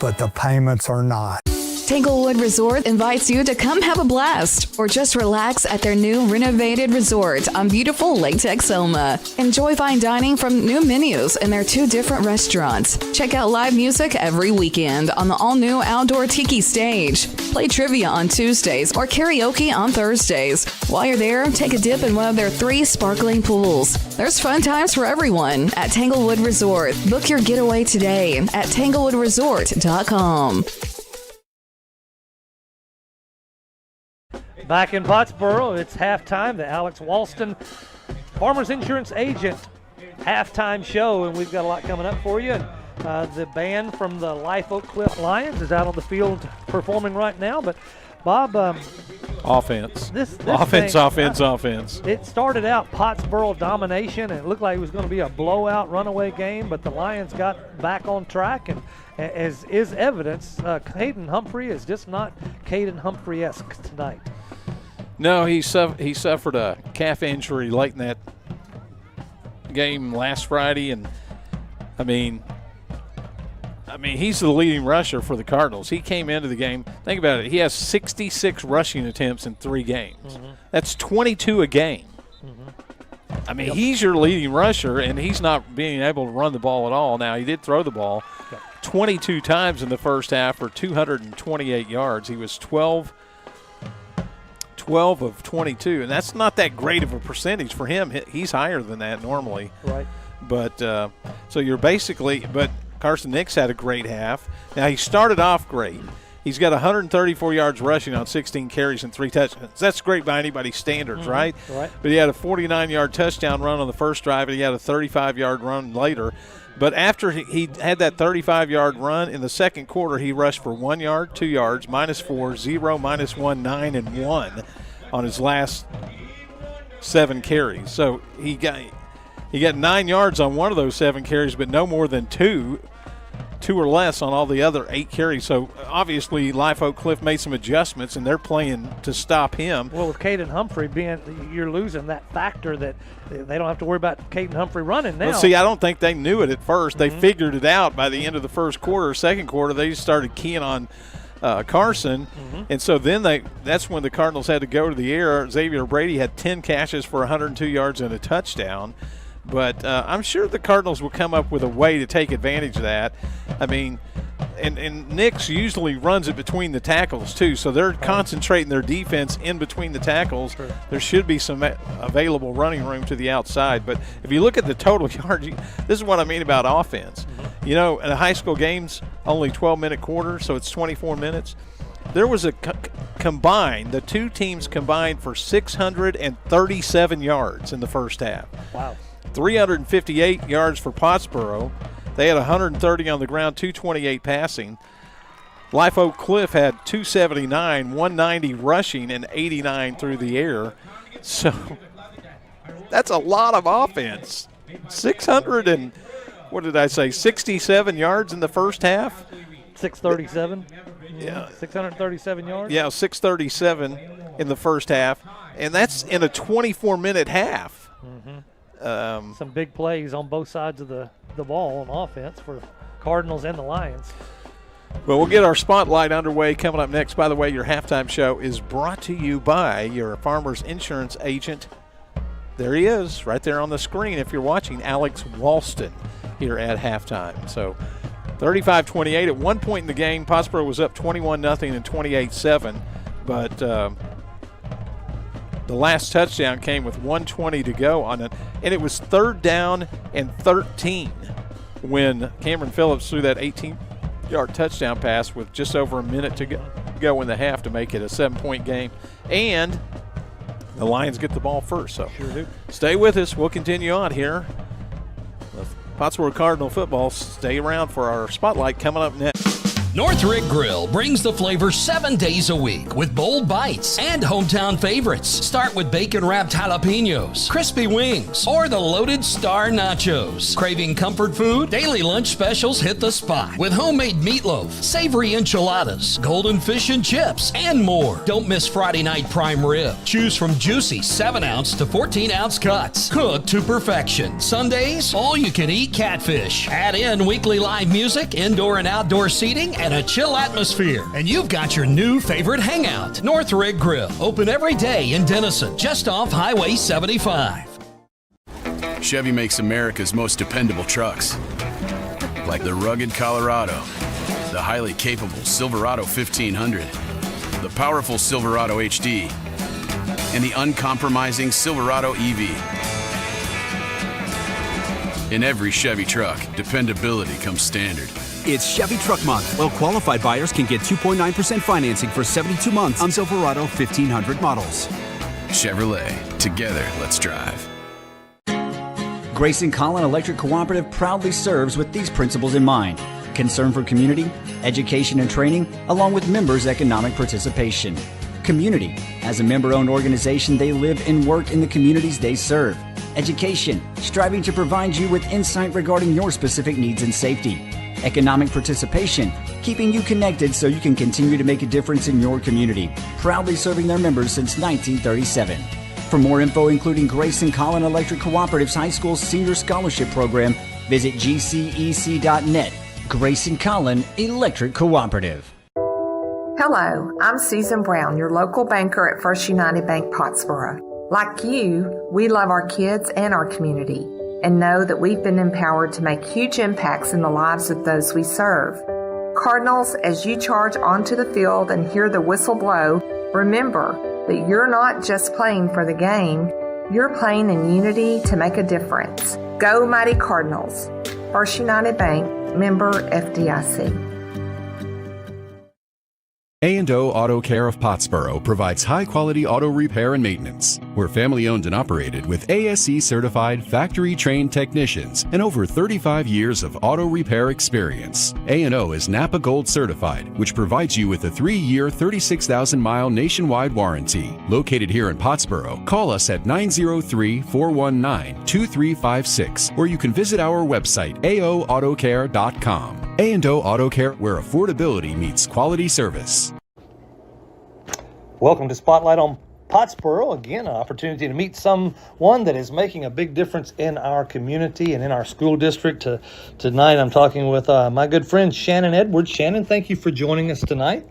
but the payments are not. Tanglewood Resort invites you to come have a blast or just relax at their new renovated resort on beautiful Lake Texoma. Enjoy fine dining from new menus in their 2 different restaurants. Check out live music every weekend on the all-new outdoor tiki stage. Play trivia on Tuesdays or karaoke on Thursdays. While you're there, take a dip in one of their 3 sparkling pools. There's fun times for everyone at Tanglewood Resort. Book your getaway today at tanglewoodresort.com. Back in Pottsboro, it's halftime. The Alex Walston Farmers Insurance Agent halftime show, and we've got a lot coming up for you. And the band from the Life Oak Cliff Lions is out on the field performing right now. But Bob, offense. This offense. It started out Pottsboro domination, and it looked like it was going to be a blowout runaway game, but the Lions got back on track, and as is evidence, Caden Humphrey is just not Caden Humphrey-esque tonight. No, he suffered a calf injury late in that game last Friday, and I mean, he's the leading rusher for the Cardinals. He came into the game. Think about it. He has 66 rushing attempts in 3 games. Mm-hmm. That's 22 a game. Mm-hmm. I mean, he's your leading rusher, and he's not being able to run the ball at all. Now, he did throw the ball 22 times in the first half for 228 yards. He was 12 of 22, and that's not that great of a percentage for him. He's higher than that normally. Right. But so you're basically – but Carson Nix had a great half. Now, he started off great. He's got 134 yards rushing on 16 carries and 3 touchdowns. That's great by anybody's standards, mm-hmm. right? Right. But he had a 49-yard touchdown run on the first drive, and he had a 35-yard run later. But after he had that 35-yard run in the second quarter, he rushed for 1 yard, 2 yards, -4, 0, -1, 9, and 1 on his last 7 carries. So he got 9 yards on one of those 7 carries, but no more than 2 or less on all the other 8 carries. So obviously Life Oak Cliff made some adjustments, and they're playing to stop him. Well, with Caden Humphrey you're losing that factor that they don't have to worry about Caden Humphrey running now. Well, see, I don't think they knew it at first. They figured it out by the end of the first quarter. Second quarter, they just started keying on Carson, and so then that's when the Cardinals had to go to the air. Xavier Brady had 10 catches for 102 yards and a touchdown. But I'm sure the Cardinals will come up with a way to take advantage of that. I mean, And Nix usually runs it between the tackles too, so they're concentrating their defense in between the tackles. Sure. There should be some available running room to the outside. But if you look at the total yards, this is what I mean about offense. You know, in a high school game's only 12-minute quarter, so it's 24 minutes. There was a combined, the two teams combined for 637 yards in the first half. Wow. 358 yards for Pottsboro. They had 130 on the ground, 228 passing. Life Oak Cliff had 279, 190 rushing, and 89 through the air. So that's a lot of offense. 67 yards in the first half. 637. Yeah. 637 yards. Yeah, 637 in the first half, and that's in a 24-minute half. Some big plays on both sides of the ball on offense for Cardinals and the Lions. Well, we'll get our spotlight underway coming up next. By the way, your halftime show is brought to you by your Farmers Insurance agent. There he is, right there on the screen if you're watching, Alex Walston here at halftime. So 35-28. At one point in the game, Pottsboro was up 21-0 and 28-7, but the last touchdown came with 1:20 to go on it, and it was 3rd down and 13 when Cameron Phillips threw that 18-yard touchdown pass with just over a minute to go in the half to make it a 7-point game. And the Lions get the ball first. So sure do. Stay with us. We'll continue on here with Pottsboro Cardinal football. Stay around for our spotlight coming up next. Northrick Grill brings the flavor 7 days a week with bold bites and hometown favorites. Start with bacon-wrapped jalapenos, crispy wings, or the loaded star nachos. Craving comfort food? Daily lunch specials hit the spot with homemade meatloaf, savory enchiladas, golden fish and chips, and more. Don't miss Friday night prime rib. Choose from juicy 7-ounce to 14-ounce cuts, cooked to perfection. Sundays, all-you-can-eat catfish. Add in weekly live music, indoor and outdoor seating, and a chill atmosphere. And you've got your new favorite hangout, Northrick Grill. Open every day in Denison, just off Highway 75. Chevy makes America's most dependable trucks. Like the rugged Colorado, the highly capable Silverado 1500, the powerful Silverado HD, and the uncompromising Silverado EV. In every Chevy truck, dependability comes standard. It's Chevy Truck Month. Well-qualified buyers can get 2.9% financing for 72 months on Silverado 1500 models. Chevrolet. Together, let's drive. Grayson Collin Electric Cooperative proudly serves with these principles in mind: concern for community, education and training, along with members' economic participation. Community. As a member-owned organization, they live and work in the communities they serve. Education. Striving to provide you with insight regarding your specific needs and safety. Economic participation, keeping you connected so you can continue to make a difference in your community. Proudly serving their members since 1937. For more info, including Grayson Collin Electric Cooperative's High School Senior Scholarship Program, visit gcec.net. Grayson Collin Electric Cooperative. Hello, I'm Susan Brown, your local banker at First United Bank Pottsboro. Like you, we love our kids and our community, and know that we've been empowered to make huge impacts in the lives of those we serve. Cardinals, as you charge onto the field and hear the whistle blow, remember that you're not just playing for the game, you're playing in unity to make a difference. Go Mighty Cardinals. First United Bank, member FDIC. A&O Auto Care of Pottsboro provides high-quality auto repair and maintenance. We're family-owned and operated with ASE-certified, factory-trained technicians and over 35 years of auto repair experience. A&O is Napa Gold certified, which provides you with a 3-year, 36,000-mile nationwide warranty. Located here in Pottsboro, call us at 903-419-2356, or you can visit our website, aoautocare.com. A&O Auto Care, where affordability meets quality service. Welcome to Spotlight on Pottsboro. Again, an opportunity to meet someone that is making a big difference in our community and in our school district. Tonight I'm talking with my good friend Shannon Edwards. Shannon, thank you for joining us tonight.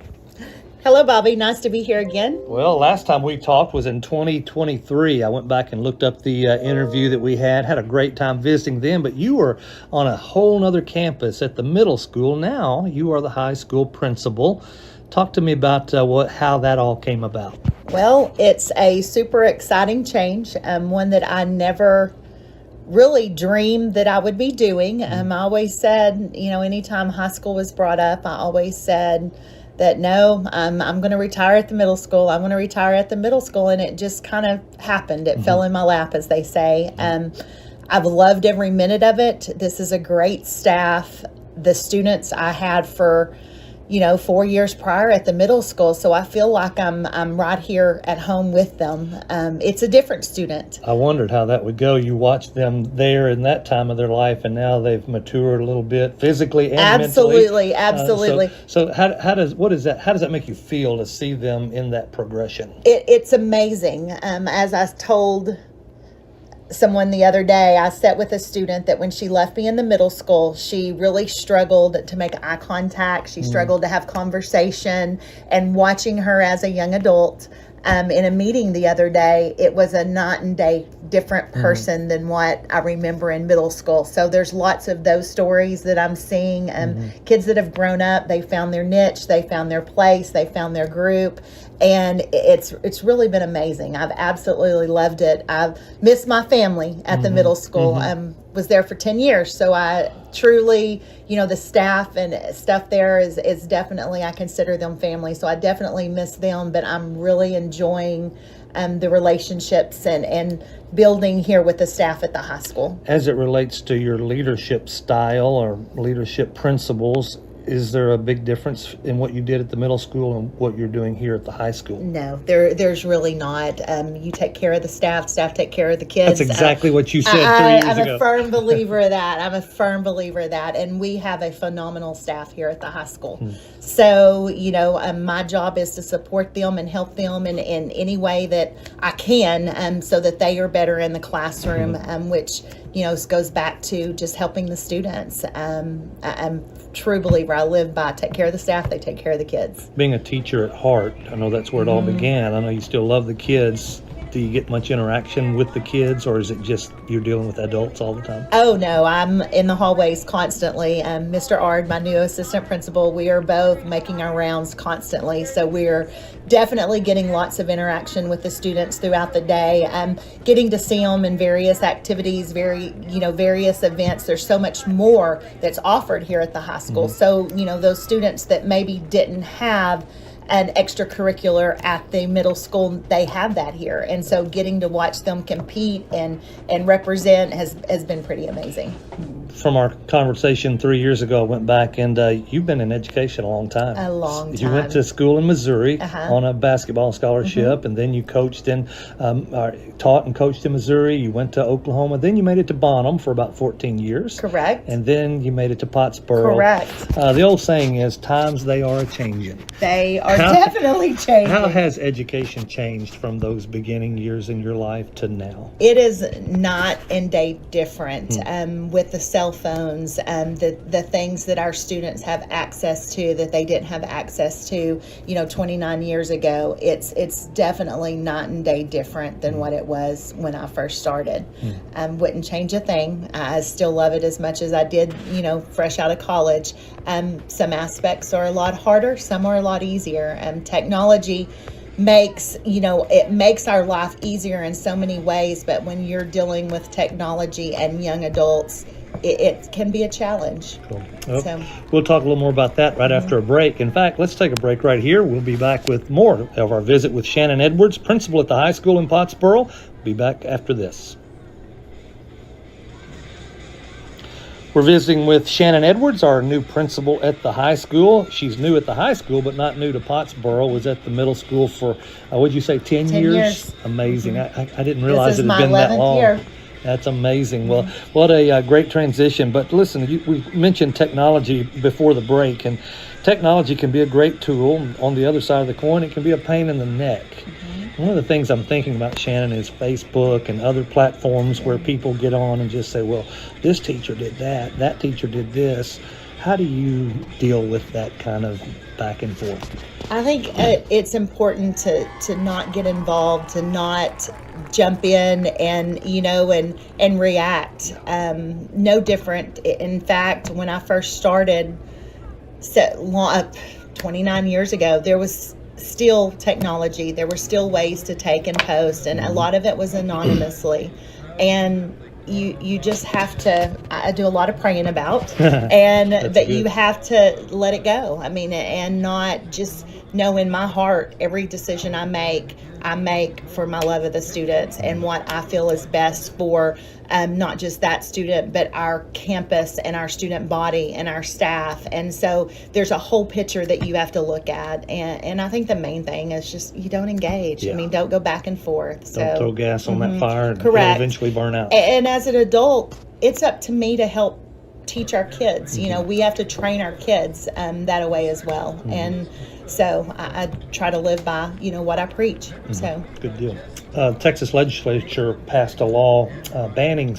Hello, Bobby. Nice to be here again. Well, last time we talked was in 2023. I went back and looked up the interview that we had a great time visiting them, but you were on a whole nother campus at the middle school. Now you are the high school principal. Talk to me about how that all came about. Well, it's a super exciting change, one that I never really dreamed that I would be doing. I always said, anytime high school was brought up, I always said that no, I'm going to retire at the middle school. I'm going to retire at the middle school. And it just kind of happened. It fell in my lap, as they say. I've loved every minute of it. This is a great staff. The students I had for 4 years prior at the middle school. So I feel like I'm right here at home with them. It's a different student. I wondered how that would go. You watched them there in that time of their life, and now they've matured a little bit physically and mentally. Absolutely. So how does that make you feel to see them in that progression? It's amazing. As I told someone the other day, I sat with a student that when she left me in the middle school, she really struggled to make eye contact. She struggled to have conversation. And watching her as a young adult in a meeting the other day, it was a night and day different person than what I remember in middle school. So there's lots of those stories that I'm seeing. Kids that have grown up, they found their niche, they found their place, they found their group. And it's really been amazing. I've absolutely loved it. I've missed my family at the middle school. Was there for 10 years. So I truly, the staff and stuff there is definitely, I consider them family. So I definitely miss them, but I'm really enjoying the relationships and building here with the staff at the high school. As it relates to your leadership style or leadership principles, is there a big difference in what you did at the middle school and what you're doing here at the high school? No, there's really not. You take care of the staff take care of the kids. That's exactly what you said 3 years ago. I'm a firm believer of that. And we have a phenomenal staff here at the high school. So, my job is to support them and help them in any way that I can so that they are better in the classroom, which, goes back to just helping the students. I'm a true believer. I live by take care of the staff, they take care of the kids. Being a teacher at heart, I know that's where it all began. I know you still love the kids. Do you get much interaction with the kids, or is it just you're dealing with adults all the time? Oh, no, I'm in the hallways constantly. Mr. Ard, my new assistant principal, we are both making our rounds constantly. So we're definitely getting lots of interaction with the students throughout the day. Getting to see them in various activities, various events. There's so much more that's offered here at the high school. So, those students that maybe didn't have an extracurricular at the middle school, they have that here. And so getting to watch them compete and represent has been pretty amazing. From our conversation 3 years ago, I went back and you've been in education a long time. A long time. You went to school in Missouri on a basketball scholarship, and then you coached taught and coached in Missouri. You went to Oklahoma. Then you made it to Bonham for about 14 years. Correct. And then you made it to Pottsboro. Correct. The old saying is, times they are a-changing. They are definitely changing. How has education changed from those beginning years in your life to now? It is not in day different with the cell phones, the things that our students have access to that they didn't have access to, 29 years ago. It's definitely night and day different than what it was when I first started. Wouldn't change a thing. I still love it as much as I did, fresh out of college. Some aspects are a lot harder, some are a lot easier. Technology makes our life easier in so many ways, but when you're dealing with technology and young adults, it can be a challenge. Cool. Well, we'll talk a little more about that right after a break. In fact, let's take a break right here. We'll be back with more of our visit with Shannon Edwards, principal at the high school in Pottsboro. We'll be back after this. We're visiting with Shannon Edwards, our new principal at the high school. She's new at the high school, but not new to Pottsboro. Was at the middle school for, what'd you say, 10 years? Amazing. I didn't realize it had been that long. Year. That's amazing. Well, what a great transition. But listen, we mentioned technology before the break, and technology can be a great tool. On the other side of the coin, it can be a pain in the neck. One of the things I'm thinking about, Shannon, is Facebook and other platforms where people get on and just say, well, this teacher did that teacher did this. How do you deal with that kind of back and forth? I think it's important to not get involved, to not jump in and and react. No different. In fact, when I first started 29 years ago, there was still technology. There were still ways to take and post, and a lot of it was anonymously. And you just have to, I do a lot of praying about, but you have to let it go. I mean, and not just know in my heart every decision I make for my love of the students and what I feel is best for not just that student, but our campus and our student body and our staff. And so there's a whole picture that you have to look at. And I think the main thing is just you don't engage. Yeah. I mean, don't go back and forth. Don't throw gas on that fire and Correct. It'll eventually burn out. And as an adult, it's up to me to help teach our kids. We have to train our kids that way as well. And so I try to live by, what I preach. So good deal. Texas legislature passed a law banning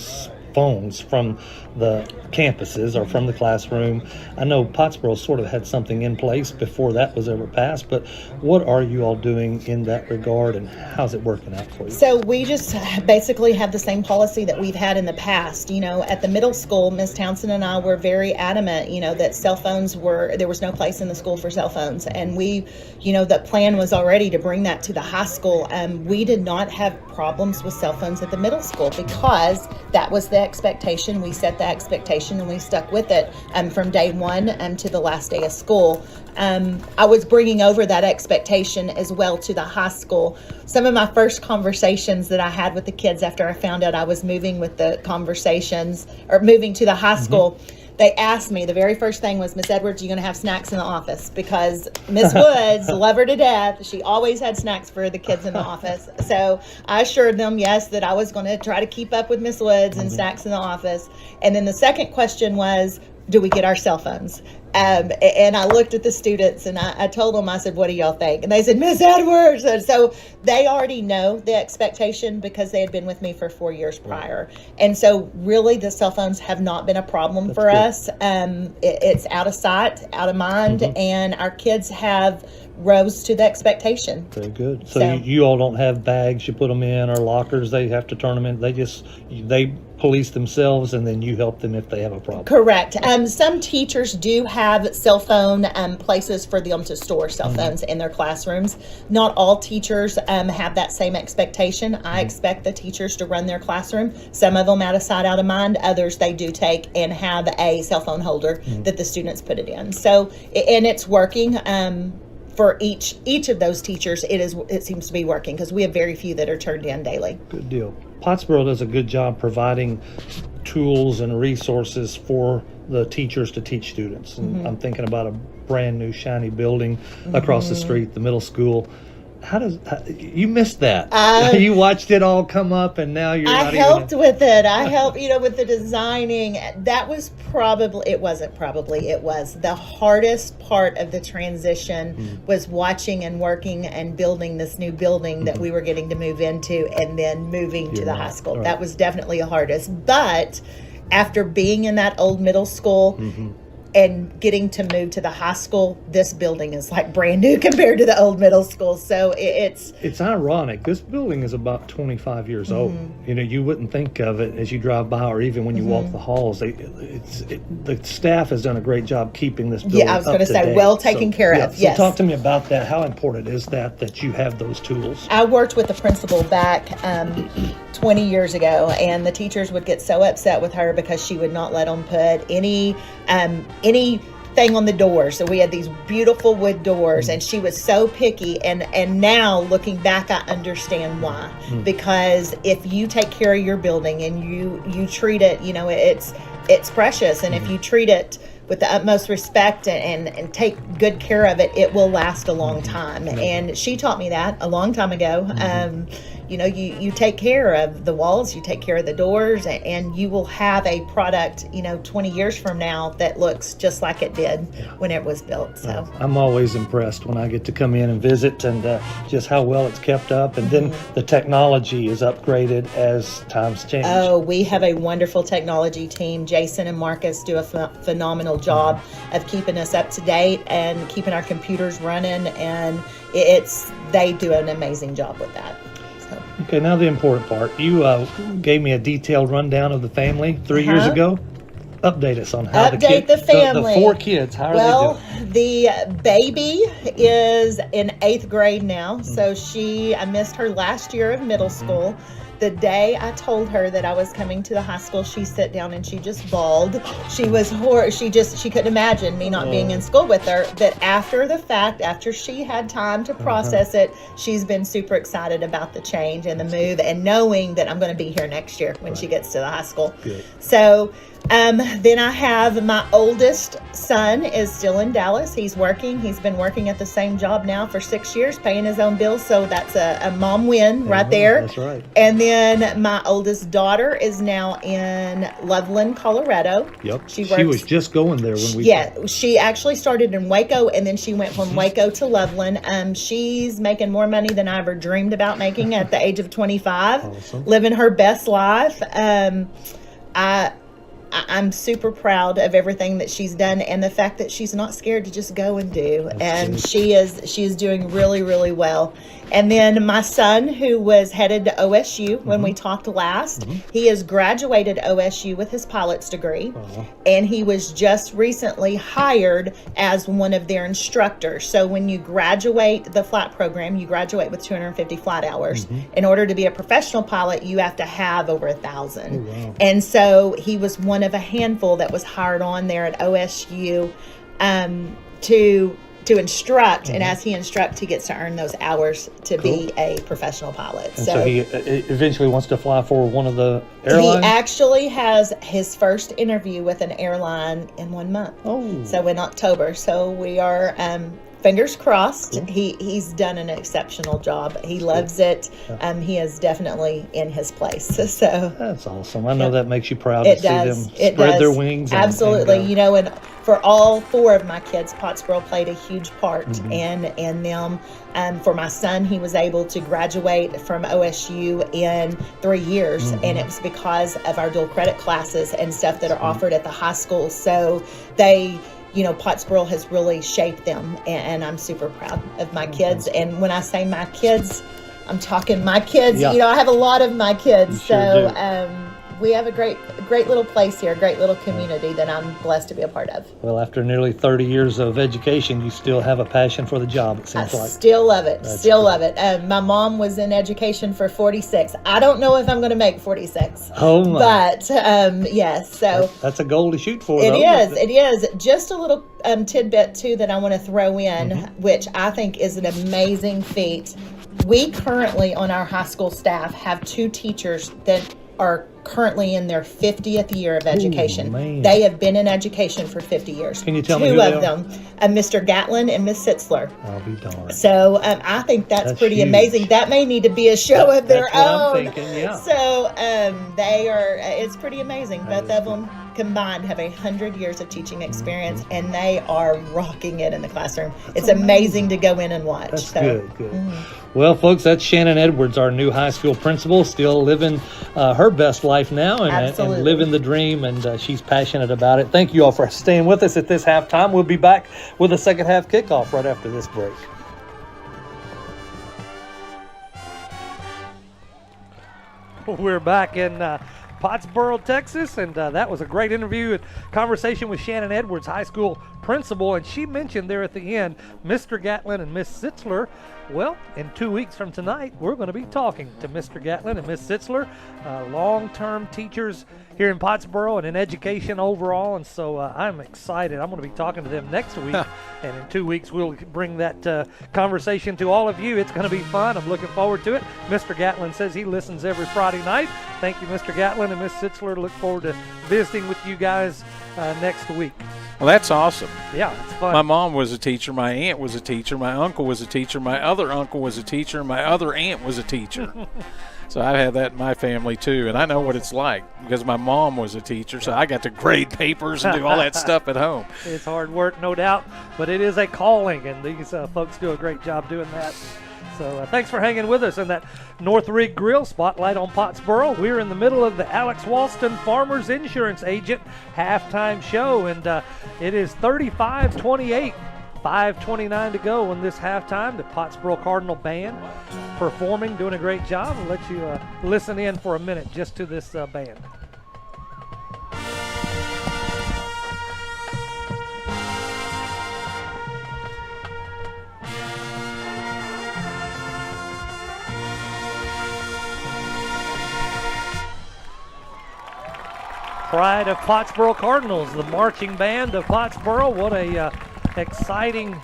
phones from the campuses or from the classroom. I know Pottsboro sort of had something in place before that was ever passed, but what are you all doing in that regard, and how's it working out for you? So we just basically have the same policy that we've had in the past. At the middle school, Ms. Townsend and I were very adamant, that cell phones there was no place in the school for cell phones. And we, the plan was already to bring that to the high school. We did not have problems with cell phones at the middle school because that was the expectation. We set the expectation and we stuck with it from day one to the last day of school. I was bringing over that expectation as well to the high school. Some of my first conversations that I had with the kids after I found out I was moving to the high school, they asked me, the very first thing was, Miss Edwards, are you going to have snacks in the office? Because Miss Woods, love her to death, she always had snacks for the kids in the office. So I assured them, yes, that I was going to try to keep up with Miss Woods and snacks in the office. And then the second question was, do we get our cell phones? And I looked at the students and I told them, I said, what do y'all think? And they said, Miss Edwards. And so they already know the expectation because they had been with me for 4 years prior. And so really the cell phones have not been a problem for us. It's out of sight, out of mind, and our kids have rose to the expectation. Very good. So you all don't have bags you put them in or lockers they have to turn them in. They police themselves and then you help them if they have a problem. Correct. Some teachers do have cell phone places for them to store cell phones in their classrooms. Not all teachers have that same expectation. I expect the teachers to run their classroom. Some of them out of sight, out of mind. Others they do take and have a cell phone holder that the students put it in. So, and it's working. For each of those teachers, it seems to be working because we have very few that are turned in daily. Good deal. Pottsboro does a good job providing tools and resources for the teachers to teach students. And I'm thinking about a brand new shiny building across the street, the middle school. You missed that? You watched it all come up, and now you're. I helped with it. I helped, with the designing. That was it was the hardest part of the transition was watching and working and building this new building that we were getting to move into, and then moving to the high school. Right. That was definitely the hardest. But after being in that old middle school. And getting to move to the high school, this building is like brand new compared to the old middle school. So it's ironic. This building is about 25 years old. You wouldn't think of it as you drive by or even when you walk the halls. The staff has done a great job keeping this building. Yeah, I was going to say well taken care of. Yes. So talk to me about that. How important is that you have those tools? I worked with the principal back 20 years ago, and the teachers would get so upset with her because she would not let them put anything on the doors. So we had these beautiful wood doors, and she was so picky. And now looking back, I understand why. Because if you take care of your building and you treat it, it's precious. And if you treat it with the utmost respect and take good care of it, it will last a long time. And she taught me that a long time ago. you take care of the walls, you take care of the doors, and you will have a product, 20 years from now that looks just like it did when it was built. So I'm always impressed when I get to come in and visit, and just how well it's kept up. And then the technology is upgraded as times change. Oh, we have a wonderful technology team. Jason and Marcus do a phenomenal job of keeping us up to date and keeping our computers running, and they do an amazing job with that. Okay, now the important part. You gave me a detailed rundown of the family 3 years ago. Update us on how the family. The 4 kids, how are they doing? The baby is in 8th grade now. So I missed her last year of middle school. The day I told her that I was coming to the high school, she sat down and she just bawled. She was she couldn't imagine me not being in school with her. But after the fact, after she had time to process it, she's been super excited about the change and the move, and knowing that I'm going to be here next year when she gets to the high school. Good. So then I have my oldest son is still in Dallas. He's working. He's been working at the same job now for 6 years, paying his own bills. So that's a mom win right there. That's right. And then my oldest daughter is now in Loveland, Colorado. Yep. She was just going there when we. Yeah, she actually started in Waco, and then she went from Waco to Loveland. She's making more money than I ever dreamed about making at the age of 25. Awesome. Living her best life. I'm super proud of everything that she's done, and the fact that she's not scared to just go and do. And she is doing really, really well. And then my son, who was headed to OSU when we talked last, he has graduated OSU with his pilot's degree, and he was just recently hired as one of their instructors. So when you graduate the flight program, you graduate with 250 flight hours. In order to be a professional pilot, you have to have over 1,000. Wow. And so he was one of a handful that was hired on there at OSU to instruct, and as he instructs, he gets to earn those hours to be a professional pilot. And so he eventually wants to fly for one of the airlines? He actually has his first interview with an airline in 1 month. Oh. So in October. So we are fingers crossed. Cool. He's done an exceptional job. He loves it. He is definitely in his place. So that's awesome. I know that makes you proud to see them spread their wings. Absolutely. And for all 4 of my kids, Pottsboro played a huge part in them. For my son, he was able to graduate from OSU in 3 years, and it was because of our dual credit classes and stuff that are offered at the high school. So Pottsboro has really shaped them, and I'm super proud of my kids. And when I say my kids, I'm talking my kids. Yeah. I have a lot of my kids. Sure we have a great little place here, a great little community that I'm blessed to be a part of. Well, after nearly 30 years of education, you still have a passion for the job, it seems like. Still love it. That's still cool. love it. My mom was in education for 46. I don't know if I'm going to make 46. Oh, my. But, yes. So that's a goal to shoot for, It though. is. It is. Just a little tidbit, too, that I want to throw in, which I think is an amazing feat. We currently, on our high school staff, have 2 teachers that are currently in their 50th year of education. Man. They have been in education for 50 years. Can you tell me 2 who of they are? them, Mr. Gatlin and Miss Sitzler. I'll be darned. So I think that's pretty huge. amazing. That may need to be a show of their That's what own. I'm thinking, yeah. So they are. It's pretty amazing. Both of them combined have 100 years of teaching experience, and they are rocking it in the classroom. It's amazing to go in and watch. That's good. Well, folks, that's Shannon Edwards, our new high school principal, still living her best life now and living the dream, and she's passionate about it. Thank you all for staying with us at this halftime. We'll be back with a second half kickoff right after this break. We're back in Pottsboro, Texas, and that was a great interview and conversation with Shannon Edwards, high school principal, and she mentioned there at the end Mr. Gatlin and Miss Sitzler. Well, in 2 weeks from tonight, we're going to be talking to Mr. Gatlin and Miss Sitzler, long-term teachers here in Pottsboro and in education overall, and so I'm excited. I'm going to be talking to them next week, and in 2 weeks we'll bring that conversation to all of you. It's going to be fun. I'm looking forward to it. Mr. Gatlin says he listens every Friday night. Thank you, Mr. Gatlin and Miss Sitzler. Look forward to visiting with you guys next week. Well, that's awesome. Yeah, it's fun. My mom was a teacher. My aunt was a teacher. My uncle was a teacher. My other uncle was a teacher. My other aunt was a teacher. So I have that in my family, too, and I know what it's like because my mom was a teacher, so I got to grade papers and do all that stuff at home. It's hard work, no doubt, but it is a calling, and these folks do a great job doing that. So thanks for hanging with us in that North Rig Grill Spotlight on Pottsboro. We're in the middle of the Alex Walston Farmers Insurance Agent halftime show, and it is 35-28. 5:29 to go in this halftime. The Pottsboro Cardinal Band performing, doing a great job. I'll let you listen in for a minute just to this band. Pride of Pottsboro Cardinals, the marching band of Pottsboro. What a exciting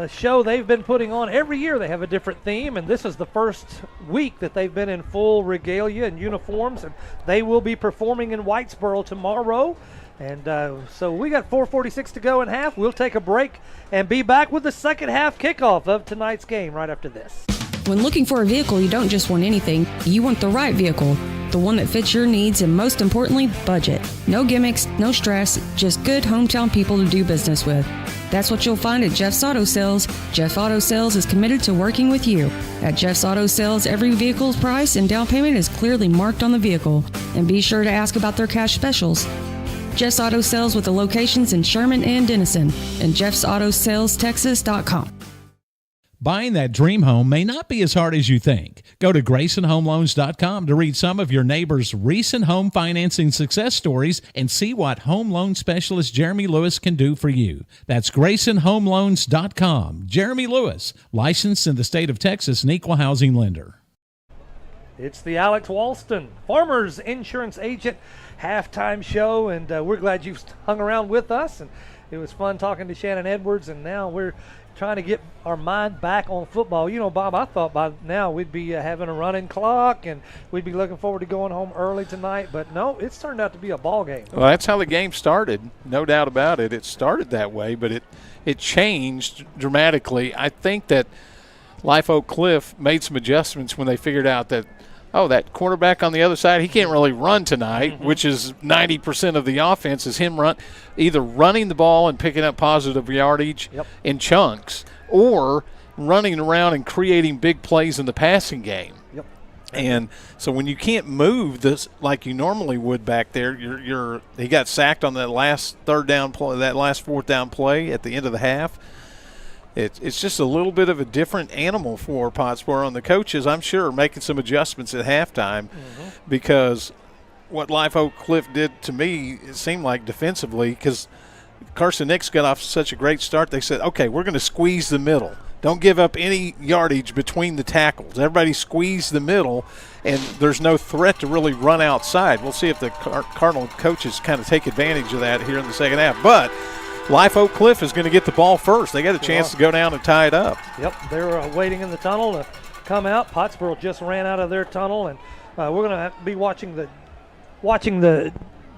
show they've been putting on. Every year they have a different theme, and this is the first week that they've been in full regalia and uniforms, and they will be performing in Whitesboro tomorrow. And so we got 4:46 to go in half. We'll take a break and be back with the second half kickoff of tonight's game right after this. When looking for a vehicle, you don't just want anything, you want the right vehicle. The one that fits your needs and, most importantly, budget. No gimmicks, no stress, just good hometown people to do business with. That's what you'll find at Jeff's Auto Sales. Jeff Auto Sales is committed to working with you. At Jeff's Auto Sales, every vehicle's price and down payment is clearly marked on the vehicle. And be sure to ask about their cash specials. Jeff's Auto Sales with the locations in Sherman and Denison and jeffsautosales.texas.com. Buying that dream home may not be as hard as you think. Go to GraysonHomeLoans.com to read some of your neighbors' recent home financing success stories and see what home loan specialist Jeremy Lewis can do for you. That's GraysonHomeLoans.com. Jeremy Lewis, licensed in the state of Texas and equal housing lender. It's the Alex Walston Farmers Insurance Agent halftime show, and we're glad you've hung around with us. And it was fun talking to Shannon Edwards, and now we're trying to get our mind back on football. You know, Bob, I thought by now we'd be having a running clock and we'd be looking forward to going home early tonight, but no, it's turned out to be a ball game. Well, that's how the game started, no doubt about it. It started that way, but it changed dramatically. I think that Live Oak Cliff made some adjustments when they figured out that, oh, that quarterback on the other side, he can't really run tonight, which is 90% of the offense is him either running the ball and picking up positive yardage in chunks or running around and creating big plays in the passing game. And so when you can't move this like you normally would back there, he got sacked on that last fourth down play at the end of the half. It's just a little bit of a different animal for Pottsboro, and the coaches, I'm sure, are making some adjustments at halftime because what Live Oak Cliff did to me, it seemed like defensively, because Carson Nix got off such a great start, they said, okay, we're going to squeeze the middle. Don't give up any yardage between the tackles. Everybody squeeze the middle, and there's no threat to really run outside. We'll see if the Cardinal coaches kind of take advantage of that here in the second half. But Live Oak Cliff is going to get the ball first. They got a chance to go down and tie it up. Yep, they were waiting in the tunnel to come out. Pottsboro just ran out of their tunnel, and we're going to be watching the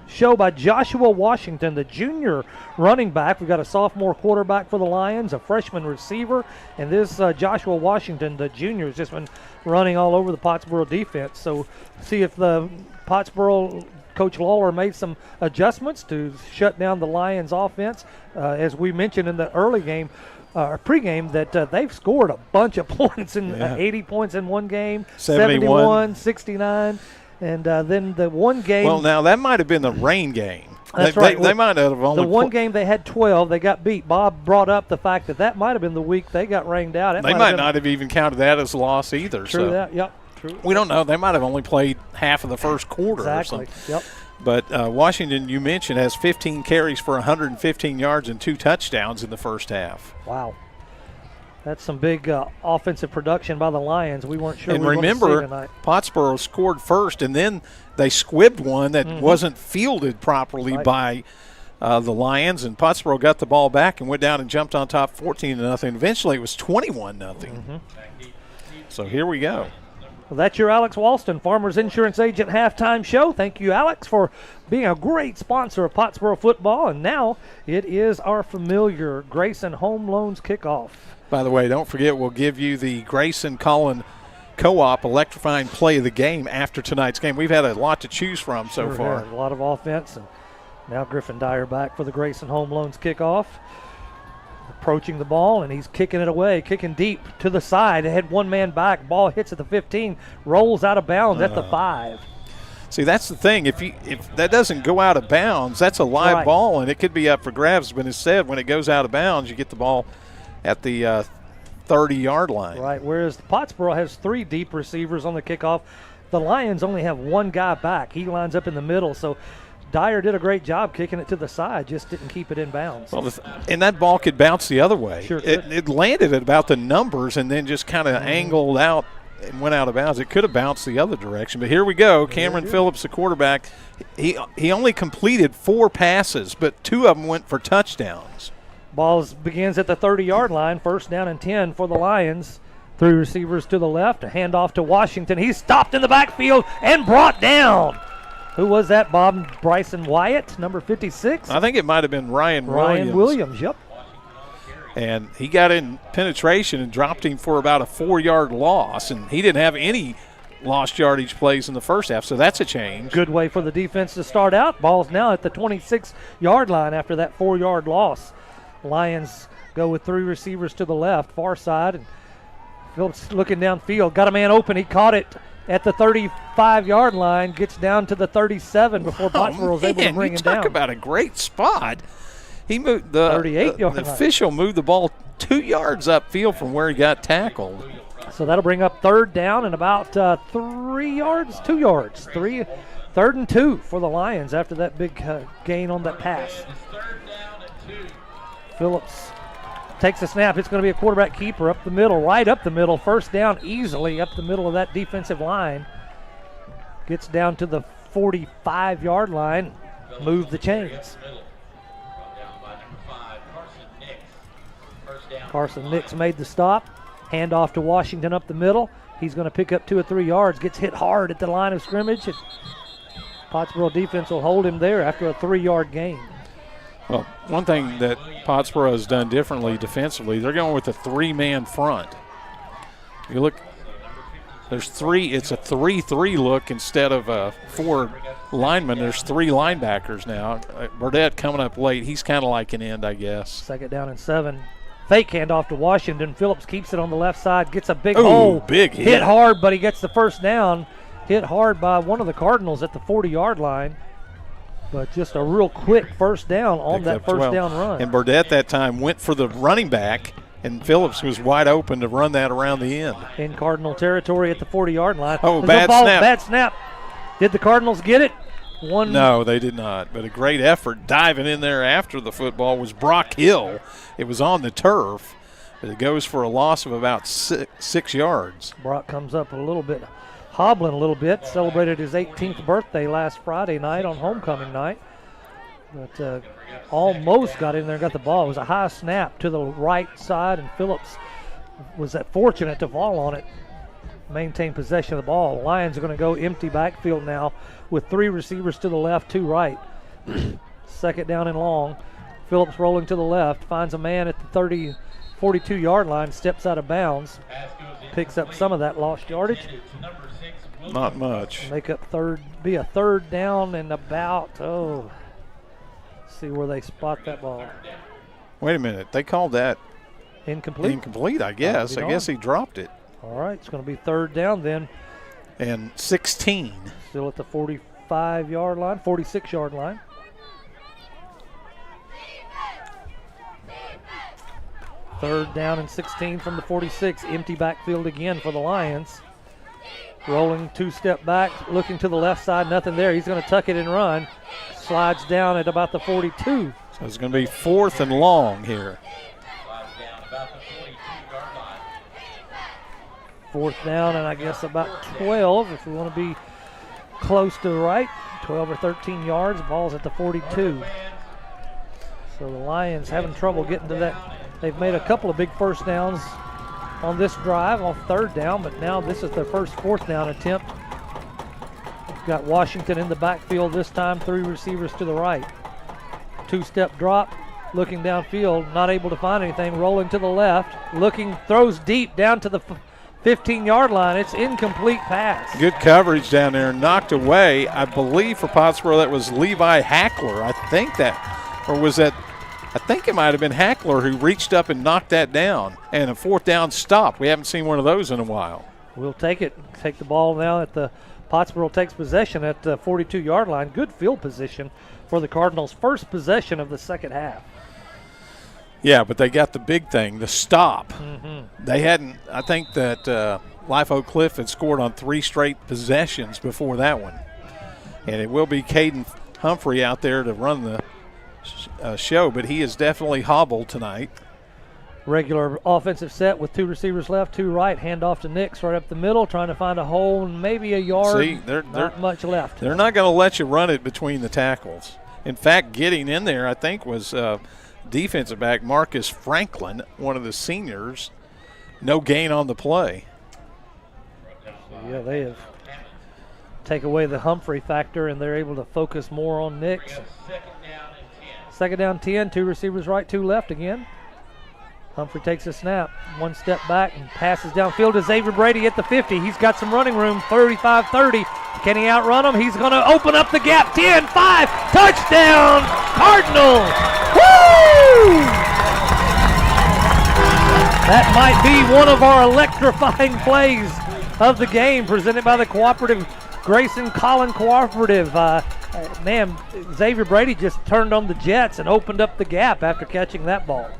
show by Joshua Washington, the junior running back. We've got a sophomore quarterback for the Lions, a freshman receiver, and this Joshua Washington, the junior, has just been running all over the Pottsboro defense. So see if the Pottsboro Coach Lawler made some adjustments to shut down the Lions offense. As we mentioned in the early game, pregame, that they've scored a bunch of points, 80 points in one game, 71, 69. And then the one game. Well, now that might have been the rain game. That's right. They might have only. The one game they had 12. They got beat. Bob brought up the fact that might have been the week they got rained out. They might not have even counted that as a loss either. True that. Yep. True. We don't know. They might have only played half of the first quarter or something. Yep. But Washington, you mentioned, has 15 carries for 115 yards and 2 touchdowns in the first half. Wow. That's some big offensive production by the Lions. We weren't sure. And we were remember, going to see tonight. Pottsboro scored first, and then they squibbed one that wasn't fielded properly by the Lions, and Pottsboro got the ball back and went down and jumped on top 14-0. Eventually, it was 21-0. So here we go. Well, that's your Alex Walston, Farmers Insurance Agent halftime show. Thank you, Alex, for being a great sponsor of Pottsboro football. And now it is our familiar Grayson Home Loans kickoff. By the way, don't forget we'll give you the Grayson Collin Co-op electrifying play of the game after tonight's game. We've had a lot to choose from so far. A lot of offense, and now Griffin Dyer back for the Grayson Home Loans kickoff. Approaching the ball, and he's kicking it away, kicking deep to the side. They had one man back. Ball hits at the 15, rolls out of bounds at the 5. See, that's the thing. If that doesn't go out of bounds, that's a live ball, and it could be up for grabs. But instead, when it goes out of bounds, you get the ball at the 30-yard line. Right, whereas Pottsboro has 3 deep receivers on the kickoff. The Lions only have one guy back. He lines up in the middle, so Dyer did a great job kicking it to the side, just didn't keep it in bounds. Well, and that ball could bounce the other way. Sure it landed at about the numbers and then just kind of angled out and went out of bounds. It could have bounced the other direction. But here we go. Cameron Phillips, the quarterback, he only completed 4 passes, but 2 of them went for touchdowns. Ball begins at the 30-yard line, first down and 10 for the Lions. 3 receivers to the left, a handoff to Washington. He's stopped in the backfield and brought down. Who was that, Bob? Bryson Wyatt, number 56? I think it might have been Ryan Williams. Yep. And he got in penetration and dropped him for about a 4-yard loss, and he didn't have any lost yardage plays in the first half, so that's a change. Good way for the defense to start out. Ball's now at the 26-yard line after that 4-yard loss. Lions go with 3 receivers to the left, far side, and Phillips looking downfield. Got a man open. He caught it at the 35-yard line, gets down to the 37 before Pottsboro was able to bring him down. Talk about a great spot. He moved the 38-yard the official moved the ball 2 yards upfield from where he got tackled. So that'll bring up 3rd down and about 3 yards, 2 yards. 3rd and 2 for the Lions after that big gain on that pass. Phillips takes a snap. It's going to be a quarterback keeper up the middle, right up the middle. First down easily up the middle of that defensive line. Gets down to the 45-yard line. Move the chains. Carson Nix made the stop. Handoff to Washington up the middle. He's going to pick up 2 or 3 yards. Gets hit hard at the line of scrimmage. And Pottsboro defense will hold him there after a 3-yard gain. Well, one thing that Pottsboro has done differently defensively, they're going with a 3-man front. You look, there's 3, it's a 3-3 look instead of a 4 linemen. There's 3 linebackers now. Burdett coming up late. He's kind of like an end, I guess. 2nd down and 7. Fake handoff to Washington. Phillips keeps it on the left side, gets a big hole. Big hit hard, but he gets the first down. Hit hard by one of the Cardinals at the 40-yard line. But just a real quick first down on that first down run. And Burdett that time went for the running back, and Phillips was wide open to run that around the end. In Cardinal territory at the 40-yard line. Oh, bad snap. Bad snap. Did the Cardinals get it? No, they did not. But a great effort diving in there after the football was Brock Hill. It was on the turf, but it goes for a loss of about 6 yards. Brock comes up a little bit, hobbling a little bit. Celebrated his 18th birthday last Friday night on homecoming night. But almost got in there and got the ball. It was a high snap to the right side, and Phillips was fortunate to fall on it. Maintain possession of the ball. Lions are going to go empty backfield now with 3 receivers to the left, 2 right. 2nd down and long. Phillips rolling to the left, finds a man at the 42-yard line, steps out of bounds, picks up some of that lost yardage. Not much. Make up be a 3rd down and about, see where they spot that ball. Wait a minute, they called that incomplete? Incomplete, I guess. I guess he dropped it. All right, it's going to be 3rd down then. And 16. Still at the 45-yard line, 46-yard line. Third down and 16 from the 46. Empty backfield again for the Lions. Rolling 2-step back, looking to the left side, nothing there. He's going to tuck it and run. Slides down at about the 42. So it's going to be 4th and long here. 4th down and I guess about 12 if we want to be close to the right. 12 or 13 yards. Ball's at the 42. So the Lions having trouble getting to that. They've made a couple of big first downs on this drive off third down, but now this is their first fourth down attempt. We've got Washington in the backfield this time, 3 receivers to the right. 2-step drop, looking downfield, not able to find anything, rolling to the left, looking, throws deep down to the 15-yard line. It's incomplete pass. Good coverage down there, knocked away. I believe for Pottsboro that was Levi Hackler. I think it might have been Hackler who reached up and knocked that down. And a fourth down stop. We haven't seen one of those in a while. We'll take it. Take the ball now at the Pottsboro takes possession at the 42-yard line. Good field position for the Cardinals' first possession of the second half. Yeah, but they got the big thing, the stop. Mm-hmm. They hadn't, I think that Life Oak Cliff had scored on 3 straight possessions before that one. And it will be Caden Humphrey out there to run the show, but he is definitely hobbled tonight. Regular offensive set with 2 receivers left, 2 right, handoff to Nix right up the middle, trying to find a hole and maybe a yard. See, not much left. They're not going to let you run it between the tackles. In fact, getting in there, I think, was defensive back Marcus Franklin, one of the seniors. No gain on the play. Yeah, they have take away the Humphrey factor, and they're able to focus more on Nix. Second down 10, 2 receivers right, 2 left again. Humphrey takes a snap, 1 step back and passes downfield to Xavier Brady at the 50. He's got some running room, 35-30. Can he outrun him? He's going to open up the gap. 10-5, touchdown, Cardinals! Woo! That might be one of our electrifying plays of the game, presented by the cooperative Grayson Collin Cooperative. Man, Xavier Brady just turned on the jets and opened up the gap after catching that ball.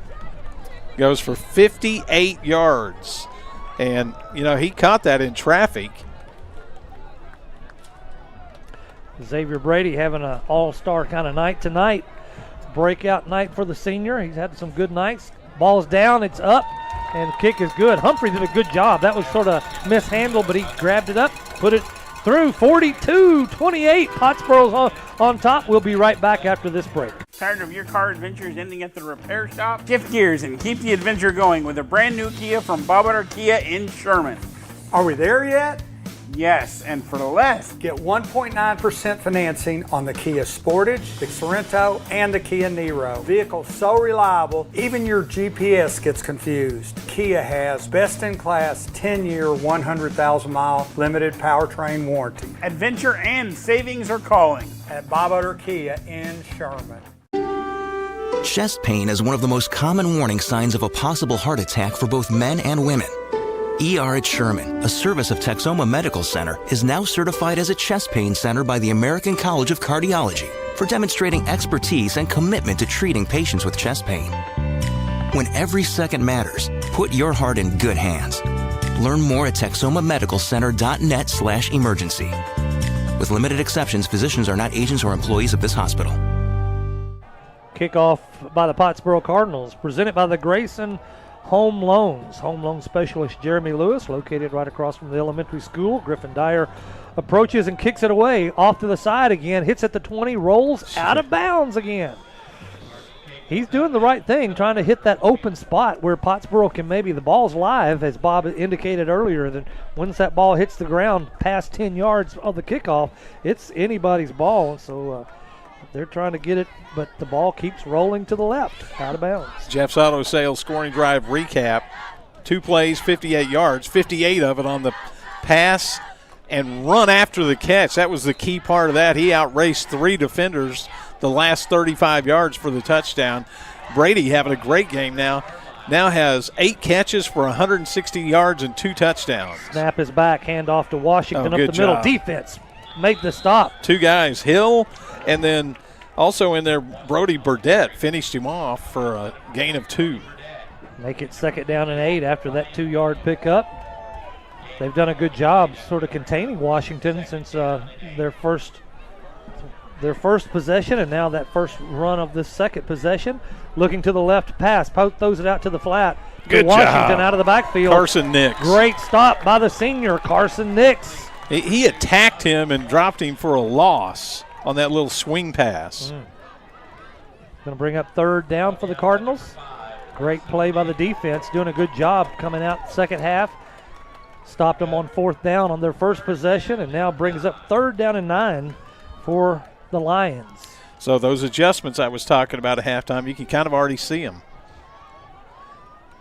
Goes for 58 yards. And, you know, he caught that in traffic. Xavier Brady having an all-star kind of night tonight. Breakout night for the senior. He's had some good nights. Ball's down, it's up, and the kick is good. Humphrey did a good job. That was sort of mishandled, but he grabbed it up, put it through. 42-28. Pottsboro's on top. We'll be right back after this break. Tired of your car adventures ending at the repair shop? Shift gears and keep the adventure going with a brand new Kia from Bob Kia in Sherman. Are we there yet? Yes, and for less. Get 1.9% financing on the Kia Sportage, the Sorento, and the Kia Niro. Vehicles so reliable, even your GPS gets confused. Kia has best-in-class 10-year, 100,000-mile limited powertrain warranty. Adventure and savings are calling at Bob Kia in Sherman. Chest pain is one of the most common warning signs of a possible heart attack for both men and women. ER at Sherman, a service of Texoma Medical Center, is now certified as a chest pain center by the American College of Cardiology for demonstrating expertise and commitment to treating patients with chest pain. When every second matters, put your heart in good hands. Learn more at texomamedicalcenter.net/emergency. With limited exceptions, physicians are not agents or employees of this hospital. Kickoff by the Pottsboro Cardinals, presented by the Grayson Home Loans. Home loan specialist Jeremy Lewis, located right across from the elementary school. Griffin Dyer approaches and kicks it away. Off to the side again, hits at the 20, rolls out of bounds again. He's doing the right thing, trying to hit that open spot where Pottsboro can maybe, the ball's live, as Bob indicated earlier, that once that ball hits the ground past 10 yards of the kickoff, it's anybody's ball. So they're trying to get it, but the ball keeps rolling to the left, out of bounds. Jeff's Auto Sales scoring drive recap. 2 plays, 58 yards, 58 of it on the pass and run after the catch. That was the key part of that. He outraced 3 defenders the last 35 yards for the touchdown. Brady having a great game now. Now has 8 catches for 160 yards and 2 touchdowns. Snap is back, hand off to Washington up the middle. Job. Defense make the stop. 2 guys, Hill, and then also in there, Brody Burdett finished him off for a gain of 2. Make it second down and 8 after that 2-yard pickup. They've done a good job sort of containing Washington since their first possession, and now that first run of this second possession. Looking to the left pass, throws it out to the flat. Good Washington job. out of the backfield. Carson Nix. Great stop by the senior, Carson Nix. He attacked him and dropped him for a loss on that little swing pass. Going to bring up third down for the Cardinals. Great play by the defense, doing a good job coming out second half. Stopped them on 4th down on their first possession, and now brings up 3rd down and 9 for the Lions. So those adjustments I was talking about at halftime, you can kind of already see them.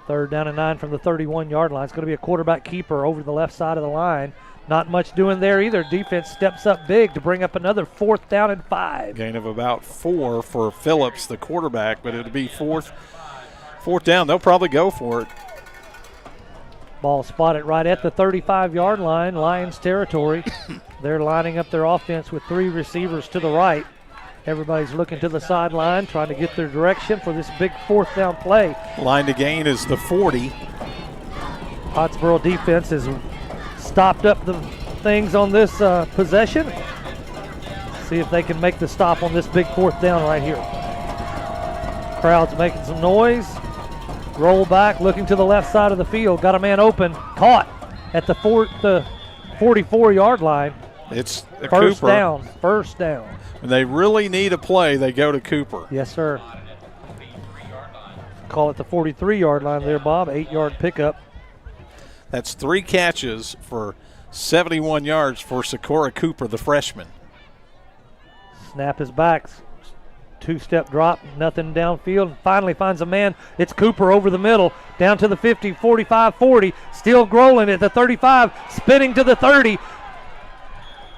3rd down and 9 from the 31-yard line. It's going to be a quarterback keeper over the left side of the line. Not much doing there either. Defense steps up big to bring up another 4th down and 5. Gain of about 4 for Phillips, the quarterback, but it'll be fourth down. They'll probably go for it. Ball spotted right at the 35-yard line, Lions territory. They're lining up their offense with 3 receivers to the right. Everybody's looking to the sideline, trying to get their direction for this big 4th down play. Line to gain is the 40. Pottsboro defense has stopped up the things on this possession. See if they can make the stop on this big 4th down right here. Crowd's making some noise. Roll back, looking to the left side of the field. Got a man open, caught at the 44-yard line. It's a first Cooper. First down. When they really need a play, they go to Cooper. Yes, sir. Call it the 43-yard line there, Bob. 8-yard pickup. That's 3 catches for 71 yards for Sakura Cooper, the freshman. Snap is back. 2-step drop, nothing downfield. Finally finds a man. It's Cooper over the middle, down to the 50, 45, 40. Still Groland at the 35, spinning to the 30.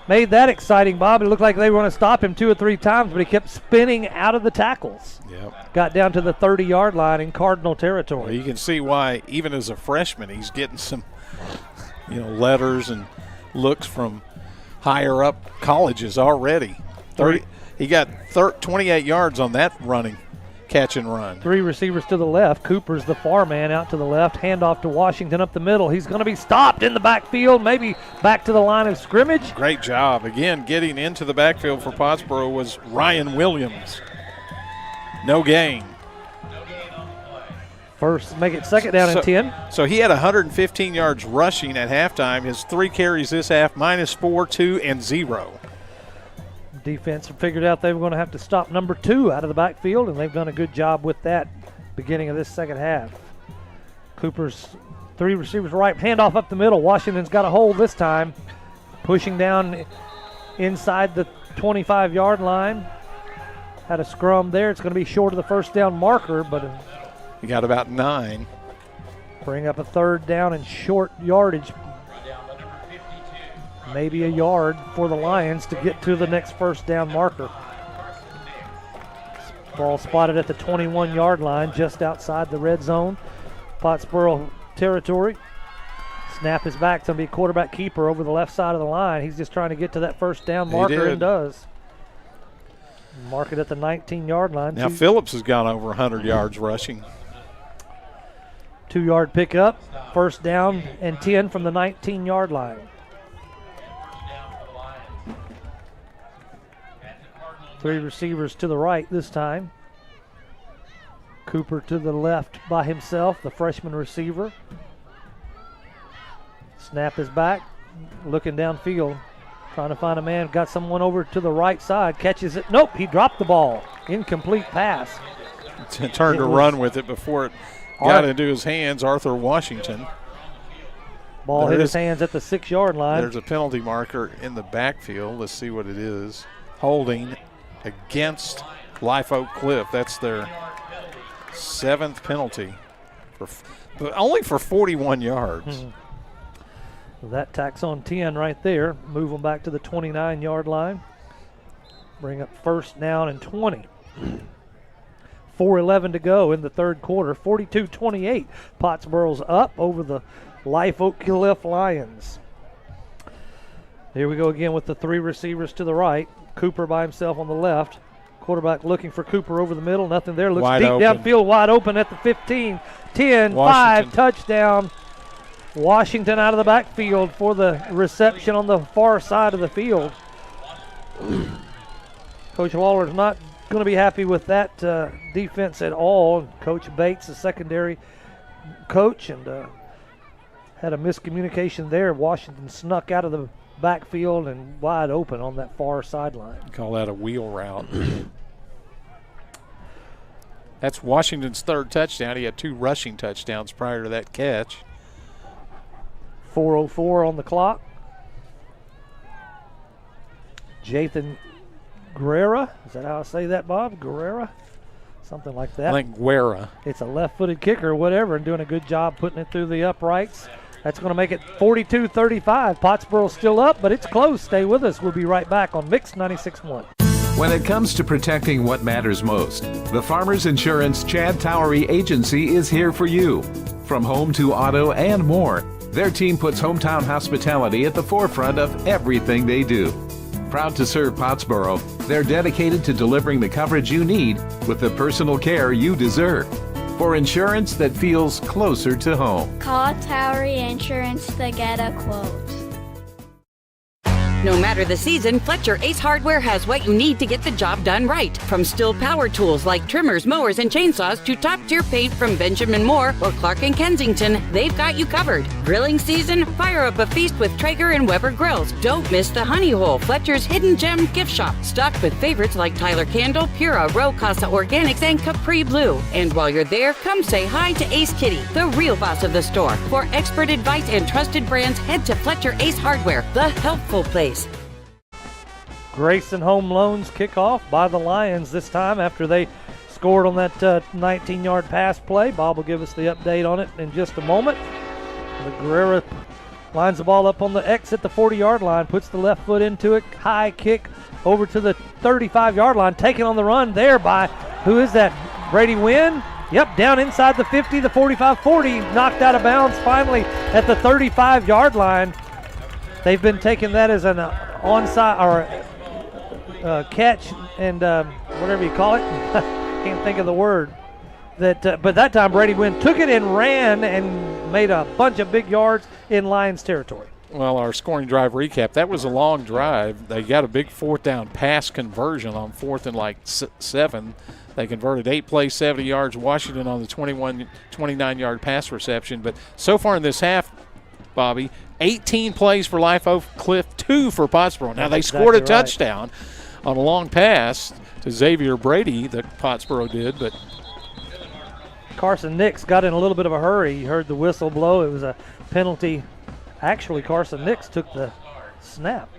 Made that exciting, Bob. It looked like they were going to stop him 2 or 3 times, but he kept spinning out of the tackles. Yep. Got down to the 30-yard line in Cardinal territory. Well, you can see why, even as a freshman, he's getting some, letters and looks from higher up colleges already. 30. He got 28 yards on that running catch and run. 3 receivers to the left. Cooper's the far man out to the left. Handoff to Washington up the middle. He's going to be stopped in the backfield, maybe back to the line of scrimmage. Great job. Again, getting into the backfield for Pottsboro was Ryan Williams. No gain. First, make it 2nd down and 10. So he had 115 yards rushing at halftime. His 3 carries this half, -4, 2, and 0. Defense figured out they were going to have to stop number 2 out of the backfield, and they've done a good job with that beginning of this second half. Cooper's 3 receivers right, handoff up the middle. Washington's got a hold this time, pushing down inside the 25-yard line. Had a scrum there. It's going to be short of the first down marker, but he got about 9. Bring up a 3rd down and short yardage. Maybe a yard for the Lions to get to the next first down marker. Ball spotted at the 21-yard line, just outside the red zone. Pottsboro territory. Snap is back. It's going to be quarterback keeper over the left side of the line. He's just trying to get to that first down marker and does. Mark it at the 19-yard line. Now Phillips has gone over 100 yards rushing. 2-yard pickup. First down and 10 from the 19-yard line. Three receivers to the right this time. Cooper to the left by himself, the freshman receiver. Snap is back, looking downfield, trying to find a man. Got someone over to the right side, catches it. Nope, he dropped the ball. Incomplete pass. Turned to run with it before it got into his hands. Arthur Washington. Ball hit his hands at the 6-yard line. There's a penalty marker in the backfield. Let's see what it is. Holding against Life Oak Cliff. That's their 7th penalty, but only for 41 yards. That tacks on 10 right there. Move them back to the 29-yard line. Bring up first down and 20. 4:11 to go in the third quarter. 42-28. Pottsboro's up over the Life Oak Cliff Lions. Here we go again with the 3 receivers to the right. Cooper by himself on the left. Quarterback looking for Cooper over the middle. Nothing there. Looks deep downfield, wide open at the 15. 10, 5, touchdown. Washington out of the backfield for the reception on the far side of the field. Coach Waller's not going to be happy with that defense at all. Coach Bates, the secondary coach, and had a miscommunication there. Washington snuck out of the backfield and wide open on that far sideline. Call that a wheel route. That's Washington's third touchdown. He had 2 rushing touchdowns prior to that catch. 4:04 on the clock. Jathan Guerra, is that how I say that, Bob? Guerra? Something like that. I think Guerra. It's a left-footed kicker or whatever, and doing a good job putting it through the uprights. That's going to make it 42-35. Pottsboro's still up, but it's close. Stay with us. We'll be right back on Mix 96.1. When it comes to protecting what matters most, the Farmers Insurance Chad Towery Agency is here for you. From home to auto and more, their team puts hometown hospitality at the forefront of everything they do. Proud to serve Pottsboro, they're dedicated to delivering the coverage you need with the personal care you deserve. For insurance that feels closer to home, call Towery Insurance to get a quote. No matter the season, Fletcher Ace Hardware has what you need to get the job done right. From Stihl power tools like trimmers, mowers, and chainsaws to top-tier paint from Benjamin Moore or Clark & Kensington, they've got you covered. Grilling season? Fire up a feast with Traeger and Weber grills. Don't miss the Honey Hole, Fletcher's hidden gem gift shop, stocked with favorites like Tyler Candle, Pura, Row Casa Organics, and Capri Blue. And while you're there, come say hi to Ace Kitty, the real boss of the store. For expert advice and trusted brands, head to Fletcher Ace Hardware, the helpful place. Grayson Home Loans kickoff by the Lions this time after they scored on that 19-yard pass play. Bob will give us the update on it in just a moment. The Guerrera lines the ball up on the X at the 40-yard line, puts the left foot into it, high kick over to the 35-yard line, taken on the run there by, who is that, Brady Wynn? Yep, down inside the 50, the 45, 40, knocked out of bounds finally at the 35-yard line. They've been taking that as an onside or catch and whatever you call it. Can't think of the word. But that time Brady Wynn took it and ran and made a bunch of big yards in Lions territory. Well, our scoring drive recap, that was a long drive. They got a big 4th down pass conversion on 4th and like 7. They converted 8 plays, 70 yards. Washington on the 29-yard pass reception. But so far in this half, Bobby, 18 plays for Life Oak Cliff, 2 for Pottsboro. Now, they scored a touchdown on a long pass to Xavier Brady that Pottsboro did, but Carson Nix got in a little bit of a hurry. He heard the whistle blow. It was a penalty. Actually, Carson Nix took the snap.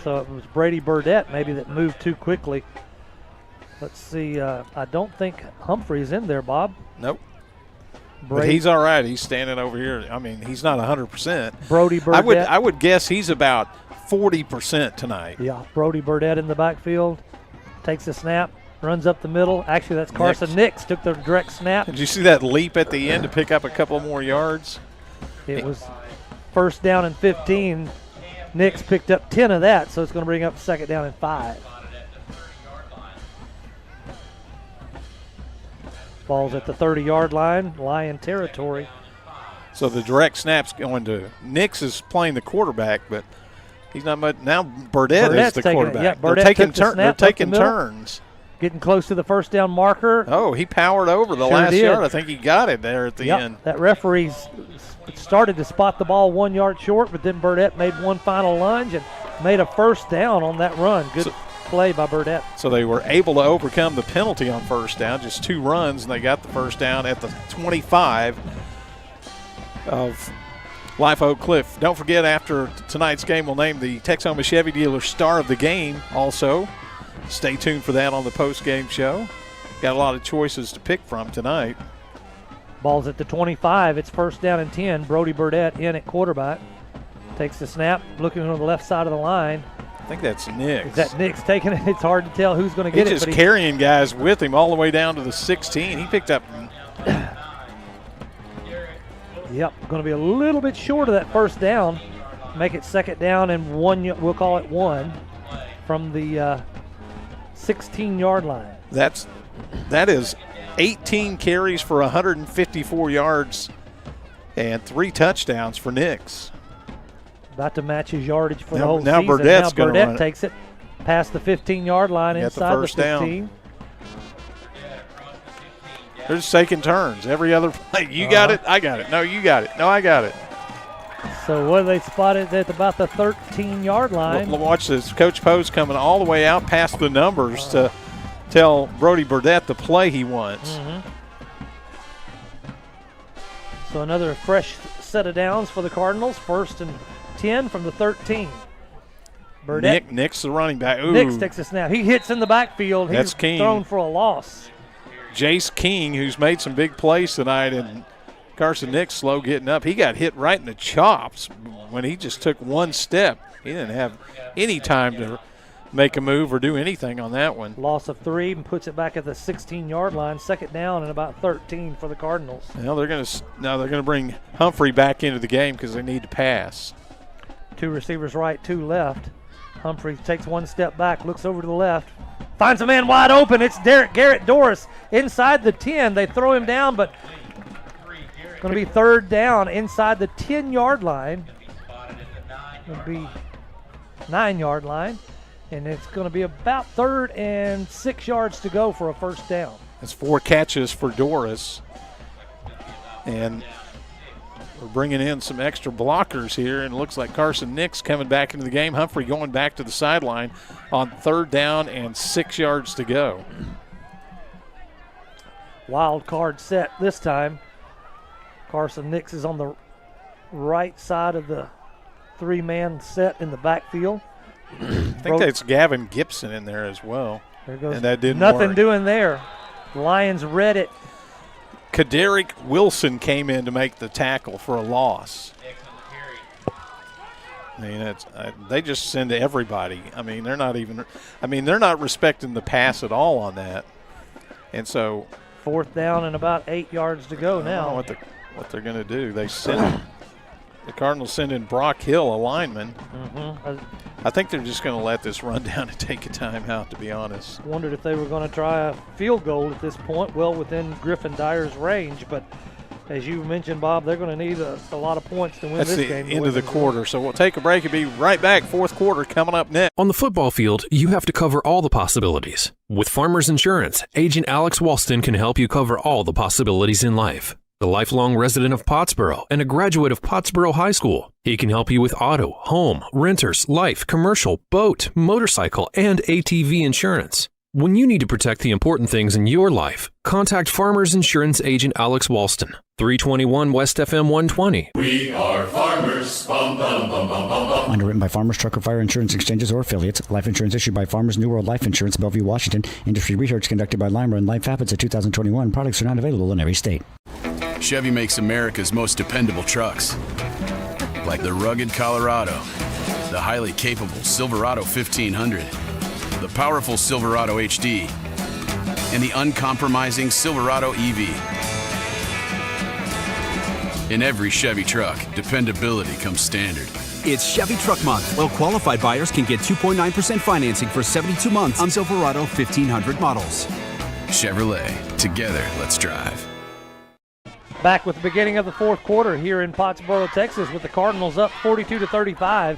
So it was Brady Burdett maybe that moved too quickly. Let's see. I don't think Humphrey's in there, Bob. Nope. But he's all right. He's standing over here. I mean, he's not 100%. Brody Burdett. I would guess he's about 40% tonight. Yeah, Brody Burdett in the backfield. Takes the snap, runs up the middle. Actually, that's Carson Nix took the direct snap. Did you see that leap at the end to pick up a couple more yards? It was 1st down and 15. Nix picked up 10 of that, so it's going to bring up 2nd down and 5. Ball's at the 30-yard line, Lion territory. So the direct snap's going to Nix is playing the quarterback, but he's not much. Now Burdett's is the quarterback. They're taking turns. Getting close to the 1st down marker. Oh, he powered over the last yard. I think he got it there at the end. That referee started to spot the ball 1 yard short, but then Burdett made one final lunge and made a 1st down on that run. Good play by Burdett. So they were able to overcome the penalty on 1st down, just 2 runs, and they got the 1st down at the 25 of Life Oak Cliff. Don't forget, after tonight's game, we'll name the Texoma Chevy dealer star of the game also. Stay tuned for that on the post-game show. Got a lot of choices to pick from tonight. Ball's at the 25. It's 1st down and 10. Brody Burdett in at quarterback. Takes the snap, looking on the left side of the line. I think that's Nix. Is that Nix taking it? It's hard to tell who's going to get it. He's just carrying guys with him all the way down to the 16. He picked up. Yep, going to be a little bit short of that 1st down. Make it 2nd down and 1. We'll call it 1 from the 16-yard line. That is 18 carries for 154 yards and 3 touchdowns for Nix. About to match his yardage for the whole now season. Burdett's now Burdett run takes it past the 15-yard line inside the 15. Down. They're just taking turns every other play. You got it, I got it. No, you got it. No, I got it. So what they spotted at about the 13-yard line. Watch this. Coach Poe's coming all the way out past the numbers to tell Brody Burdett the play he wants. So another fresh set of downs for the Cardinals. 1st and 10 from the 13. Burdett. Nick's the running back. Ooh. Nick takes a snap. He hits in the backfield. That's He's King. thrown for a loss. Jace King, who's made some big plays tonight, and Carson Nick's slow getting up. He got hit right in the chops when he just took one step. He didn't have any time to make a move or do anything on that one. Loss of 3 and puts it back at the 16-yard line. 2nd down and about 13 for the Cardinals. Now they're going to bring Humphrey back into the game because they need to pass. 2 receivers right, 2 left. Humphrey takes 1 step back, looks over to the left, finds a man wide open. It's Garrett Doris inside the 10. They throw him down, but going to be 3rd down inside the 10-yard line. It'll be 9-yard line, and it's going to be about 3rd and 6 yards to go for a 1st down. That's 4 catches for Doris, and we're bringing in some extra blockers here, and it looks like Carson Nick's coming back into the game. Humphrey going back to the sideline on 3rd down and 6 yards to go. Wild card set this time. Carson Nix is on the right side of the 3-man set in the backfield. I think that's Gavin Gibson in there as well. There goes and that didn't nothing work. Doing there. Lions read it. Kaderick Wilson came in to make the tackle for a loss. I mean, they just send to everybody. I mean, they're not respecting the pass at all on that. And so 4th down and about 8 yards to go now. I don't know what they're going to do. They send the Cardinals send in Brock Hill, a lineman. I think they're just going to let this run down and take a timeout, to be honest. Wondered if they were going to try a field goal at this point, well within Griffin Dyer's range. But as you mentioned, Bob, they're going to need a lot of points to win this game. That's the end of the quarter. So we'll take a break and be right back. 4th quarter coming up next. On the football field, you have to cover all the possibilities. With Farmers Insurance, Agent Alex Walston can help you cover all the possibilities in life. A lifelong resident of Pottsboro and a graduate of Pottsboro High School, he can help you with auto, home, renters, life, commercial, boat, motorcycle, and ATV insurance. When you need to protect the important things in your life, contact Farmers Insurance Agent Alex Walston, 321 West FM 120. We are farmers. Bum, bum, bum, bum, bum, bum. Underwritten by Farmers Trucker Fire Insurance Exchanges or affiliates. Life insurance issued by Farmers New World Life Insurance, Bellevue, Washington. Industry research conducted by Lima and Life Habits of 2021. Products are not available in every state. Chevy makes America's most dependable trucks, like the rugged Colorado, the highly capable Silverado 1500, the powerful Silverado HD, and the uncompromising Silverado EV. In every Chevy truck, dependability comes standard. It's Chevy Truck Month. Well-qualified buyers can get 2.9% financing for 72 months on Silverado 1500 models. Chevrolet, together, let's drive. Back with the beginning of the 4th quarter here in Pottsboro, Texas, with the Cardinals up 42-35.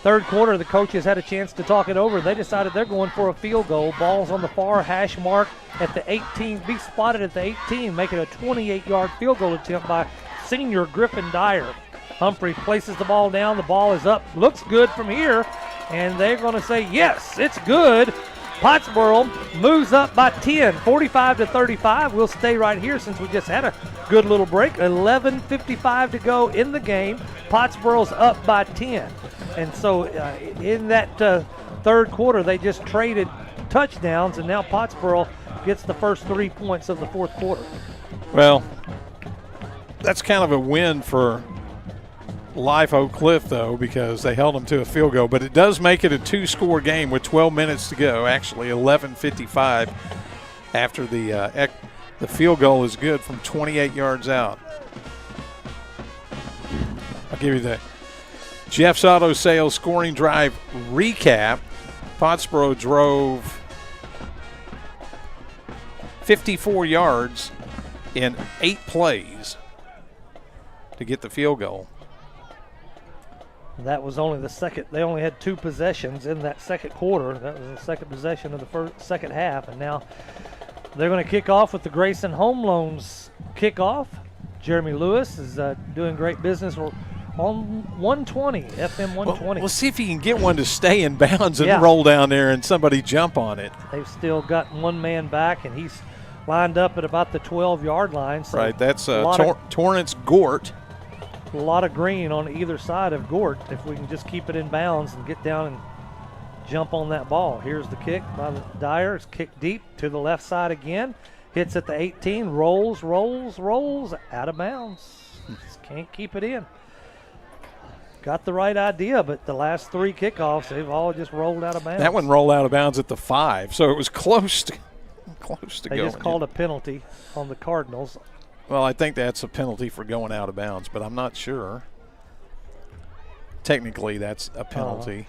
3rd quarter, the coaches had a chance to talk it over. They decided they're going for a field goal. Ball's on the far hash mark at the 18, be spotted at the 18, making a 28-yard field goal attempt by senior Griffin Dyer. Humphrey places the ball down. The ball is up. Looks good from here, and they're going to say, yes, it's good. Pottsboro moves up by 10, 45-35. We'll stay right here since we just had a good little break. 11:55 to go in the game. Pottsboro's up by 10. And so in that 3rd quarter, they just traded touchdowns, and now Pottsboro gets the first 3 points of the 4th quarter. Well, that's kind of a win for Life Oak Cliff, though, because they held them to a field goal. But it does make it a 2-score game with 12 minutes to go. Actually, 11:55 after the field goal is good from 28 yards out. I'll give you the Jeff's Auto Sales scoring drive recap. Pottsboro drove 54 yards in 8 plays to get the field goal. That was only the second. They only had 2 possessions in that 2nd quarter. That was the second possession of the second half. And now they're going to kick off with the Grayson Home Loans kickoff. Jeremy Lewis is doing great business on 120, FM 120. We'll see if he can get one to stay in bounds and roll down there and somebody jump on it. They've still got one man back, and he's lined up at about the 12-yard line. So right, that's Torrance Gort. A lot of green on either side of Gort if we can just keep it in bounds and get down and jump on that ball. Here's the kick by the Dyer. It's kicked deep to the left side again. Hits at the 18, rolls, out of bounds. Just can't keep it in. Got the right idea, but the last 3 kickoffs, they've all just rolled out of bounds. That one rolled out of bounds at the 5, so it was close to They just called a penalty on the Cardinals. Well, I think that's a penalty for going out of bounds, but I'm not sure. Technically, that's a penalty.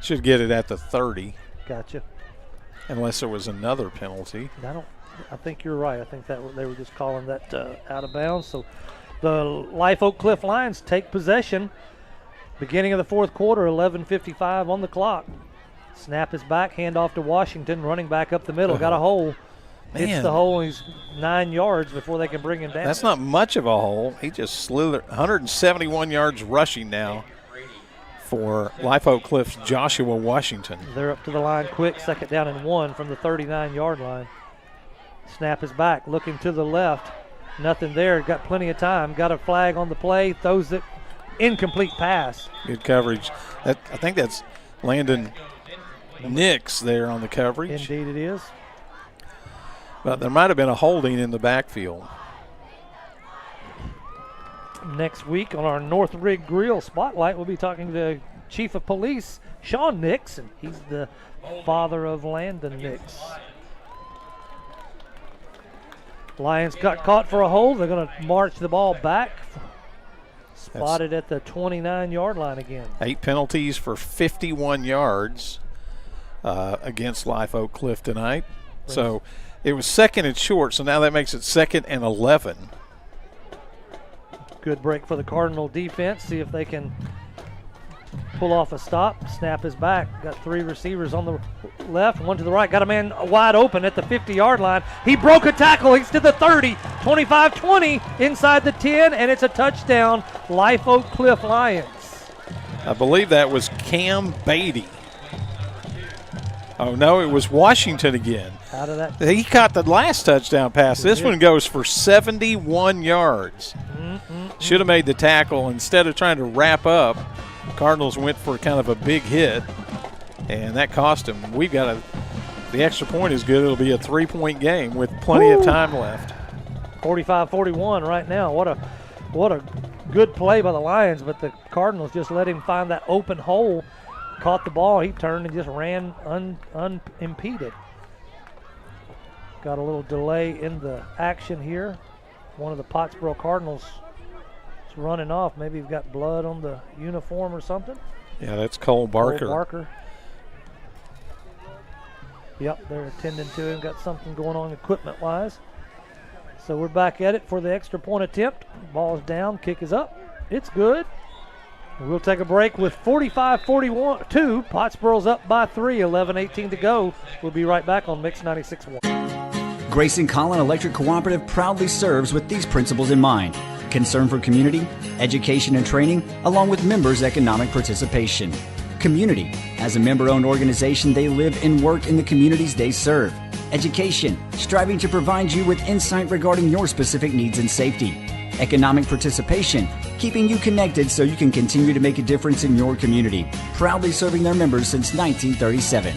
Should get it at the 30. Gotcha. Unless there was another penalty. I think you're right. I think that they were just calling that out of bounds. So the Life Oak Cliff Lions take possession. Beginning of the 4th quarter, 11:55 on the clock. Snap is back, hand off to Washington, running back up the middle. Got a hole. Hits the hole. He's 9 yards before they can bring him down. That's not much of a hole. He just slithered. 171 yards rushing now for Life Oak Cliff's Joshua Washington. They're up to the line quick, 2nd down and 1 from the 39-yard line. Snap is back, looking to the left. Nothing there. Got plenty of time. Got a flag on the play. Throws it. Incomplete pass. Good coverage. I think that's Landon Nix there on the coverage. Indeed it is. But there might have been a holding in the backfield. Next week on our North Rig Grill Spotlight, we'll be talking to the Chief of Police, Sean Nix, and he's the father of Landon Nix. Lions got caught for a hold. They're going to march the ball back. Spotted at the 29-yard line again. 8 penalties for 51 yards against Life Oak Cliff tonight. So it was 2nd and short, so now that makes it 2nd and 11. Good break for the Cardinal defense. See if they can pull off a stop. Snap is back. Got 3 receivers on the left, 1 to the right. Got a man wide open at the 50-yard line. He broke a tackle. He's to the 30, 25-20, inside the 10, and it's a touchdown. Life Oak Cliff Lions. I believe that was Cam Beatty. Oh, no, it was Washington again. Out of that. He caught the last touchdown pass. This one goes for 71 yards. Should have made the tackle. Instead of trying to wrap up, Cardinals went for kind of a big hit, and that cost him. The extra point is good. It'll be a 3-point game with plenty of time left. 45-41 right now. What a good play by the Lions, but the Cardinals just let him find that open hole. Caught the ball, he turned and just ran unimpeded. Got a little delay in the action here. One of the Pottsboro Cardinals is running off. Maybe he's got blood on the uniform or something. Yeah, that's Cole Barker. Cole Barker. Yep, they're attending to him. Got something going on equipment-wise. So we're back at it for the extra point attempt. Ball's down, kick is up. It's good. We'll take a break with 45-41-2. Pottsboro's up by 3, 11:18 to go. We'll be right back on Mix 96.1. Grayson Collin Electric Cooperative proudly serves with these principles in mind: concern for community, education and training, along with members' economic participation. Community. As a member-owned organization, they live and work in the communities they serve. Education. Striving to provide you with insight regarding your specific needs and safety. Economic participation, keeping you connected so you can continue to make a difference in your community. Proudly serving their members since 1937.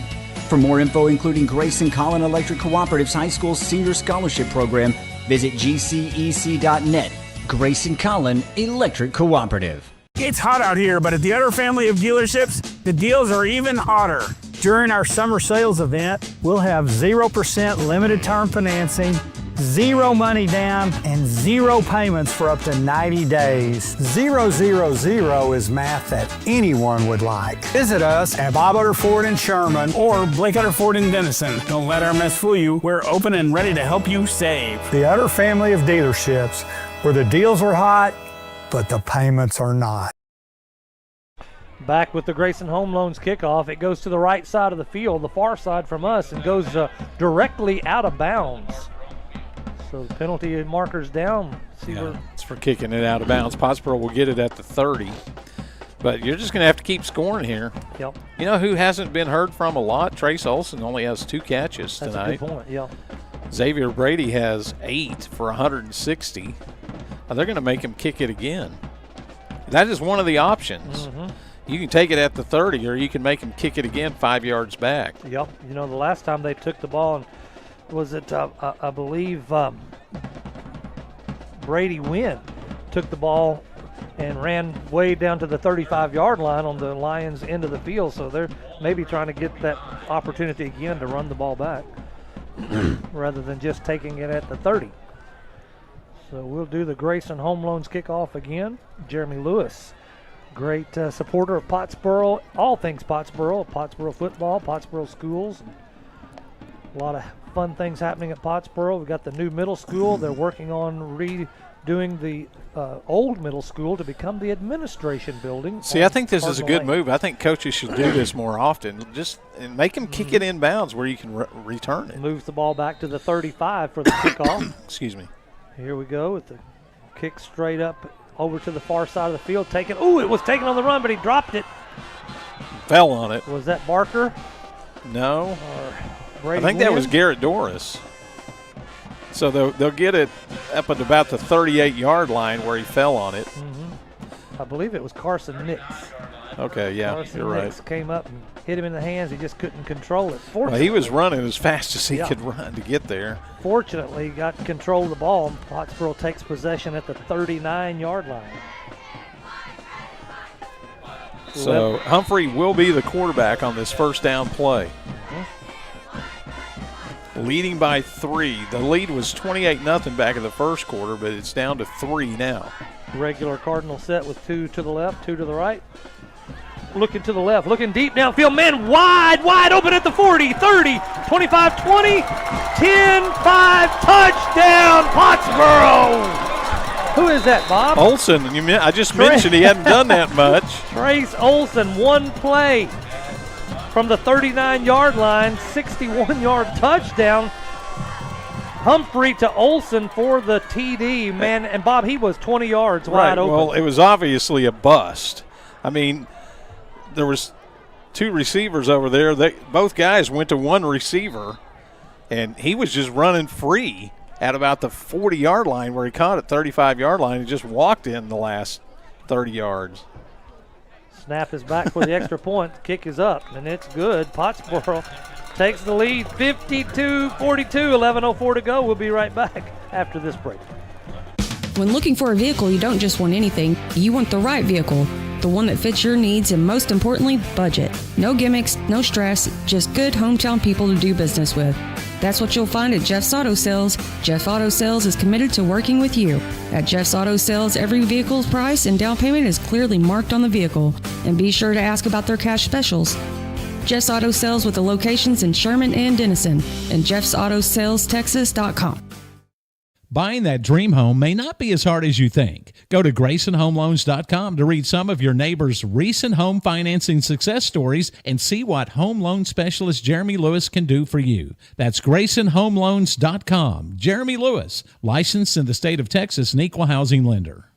For more info, including Grayson Collin Electric Cooperative's High School Senior Scholarship Program, visit gcec.net. Grayson Collin Electric Cooperative. It's hot out here, but at the Utter family of dealerships, the deals are even hotter. During our summer sales event, we'll have 0% limited term financing, 0 money down, and 0 payments for up to 90 days. 000 is math that anyone would like. Visit us at Bob Utter Ford in Sherman or Blake Utter Ford in Denison. Don't let our mess fool you. We're open and ready to help you save. The Utter family of dealerships, where the deals are hot, but the payments are not. Back with the Grayson Home Loans kickoff. It goes to the right side of the field, the far side from us, and goes directly out of bounds. So the penalty marker's down. See where it's for kicking it out of bounds. Pottsboro will get it at the 30. But you're just going to have to keep scoring here. Yep. You know who hasn't been heard from a lot? Trace Olson only has 2 catches tonight. That's a good point, yeah. Xavier Brady has 8 for 160. They're going to make him kick it again. That is one of the options. Mm-hmm. You can take it at the 30, or you can make him kick it again 5 yards back. Yep. You know, the last time they took the ball, and was it, I believe, Brady Wynn took the ball and ran way down to the 35-yard line on the Lions' end of the field. So they're maybe trying to get that opportunity again to run the ball back rather than just taking it at the 30. So we'll do the Grayson Home Loans kickoff again. Jeremy Lewis, great supporter of Pottsboro, all things Pottsboro, Pottsboro football, Pottsboro schools. A lot of fun things happening at Pottsboro. We've got the new middle school. They're working on redoing the old middle school to become the administration building. See, I think this is a good move. I think coaches should do this more often. Just make them kick it inbounds where you can return it. Moves the ball back to the 35 for the kickoff. Excuse me. Here we go with the kick straight up over to the far side of the field. Ooh, it was taken on the run, but he dropped it. Fell on it. Was that Barker? No. Or I think that was Garrett Doris. So they'll get it up at about the 38-yard line where he fell on it. Mm-hmm. I believe it was Carson Nix. Okay, yeah, Carson you're right. Nix came up and hit him in the hands. He just couldn't control it. Well, he was running as fast as he could run to get there. Fortunately, he got control of the ball. Pottsboro takes possession at the 39-yard line. So Humphrey will be the quarterback on this first down play. Leading by 3. The lead was 28-0 back in the first quarter, but it's down to 3 now. Regular Cardinal set with 2 to the left, 2 to the right. Looking to the left, looking deep downfield. Man, wide open at the 40, 30, 25, 20, 10, 5, touchdown, Pottsboro. Who is that, Bob? Olson. I just mentioned he hadn't done that much. Trace Olson, one play from the 39-yard line, 61-yard touchdown. Humphrey to Olson for the TD, man. And, Bob, he was 20 yards wide open. Well, it was obviously a bust. I mean, there was 2 receivers over there. Both guys went to one receiver, and he was just running free at about the 40-yard line where he caught it, 35-yard line, and just walked in the last 30 yards. Snap is back for the extra point. Kick is up, and it's good. Pottsboro takes the lead, 52-42, 11:04 to go. We'll be right back after this break. When looking for a vehicle, you don't just want anything. You want the right vehicle. The one that fits your needs and, most importantly, budget. No gimmicks, no stress, just good hometown people to do business with. That's what you'll find at Jeff's Auto Sales. Jeff Auto Sales is committed to working with you. At Jeff's Auto Sales, every vehicle's price and down payment is clearly marked on the vehicle. And be sure to ask about their cash specials. Jeff's Auto Sales with the locations in Sherman and Denison, and jeffsautosales.texas.com. Buying that dream home may not be as hard as you think. Go to GraysonHomeLoans.com to read some of your neighbors' recent home financing success stories and see what home loan specialist Jeremy Lewis can do for you. That's GraysonHomeLoans.com. Jeremy Lewis, licensed in the state of Texas, an equal housing lender.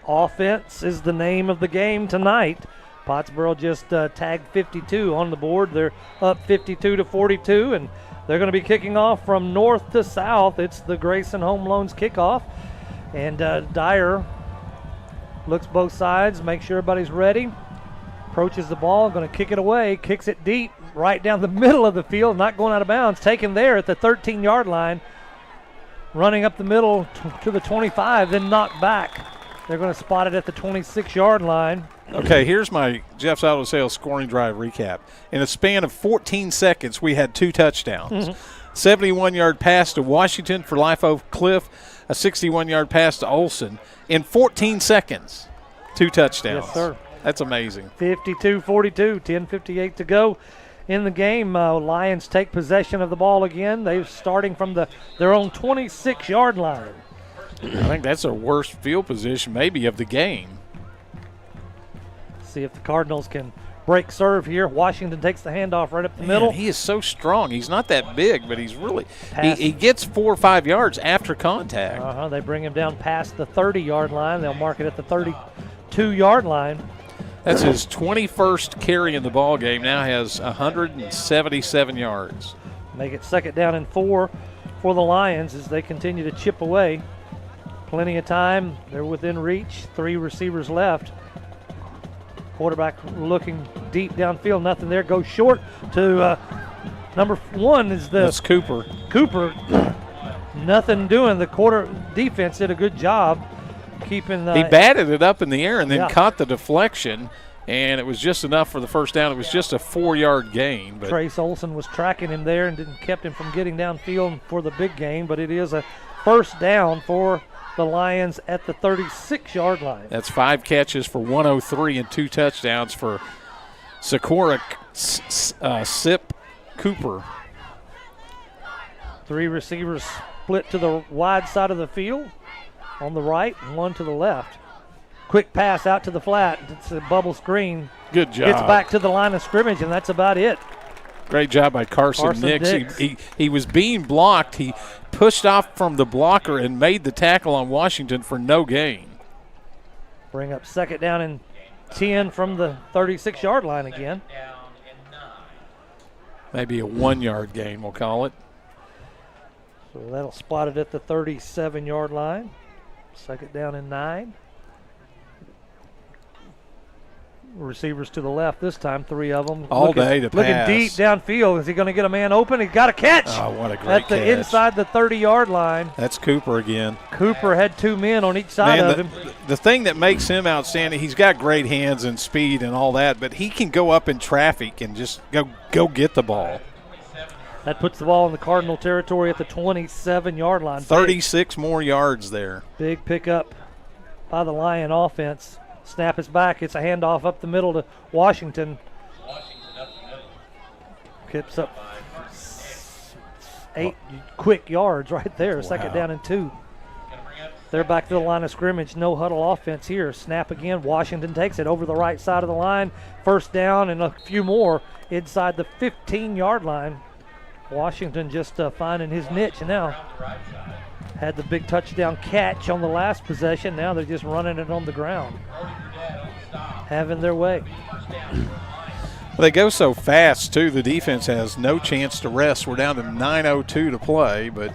Offense is the name of the game tonight. Pottsboro just tagged 52 on the board. They're up 52-42, and they're going to be kicking off from north to south. It's the Grayson Home Loans kickoff. And Dyer looks both sides, makes sure everybody's ready. Approaches the ball, going to kick it away, kicks it deep, right down the middle of the field, not going out of bounds. Taken there at the 13-yard line. Running up the middle to the 25, then knocked back. They're going to spot it at the 26-yard line. Okay, here's my Jeff's Auto Sales scoring drive recap. In a span of 14 seconds, we had 2 touchdowns. 71-yard pass to Washington for Life Oak Cliff, a 61-yard pass to Olson. In 14 seconds, 2 touchdowns. Yes, sir. That's amazing. 52-42, 10:58 to go in the game. Lions take possession of the ball again. They're starting from their own 26-yard line. I think that's their worst field position maybe of the game. See if the Cardinals can break serve here. Washington takes the handoff right up the middle. He is so strong. He's not that big, but he's really he gets 4 or 5 yards after contact. They bring him down past the 30-yard line. They'll mark it at the 32-yard line. That's his 21st carry in the ball game. Now has 177 yards. Make it 2nd down and 4 for the Lions as they continue to chip away. Plenty of time. They're within reach. 3 receivers left. Quarterback looking deep downfield. Nothing there. Goes short to number 1 is That's Cooper. Cooper. Nothing doing. The quarter defense did a good job keeping. He batted it up in the air and then caught the deflection, and it was just enough for the first down. It was just a 4-yard gain. But Trace Olson was tracking him there and kept him from getting downfield for the big gain, but it is a first down for the Lions at the 36-yard line. That's 5 catches for 103 and 2 touchdowns for Sakura Sip Cooper. 3 receivers split to the wide side of the field on the right and 1 to the left. Quick pass out to the flat. It's a bubble screen. Good job. Gets back to the line of scrimmage, and that's about it. Great job by Carson Nix. He was being blocked. He pushed off from the blocker and made the tackle on Washington for no gain. Bring up 2nd down and 10 from the 36-yard line again. Maybe a 1-yard gain, we'll call it. So that'll spot it at the 37-yard line. 2nd down and 9. Receivers to the left this time, 3 of them. All day to looking pass. Deep downfield. Is he going to get a man open? He got a catch. Oh, what a great at the catch. inside the 30-yard line. That's Cooper again. Cooper had 2 men on each side of him. The thing that makes him outstanding, he's got great hands and speed and all that, but he can go up in traffic and just go get the ball. That puts the ball in the Cardinal territory at the 27-yard line. 36 more yards there. Big pickup by the Lion offense. Snap is back. It's a handoff up the middle to Washington. Kips up 8 quick yards right there. 2nd down and 2. They're back to the line of scrimmage. No huddle offense here. Snap again. Washington takes it over the right side of the line. First down and a few more inside the 15-yard line. Washington just finding his niche now. Had the big touchdown catch on the last possession. Now they're just running it on the ground. Having their way. They go so fast, too. The defense has no chance to rest. We're down to 9:02 to play, but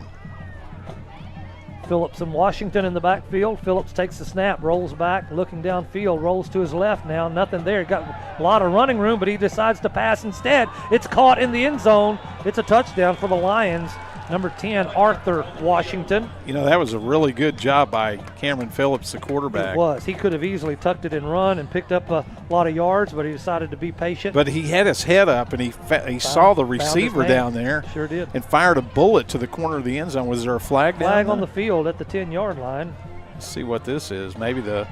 Phillips and Washington in the backfield. Phillips takes the snap, rolls back, looking downfield, rolls to his left now. Nothing there. Got a lot of running room, but he decides to pass instead. It's caught in the end zone. It's a touchdown for the Lions. Number 10, Arthur Washington. You know, that was a really good job by Cameron Phillips, the quarterback. It was. He could have easily tucked it and run and picked up a lot of yards, but he decided to be patient. But he had his head up, and he saw the receiver down there. Sure did. And fired a bullet to the corner of the end zone. Was there a flag down there? Flag on the field at the 10-yard line. Let's see what this is. Maybe that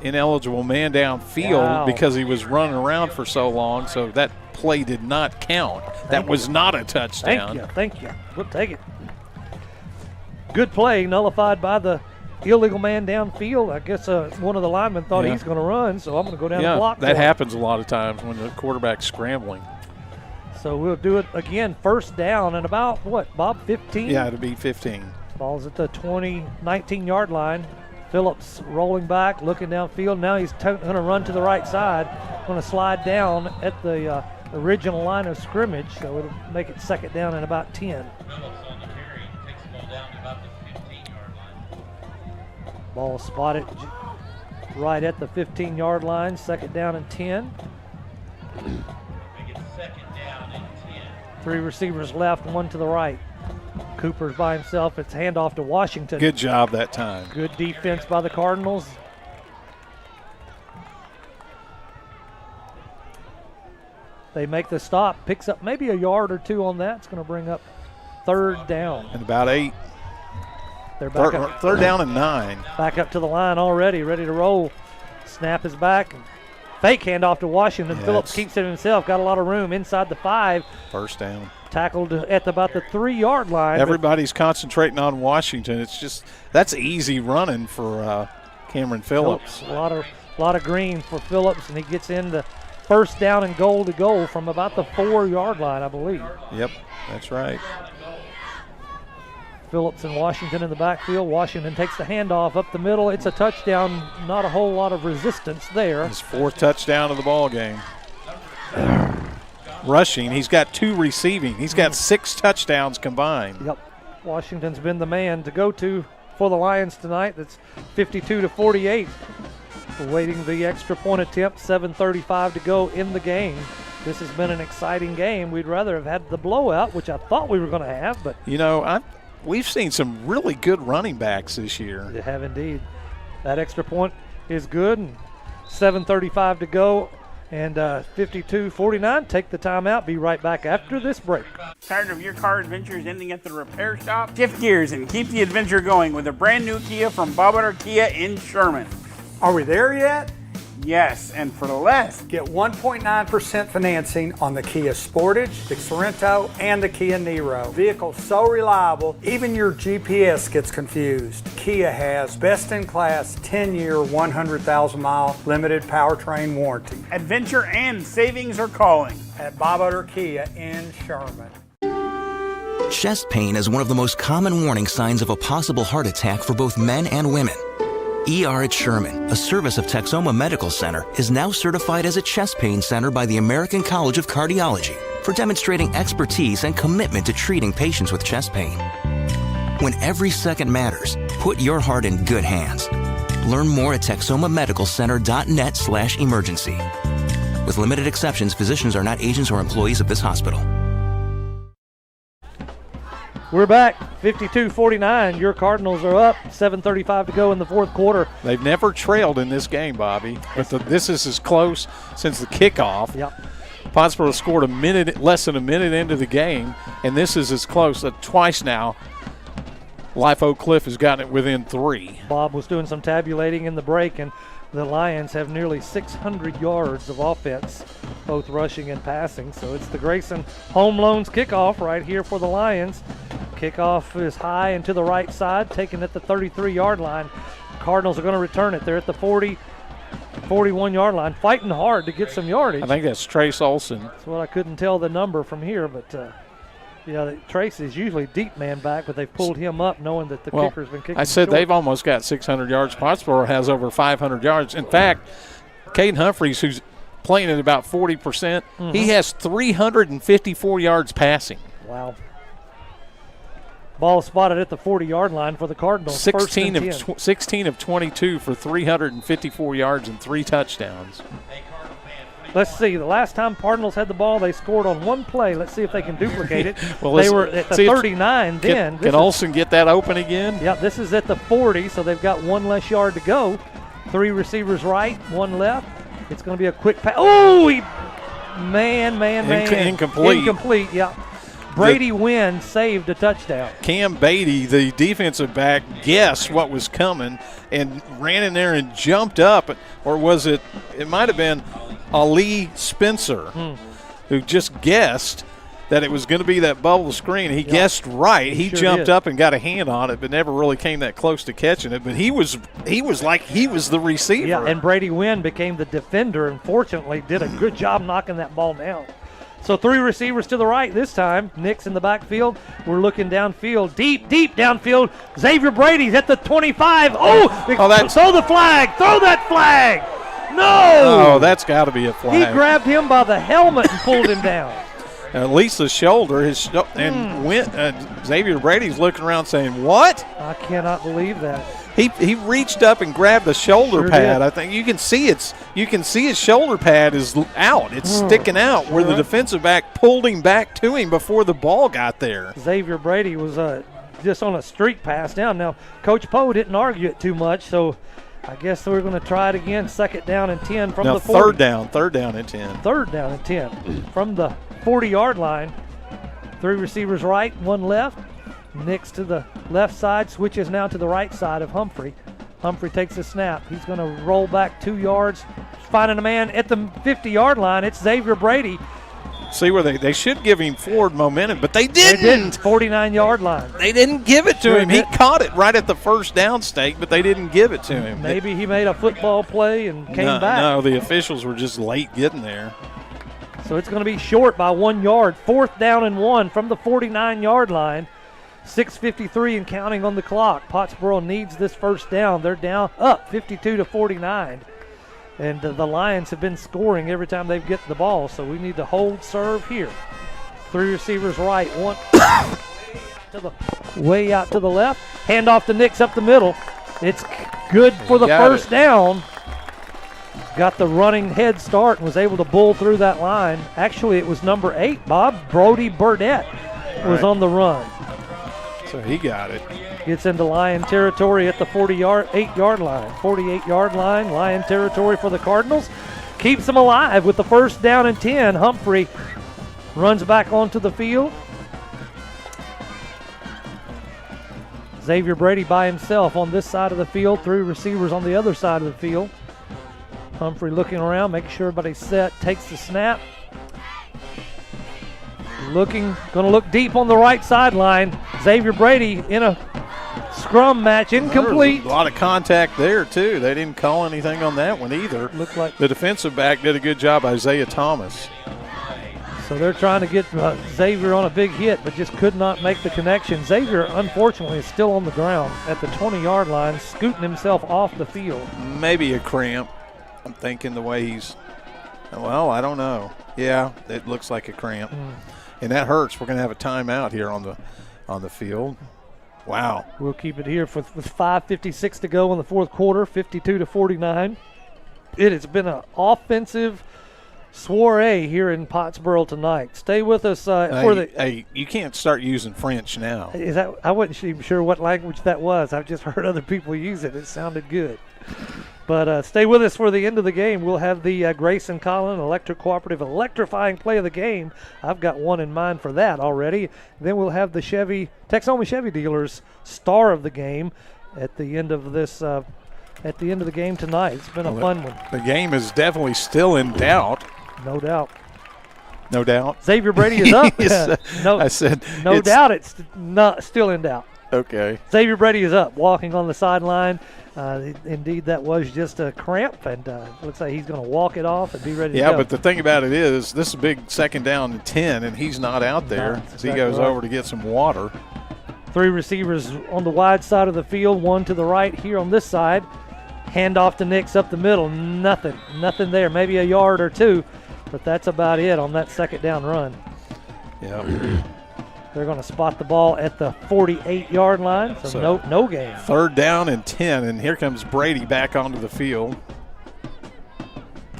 ineligible man downfield because he was running around for so long, so that play did not count. That was not a touchdown. Thank you. We'll take it. Good play, nullified by the illegal man downfield. I guess one of the linemen thought he's going to run, so I'm going to go down and block. That happens a lot of times when the quarterback's scrambling. So we'll do it again. First down and about, what, Bob, 15? Yeah, it'll be 15. Ball's at the 19-yard line. Phillips rolling back, looking downfield. Now he's going to run to the right side. Going to slide down at the original line of scrimmage, so it'll make it 2nd down and about 10. Ball spotted right at the 15-yard line, 2nd down and 10. 3 receivers left, 1 to the right. Cooper's by himself. It's handoff to Washington. Good job that time. Good defense by the Cardinals. They make the stop, picks up maybe a yard or 2 on that. It's going to bring up 3rd down. And about 8. They're back up. 3rd down and 9. Back up to the line already, ready to roll. Snap is back. Fake handoff to Washington. Phillips keeps it himself. Got a lot of room inside the 5. First down. Tackled at about the 3-yard line. Everybody's concentrating on Washington. It's just that's easy running for Cameron Phillips. A lot of green for Phillips, and he gets into first down and goal to go from about the 4-yard line, I believe. Yep, that's right. Phillips and Washington in the backfield. Washington takes the handoff up the middle. It's a touchdown. Not a whole lot of resistance there. His 4th touchdown of the ball game. Rushing, he's got 2 receiving. He's got 6 touchdowns combined. Yep. Washington's been the man to go to for the Lions tonight. That's 52-48. Awaiting the extra point attempt, 7:35 to go in the game. This has been an exciting game. We'd rather have had the blowout, which I thought we were going to have, but we've seen some really good running backs this year. They have indeed. That extra point is good, and 7:35 to go, and 52-49. Take the timeout. Be right back after this break. Tired of your car adventures ending at the repair shop? Shift gears and keep the adventure going with a brand new Kia from Bob Butter Kia in Sherman. Are we there yet? Yes, and for less. Get 1.9% financing on the Kia Sportage, the Sorento, and the Kia Niro. Vehicles so reliable, even your GPS gets confused. Kia has best-in-class 10-year, 100,000-mile limited powertrain warranty. Adventure and savings are calling at Bob Butter Kia in Sherman. Chest pain is one of the most common warning signs of a possible heart attack for both men and women. ER at Sherman, a service of Texoma Medical Center, is now certified as a chest pain center by the American College of Cardiology for demonstrating expertise and commitment to treating patients with chest pain. When every second matters, put your heart in good hands. Learn more at texomamedicalcenter.net/emergency. With limited exceptions, physicians are not agents or employees of this hospital. We're back, 52-49. Your Cardinals are up, 7:35 to go in the 4th quarter. They've never trailed in this game, Bobby, but this is as close since the kickoff. Yep. Pottsboro scored less than a minute into the game, and this is as close. Twice now, Life Oak Cliff has gotten it within 3. Bob was doing some tabulating in the break, and the Lions have nearly 600 yards of offense, both rushing and passing. So it's the Grayson Home Loans kickoff right here for the Lions. Kickoff is high and to the right side, taken at the 33-yard line. Cardinals are going to return it. They're at the 41-yard line, fighting hard to get some yardage. I think that's Trace Olson. That's what I couldn't tell the number from here, but Trace is usually deep man back, but they've pulled him up knowing that the kicker's been kicking. I said short. They've almost got 600 yards. Pottsboro has over 500 yards. In fact, Caden Humphreys, who's playing at about 40%, he has 354 yards passing. Wow. Ball spotted at the 40-yard line for the Cardinals. 16 of 22 for 354 yards and 3 touchdowns. Let's see. The last time Cardinals had the ball, they scored on one play. Let's see if they can duplicate it. Well, they were at the 39 then. Can Olsen get that open again? Yeah, this is at the 40, so they've got 1 less yard to go. 3 receivers right, 1 left. It's going to be a quick pass. Oh, Incomplete. Incomplete, yeah. Brady Wynn saved a touchdown. Cam Beatty, the defensive back, guessed what was coming and ran in there and jumped up. Or was it might have been Ali Spencer who just guessed that it was going to be that bubble screen. He guessed right. He jumped up and got a hand on it, but never really came that close to catching it. But he was like he was the receiver. Yeah, and Brady Wynn became the defender and fortunately did a good job knocking that ball down. So 3 receivers to the right this time. Nick's in the backfield. We're looking downfield, deep downfield. Xavier Brady's at the 25. Throw the flag. Throw that flag. No. Oh, that's got to be a flag. He grabbed him by the helmet and pulled him down. At least the shoulder, Xavier Brady's looking around saying, "What?" I cannot believe that. He reached up and grabbed the shoulder pad. Did. I think you can see his shoulder pad is out. It's sticking out where the defensive back pulled him back to him before the ball got there. Xavier Brady was just on a streak pass down. Now, Coach Poe didn't argue it too much, so I guess we're going to try it again. 2nd down and 10 from the 40. Third down and 10. 3rd down and 10 from the 40-yard line. 3 receivers right, 1 left. Nick's to the left side, switches now to the right side of Humphrey. Humphrey takes a snap. He's going to roll back 2 yards, finding a man at the 50-yard line. It's Xavier Brady. See where they should give him forward momentum, but they didn't. They didn't. 49-yard line. They didn't give it to him. He caught it right at the first down stake, but they didn't give it to him. Maybe he made a football play and came back. No, the officials were just late getting there. So it's going to be short by 1 yard. 4th down and 1 from the 49-yard line. 6:53 and counting on the clock. Pottsboro needs this first down. They're down up 52-49. And the Lions have been scoring every time they've get the ball, so we need to hold serve here. 3 receivers right, one to the way out to the left. Hand off to Nix up the middle. It's good for the first down. Got the running head start and was able to bull through that line. Actually, it was number 8, Bob. Brody Burdett was on the run. So he got it. Gets into Lion territory at the 48-yard line. 48-yard line, Lion territory for the Cardinals. Keeps them alive with the first down and 10. Humphrey runs back onto the field. Xavier Brady by himself on this side of the field. 3 receivers on the other side of the field. Humphrey looking around, making sure everybody's set. Takes the snap. Going to look deep on the right sideline. Xavier Brady in a scrum match, incomplete. A lot of contact there, too. They didn't call anything on that one either. Looked like the defensive back did a good job, Isaiah Thomas. So they're trying to get Xavier on a big hit, but just could not make the connection. Xavier, unfortunately, is still on the ground at the 20-yard line, scooting himself off the field. Maybe a cramp. I'm thinking the way he's, well, I don't know. Yeah, it looks like a cramp. And that hurts. We're going to have a timeout here on the field. Wow. We'll keep it here with 5:56 to go in the fourth quarter, 52-49. It has been an offensive soiree here in Pottsboro tonight. Stay with us for the. Hey, you can't start using French now. Is that? I wasn't even sure what language that was. I've just heard other people use it. It sounded good. But stay with us for the end of the game. We'll have the Grayson Collin Electric Cooperative electrifying play of the game. I've got one in mind for that already. Then we'll have the Texoma Chevy dealers star of the game at the end of this. At the end of the game tonight. It's been a fun one. The game is definitely still in doubt. No doubt. No doubt. Xavier Brady is up. No, I said no doubt. It's not still in doubt. Okay. Xavier Brady is up, walking on the sideline. Indeed, that was just a cramp, and looks like he's going to walk it off and be ready to go. Yeah, but the thing about it is, this is a big 2nd down and 10, and he's not out there as he goes over to get some water. 3 receivers on the wide side of the field, 1 to the right here on this side. Hand off to Nix up the middle. Nothing there. Maybe a yard or 2, but that's about it on that 2nd down run. Yeah. They're going to spot the ball at the 48-yard line, so no gain. 3rd down and 10, and here comes Brady back onto the field.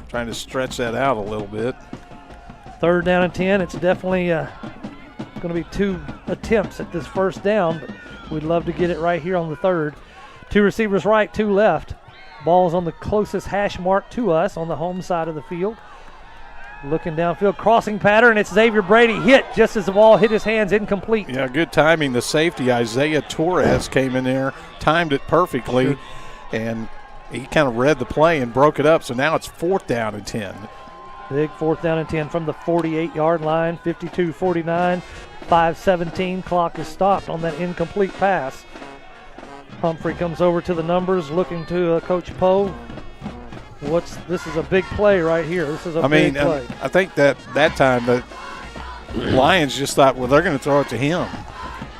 Trying to stretch that out a little bit. 3rd down and 10. It's definitely going to be 2 attempts at this first down, but we'd love to get it right here on the 3rd. 2 receivers right, 2 left. Ball's on the closest hash mark to us on the home side of the field. Looking downfield, crossing pattern. It's Xavier Brady hit just as the ball hit his hands, incomplete. Yeah, good timing. The safety, Isaiah Torres, came in there, timed it perfectly, and he kind of read the play and broke it up. So now it's 4th down and 10. Big 4th down and 10 from the 48-yard line, 52-49, 5:17. Clock is stopped on that incomplete pass. Humphrey comes over to the numbers, looking to Coach Poe. This is a big play right here. This is a big play. I think that time the Lions just thought, well, they're going to throw it to him.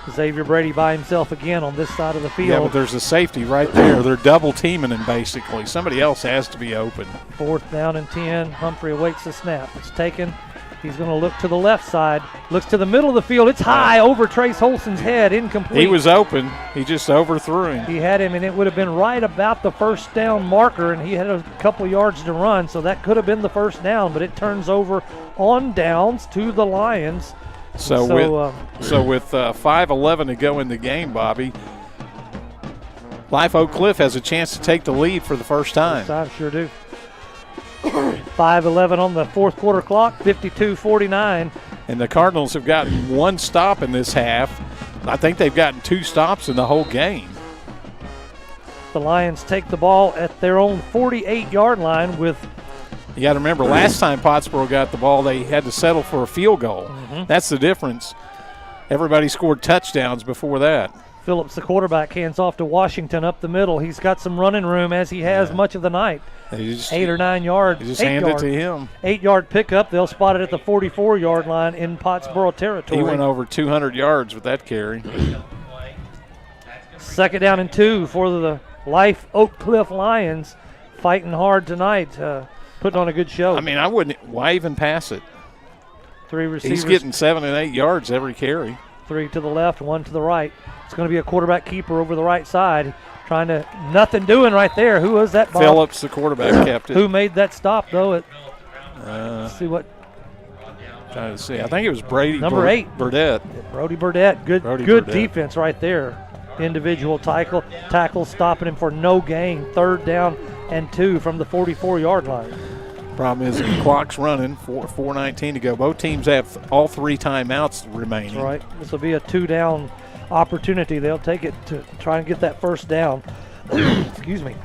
Xavier Brady by himself again on this side of the field. Yeah, but there's a safety right there. They're double teaming him basically. Somebody else has to be open. 4th down and 10. Humphrey awaits the snap. It's taken. He's going to look to the left side. Looks to the middle of the field. It's high over Trace Holson's head. Incomplete. He was open. He just overthrew him. He had him, and it would have been right about the first down marker, and he had a couple yards to run, so that could have been the first down, but it turns over on downs to the Lions. So with 5:11 to go in the game, Bobby, Life Oak Cliff has a chance to take the lead for the first time. I sure do. 5:11 on the fourth quarter clock, 52-49. And the Cardinals have gotten 1 stop in this half. I think they've gotten 2 stops in the whole game. The Lions take the ball at their own 48-yard line with You got to remember, last time Pottsboro got the ball, they had to settle for a field goal. That's the difference. Everybody scored touchdowns before that. Phillips, the quarterback, hands off to Washington up the middle. He's got some running room, as he has much of the night. 8 or 9 yards. You just hand it to him. 8-yard pickup. They'll spot it at the 44-yard line in Pottsboro territory. He went over 200 yards with that carry. 2nd down and 2 for the Life Oak Cliff Lions, fighting hard tonight, putting on a good show. I mean, why even pass it? 3 receivers. He's getting 7 and 8 yards every carry. 3 to the left, 1 to the right. It's going to be a quarterback keeper over the right side. Trying to, nothing doing right there. Who was that, Bob? Phillips, the quarterback, kept it. Who made that stop, though? Let's see what. Trying to see. I think it was Brady. Number 8. Burdette. Brody Burdette. Good Burdette. Defense right there. Individual tackle stopping him for no gain. 3rd down and 2 from the 44-yard line. Problem is the clock's running, 4:19 to go. Both teams have all 3 timeouts remaining. That's right. This will be a 2-down opportunity. They'll take it to try and get that 1st down. Excuse me.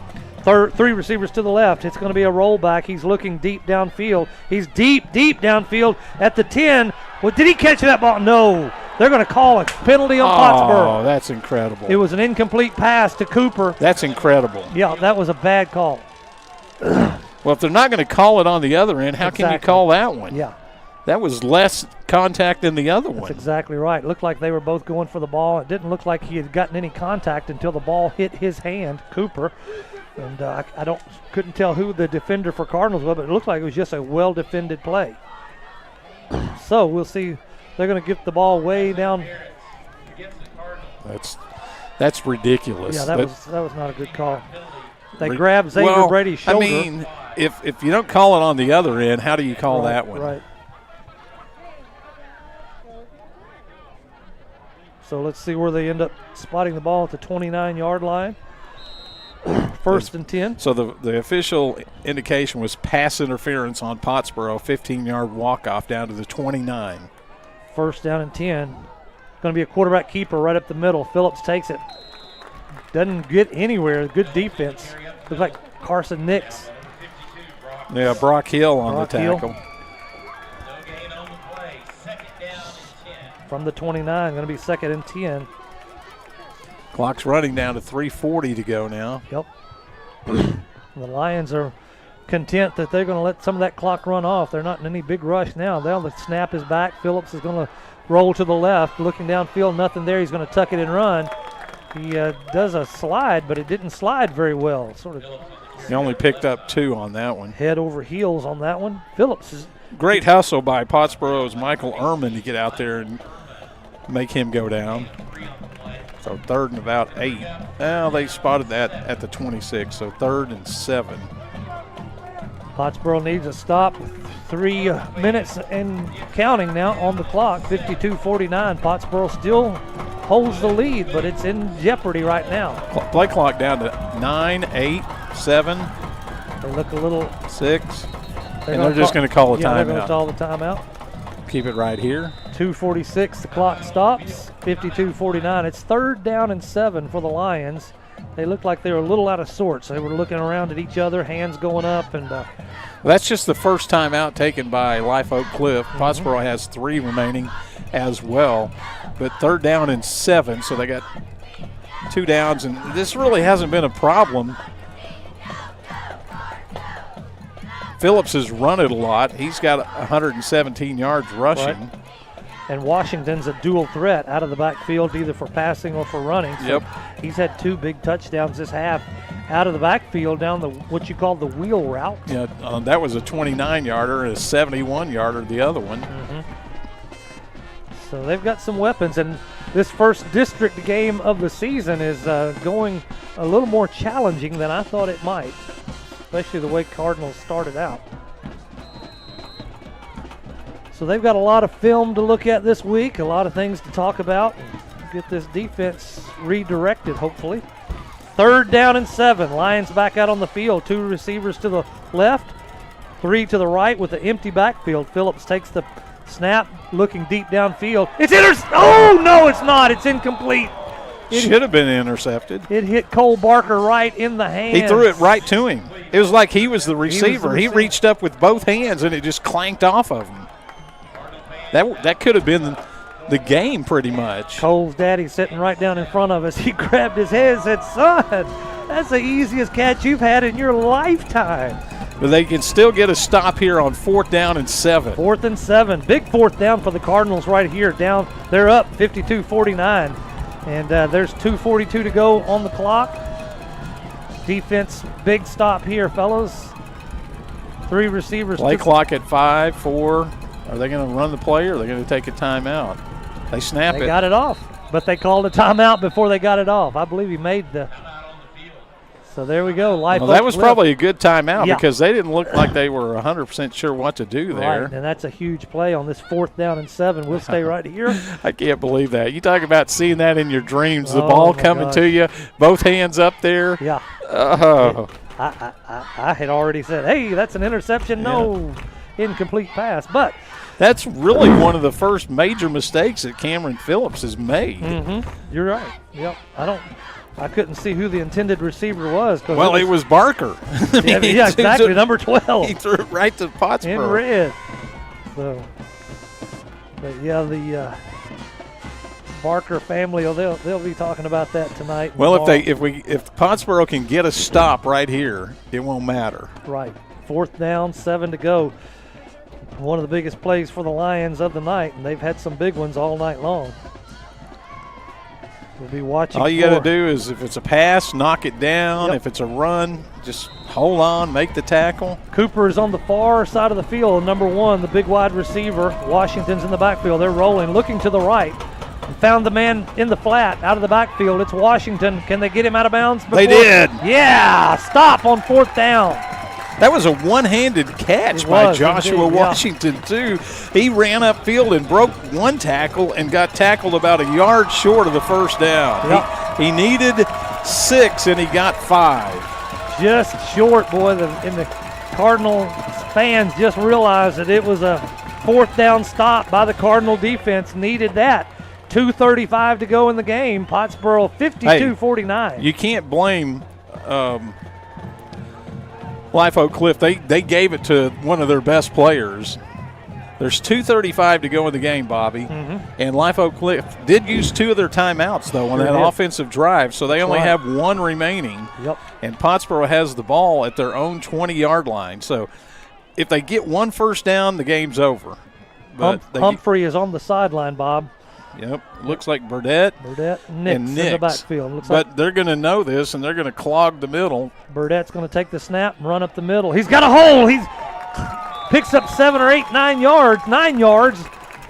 3 receivers to the left. It's going to be a rollback. He's looking deep downfield. He's deep downfield at the 10. Well, did he catch that ball? No. They're going to call a penalty on Pottsboro. Oh, that's incredible. It was an incomplete pass to Cooper. That's incredible. Yeah, that was a bad call. Well, if they're not going to call it on the other end, how can you call that one? Yeah. That was less contact than the other one. That's exactly right. It looked like they were both going for the ball. It didn't look like he had gotten any contact until the ball hit his hand, Cooper. And I couldn't tell who the defender for Cardinals was, but it looked like it was just a well-defended play. So we'll see. They're going to get the ball way down. That's ridiculous. Yeah, that was not a good call. They grabbed Xavier Brady's shoulder. I mean, if you don't call it on the other end, how do you call that one? Right. So let's see where they end up spotting the ball at the 29-yard line. 1st and 10. So the official indication was pass interference on Pottsboro, 15-yard walk-off down to the 29. 1st down and 10. Going to be a quarterback keeper right up the middle. Phillips takes it. Doesn't get anywhere. Good defense. Looks like Carson Nix. Yeah, Brock Hill on the tackle. From the 29, going to be 2nd and 10. Clock's running down to 3:40 to go now. Yep. The Lions are content that they're going to let some of that clock run off. They're not in any big rush now. The snap is back. Phillips is going to roll to the left, looking downfield. Nothing there. He's going to tuck it and run. He does a slide, but it didn't slide very well. He only picked up 2 on that one. Head over heels on that one. Phillips is great hustle by Pottsboro's Michael Ehrman to get out there and make him go down. So 3rd and about 8. Well, they spotted that at the 26, so 3rd and 7. Pottsboro needs a stop. 3 minutes and counting now on the clock. 52-49. Pottsboro still holds the lead, but it's in jeopardy right now. Play clock down to 9, 8, 7. They look a little 6. And they're just going to call a timeout. They're going to call the timeout. Keep it right here. 2:46, the clock stops. 52-49. It's 3rd down and 7 for the Lions. They looked like they were a little out of sorts. They were looking around at each other, hands going up, and that's just the first timeout taken by Life Oak Cliff. Pottsboro has 3 remaining as well, but 3rd down and 7, so they got 2 downs, and this really hasn't been a problem. Phillips has run it a lot. He's got 117 yards rushing. Right. And Washington's a dual threat out of the backfield, either for passing or for running. So he's had 2 big touchdowns this half out of the backfield down the what you call the wheel route. Yeah, that was a 29-yarder and a 71-yarder, the other one. So they've got some weapons, and this first district game of the season is going a little more challenging than I thought it might, especially the way Cardinals started out. So they've got a lot of film to look at this week, a lot of things to talk about, and get this defense redirected, hopefully. 3rd down and 7. Lions back out on the field. 2 receivers to the left, 3 to the right with the empty backfield. Phillips takes the snap, looking deep downfield. It's oh, no, it's not. It's incomplete. Should have been intercepted. It hit Cole Barker right in the hand. He threw it right to him. It was like he was the receiver. He reached up with both hands, and it just clanked off of him. That could have been the game pretty much. Cole's daddy sitting right down in front of us. He grabbed his head and said, son, that's the easiest catch you've had in your lifetime. But they can still get a stop here on 4th down and 7. 4th and 7. Big 4th down for the Cardinals right here. They're up 52-49. And there's 2:42 to go on the clock. Defense, big stop here, fellas. 3 receivers. Play clock at 5, 4. Are they going to run the play or are they going to take a timeout? They snap it. They got it off, but they called a timeout before they got it off. I believe he made the. So there we go. That was probably a good timeout because they didn't look like they were 100% sure what to do there. Right, and that's a huge play on this 4th down and 7. We'll stay right here. I can't believe that. You talk about seeing that in your dreams, the ball coming to you, both hands up there. Yeah. Oh. I had already said, hey, that's an interception. No, incomplete pass. But that's really one of the first major mistakes that Cameron Phillips has made. Mm-hmm. You're right. Yep. I couldn't see who the intended receiver was. Well, it was Barker. Yeah, exactly, number 12. He threw it right to Pottsboro. In red. So, but yeah, the Barker family, they'll be talking about that tonight. Well, if Pottsboro can get a stop right here, it won't matter. Right. 4th down, 7 to go. One of the biggest plays for the Lions of the night, and they've had some big ones all night long. We'll be watching. All you got to do is, if it's a pass, knock it down. If it's a run, just hold on, make the tackle. Cooper is on the far side of the field, number 1, the big wide receiver. Washington's in the backfield. They're rolling, looking to the right. And found the man in the flat out of the backfield. It's Washington. Can they get him out of bounds? They did. Yeah, stop on 4th down. That was a one-handed catch by Joshua Washington, too. He ran upfield and broke one tackle and got tackled about a yard short of the first down. Yep. He needed 6, and he got 5. Just short, boy. And the Cardinal fans just realized that it was a 4th down stop by the Cardinal defense. Needed that. 2:35 to go in the game. Pottsboro 52-49. You can't blame Life Oak Cliff. They gave it to one of their best players. There's 2:35 to go in the game, Bobby. And Life Oak Cliff did use 2 of their timeouts, though, on that offensive drive, so they only have 1 remaining. Yep. And Pottsboro has the ball at their own 20-yard line. So if they get 1 first down, the game's over. But Humphrey is on the sideline, Bob. Yep, looks like Burdett and Nix in the backfield. But they're going to know this, and they're going to clog the middle. Burdett's going to take the snap and run up the middle. He's got a hole. He picks up 7 or 8, 9 yards. 9 yards.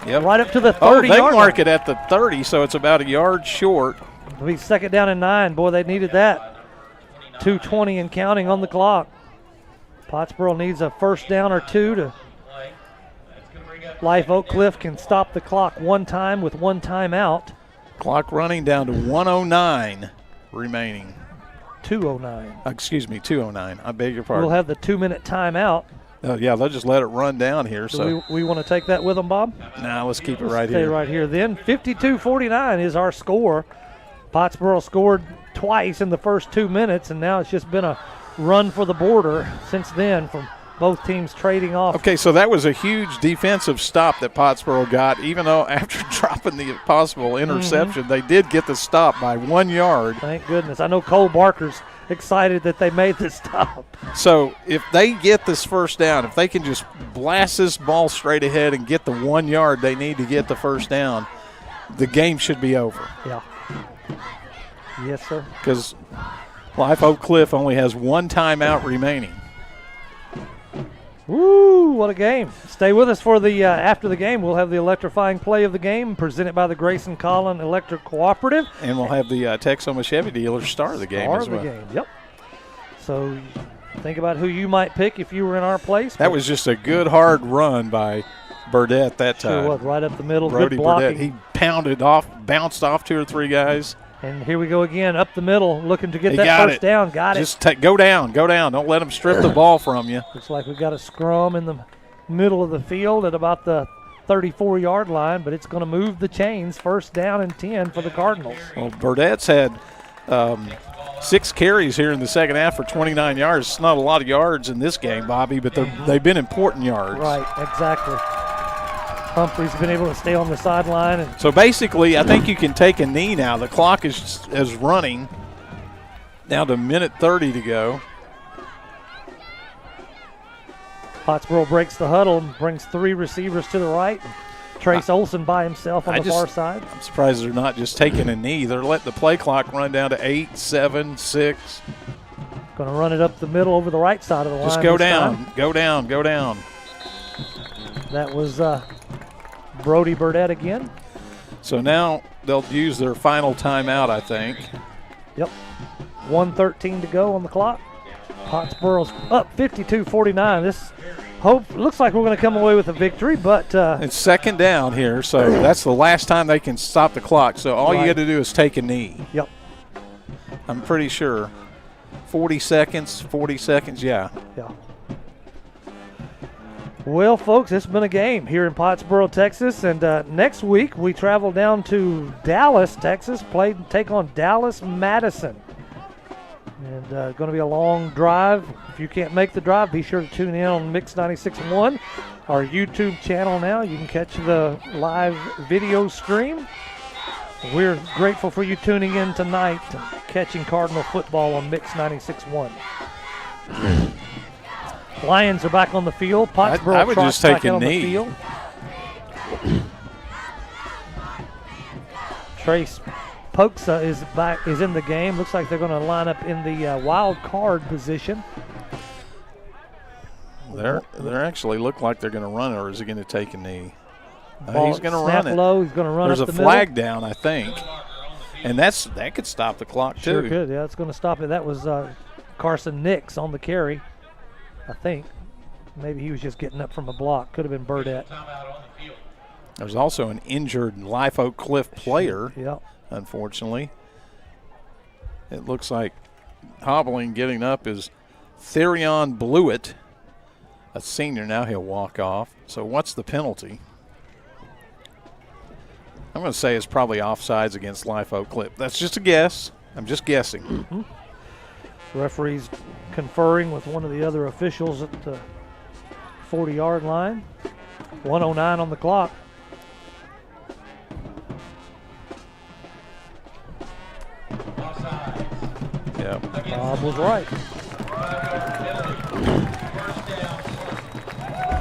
Yep. Right up to the 30-yard line. They mark line. it at the 30, so it's about a yard short. It'll be 2nd down and 9. Boy, they needed that. 2:20 and counting on the clock. Pottsboro needs a 1st down or 2 to. Life Oak Cliff can stop the clock 1 time with 1 timeout. Clock running down to 1:09 remaining. 2:09. Excuse me, 2:09. I beg your pardon. We'll have the 2-minute timeout. Yeah, they'll just let it run down here. So we want to take that with them, Bob? Nah, let's keep it right here. here. Stay right here. Then 52-49 is our score. Pottsboro scored twice in the first 2 minutes, and now it's just been a run for the border since then from both teams trading off. Okay, so that was a huge defensive stop that Pottsboro got, even though after dropping the possible interception, they did get the stop by 1 yard. Thank goodness. I know Cole Barker's excited that they made the stop. So if they get this 1st down, if they can just blast this ball straight ahead and get the 1 yard they need to get the 1st down, the game should be over. Yeah. Yes, sir. Because Life Oak Cliff only has 1 timeout remaining. Woo, what a game. Stay with us for the after the game. We'll have the electrifying play of the game presented by the Grayson Collin Electric Cooperative. And we'll have the Texoma Chevy dealer star of the game as well. Yep. So think about who you might pick if you were in our place. That was just a good hard run by Burdett that time. Sure was, right up the middle. Brody good blocking. Burdett, he pounded off, bounced off 2 or 3 guys. And here we go again, up the middle, looking to get that 1st down. Got it. Just go down. Don't let them strip the ball from you. Looks like we've got a scrum in the middle of the field at about the 34-yard line, but it's going to move the chains. First down and 10 for the Cardinals. Well, Burdett's had 6 carries here in the second half for 29 yards. It's not a lot of yards in this game, Bobby, but they've been important yards. Right, exactly. Humphrey's been able to stay on the sideline. And so basically, I think you can take a knee now. The clock is running down to minute 30 to go. Pottsboro breaks the huddle and brings 3 receivers to the right. Trace Olson by himself on the far side. I'm surprised they're not just taking a knee. They're letting the play clock run down to 8, 7, 6. Going to run it up the middle over the right side of the line. Just go down, go down, go down. That was Brody Burdett again. So now they'll use their final timeout, I think. Yep. 1:13 to go on the clock. Pottsboro's up 52-49. This looks like we're going to come away with a victory, but it's second down here, so that's the last time they can stop the clock. So all you got to do is take a knee. Yep. I'm pretty sure. 40 seconds, yeah. Yeah. Well, folks, it's been a game here in Pottsboro, Texas, and next week we travel down to Dallas, Texas, take on Dallas Madison. And going to be a long drive. If you can't make the drive, be sure to tune in on Mix 96.1, our YouTube channel now. You can catch the live video stream. We're grateful for you tuning in tonight, catching Cardinal football on Mix 96.1. Lions are back on the field. Pottsboro I would just take a on knee. The field. Trace Poksa is in the game. Looks like they're going to line up in the wild card position. They actually look like they're going to run, or is he going to take a knee? He's going to run it. Low. He's going to run. There's up a the flag middle. down, I think, and that could stop the clock too. Sure could. Yeah, it's going to stop it. That was Carson Nix on the carry, I think. Maybe he was just getting up from a block. Could have been Burdett. There's also an injured Live Oak Cliff player. Yep. Unfortunately, it looks like hobbling, getting up is Therion Blewett, a senior. Now he'll walk off. So what's the penalty? I'm going to say it's probably offsides against Live Oak Cliff. That's just a guess. I'm just guessing. Mm-hmm. Referee's conferring with one of the other officials at the 40-yard line. 1:09 on the clock. Yeah. Bob was right.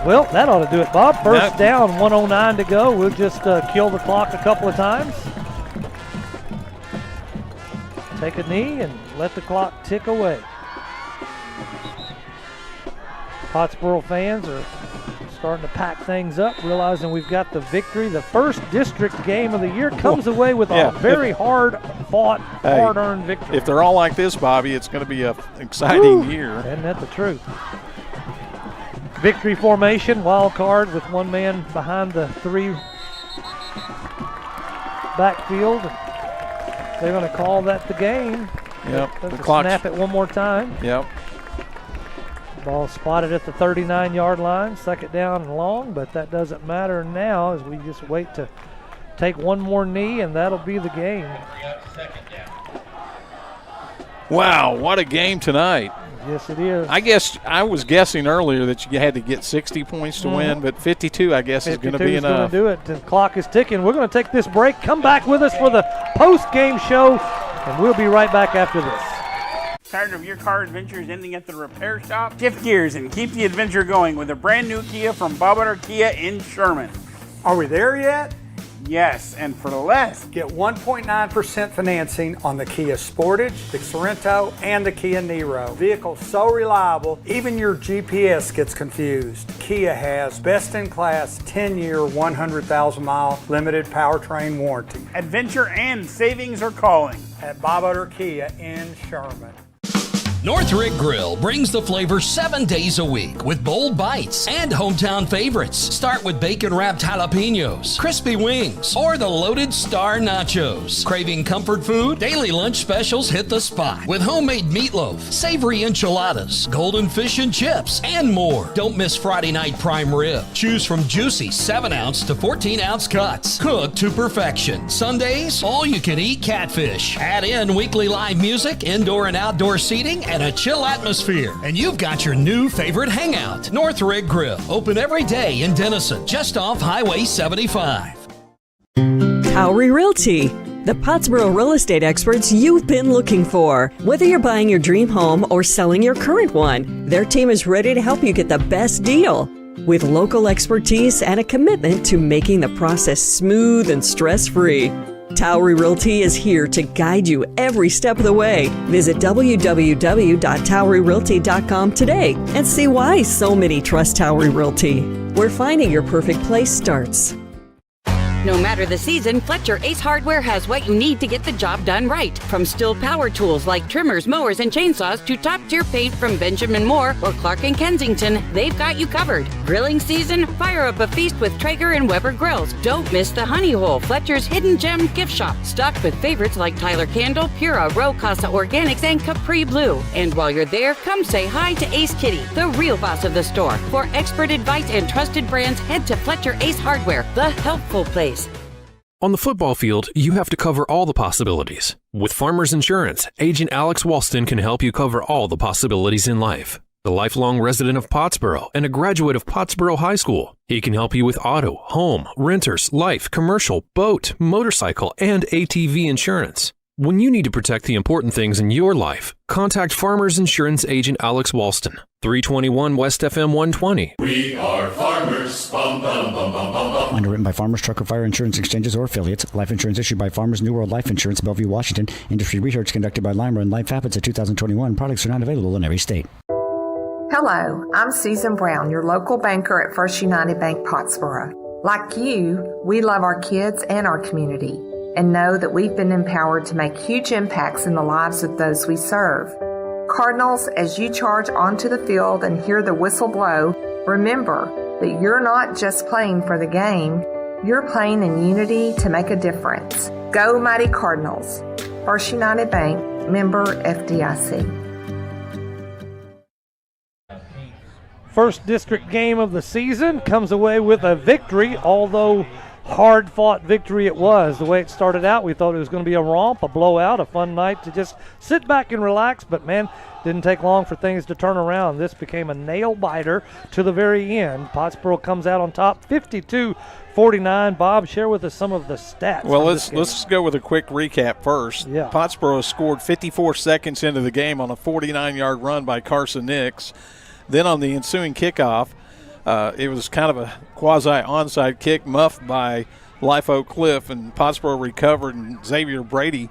Well, that ought to do it, Bob. First down, 1:09 to go. We'll just kill the clock a couple of times. Take a knee and let the clock tick away. Pottsboro fans are starting to pack things up, realizing we've got the victory. The first district game of the year comes away with a very hard-fought, hard-earned victory. If they're all like this, Bobby, it's going to be an exciting year. Isn't that the truth? Victory formation, wild card with one man behind the 3 backfield. They're going to call that the game. Yep. The clock. Snap it one more time. Yep. Ball spotted at the 39-yard line, second down and long, but that doesn't matter now as we just wait to take one more knee, and that'll be the game. Wow, what a game tonight. Yes, it is. I guess I was guessing earlier that you had to get 60 points to win, but 52, I guess, is going to be enough. 52 is going to do it. The clock is ticking. We're going to take this break. Come back with us for the post-game show, and we'll be right back after this. Tired of your car adventures ending at the repair shop? Shift gears and keep the adventure going with a brand new Kia from Bob Kia in Sherman. Are we there yet? Yes, and for less. Get 1.9% financing on the Kia Sportage, the Sorento, and the Kia Niro. Vehicles so reliable, even your GPS gets confused. Kia has best-in-class 10-year, 100,000-mile limited powertrain warranty. Adventure and savings are calling at Bob Kia in Sherman. Northrick Grill brings the flavor 7 days a week with bold bites and hometown favorites. Start with bacon-wrapped jalapenos, crispy wings, or the loaded star nachos. Craving comfort food? Daily lunch specials hit the spot with homemade meatloaf, savory enchiladas, golden fish and chips, and more. Don't miss Friday night prime rib. Choose from juicy 7-ounce to 14-ounce cuts, cooked to perfection. Sundays, all-you-can-eat catfish. Add in weekly live music, indoor and outdoor seating, and a chill atmosphere. And you've got your new favorite hangout. Northrick Grill, open every day in Denison, just off Highway 75. Towery Realty, the Pottsboro real estate experts you've been looking for. Whether you're buying your dream home or selling your current one, their team is ready to help you get the best deal. With local expertise and a commitment to making the process smooth and stress-free. Towery Realty is here to guide you every step of the way. Visit www.toweryrealty.com today and see why so many trust Towery Realty, where finding your perfect place starts. No matter the season, Fletcher Ace Hardware has what you need to get the job done right. From Stihl power tools like trimmers, mowers, and chainsaws to top-tier paint from Benjamin Moore or Clark & Kensington, they've got you covered. Grilling season? Fire up a feast with Traeger and Weber grills. Don't miss the Honey Hole, Fletcher's hidden gem gift shop, stocked with favorites like Tyler Candle, Pura, Row Casa Organics, and Capri Blue. And while you're there, come say hi to Ace Kitty, the real boss of the store. For expert advice and trusted brands, head to Fletcher Ace Hardware, the helpful place. On the football field, you have to cover all the possibilities. With Farmers Insurance, Agent Alex Walston can help you cover all the possibilities in life. The lifelong resident of Pottsboro and a graduate of Pottsboro High School, he can help you with auto, home, renters, life, commercial, boat, motorcycle, and ATV insurance. When you need to protect the important things in your life, contact Farmers Insurance Agent Alex Walston, 321 West FM 120. We are farmers. Bum, bum, bum, bum, bum, bum. Underwritten by Farmers Trucker Fire Insurance Exchanges or affiliates. Life insurance issued by Farmers New World Life Insurance, Bellevue, Washington. Industry research conducted by Lima and Life Habits of 2021. Products are not available in every state. Hello, I'm Susan Brown, your local banker at First United Bank Pottsboro. Like you, we love our kids and our community, and know that we've been empowered to make huge impacts in the lives of those we serve. Cardinals, as you charge onto the field and hear the whistle blow, remember that you're not just playing for the game, you're playing in unity to make a difference. Go Mighty Cardinals. First United Bank, member FDIC. First district game of the season comes away with a victory, although hard-fought victory it was. The way it started out, we thought it was going to be a romp, a blowout, a fun night to just sit back and relax, but man, didn't take long for things to turn around. This became a nail-biter to the very end. Pottsboro comes out on top, 52-49. Bob, share with us some of the stats. Well, let's go with a quick recap first. Yeah. Pottsboro scored 54 seconds into the game on a 49-yard run by Carson Nix. Then on the ensuing kickoff, it was kind of a quasi-onside kick muffed by Life Oak Cliff, and Pottsboro recovered, and Xavier Brady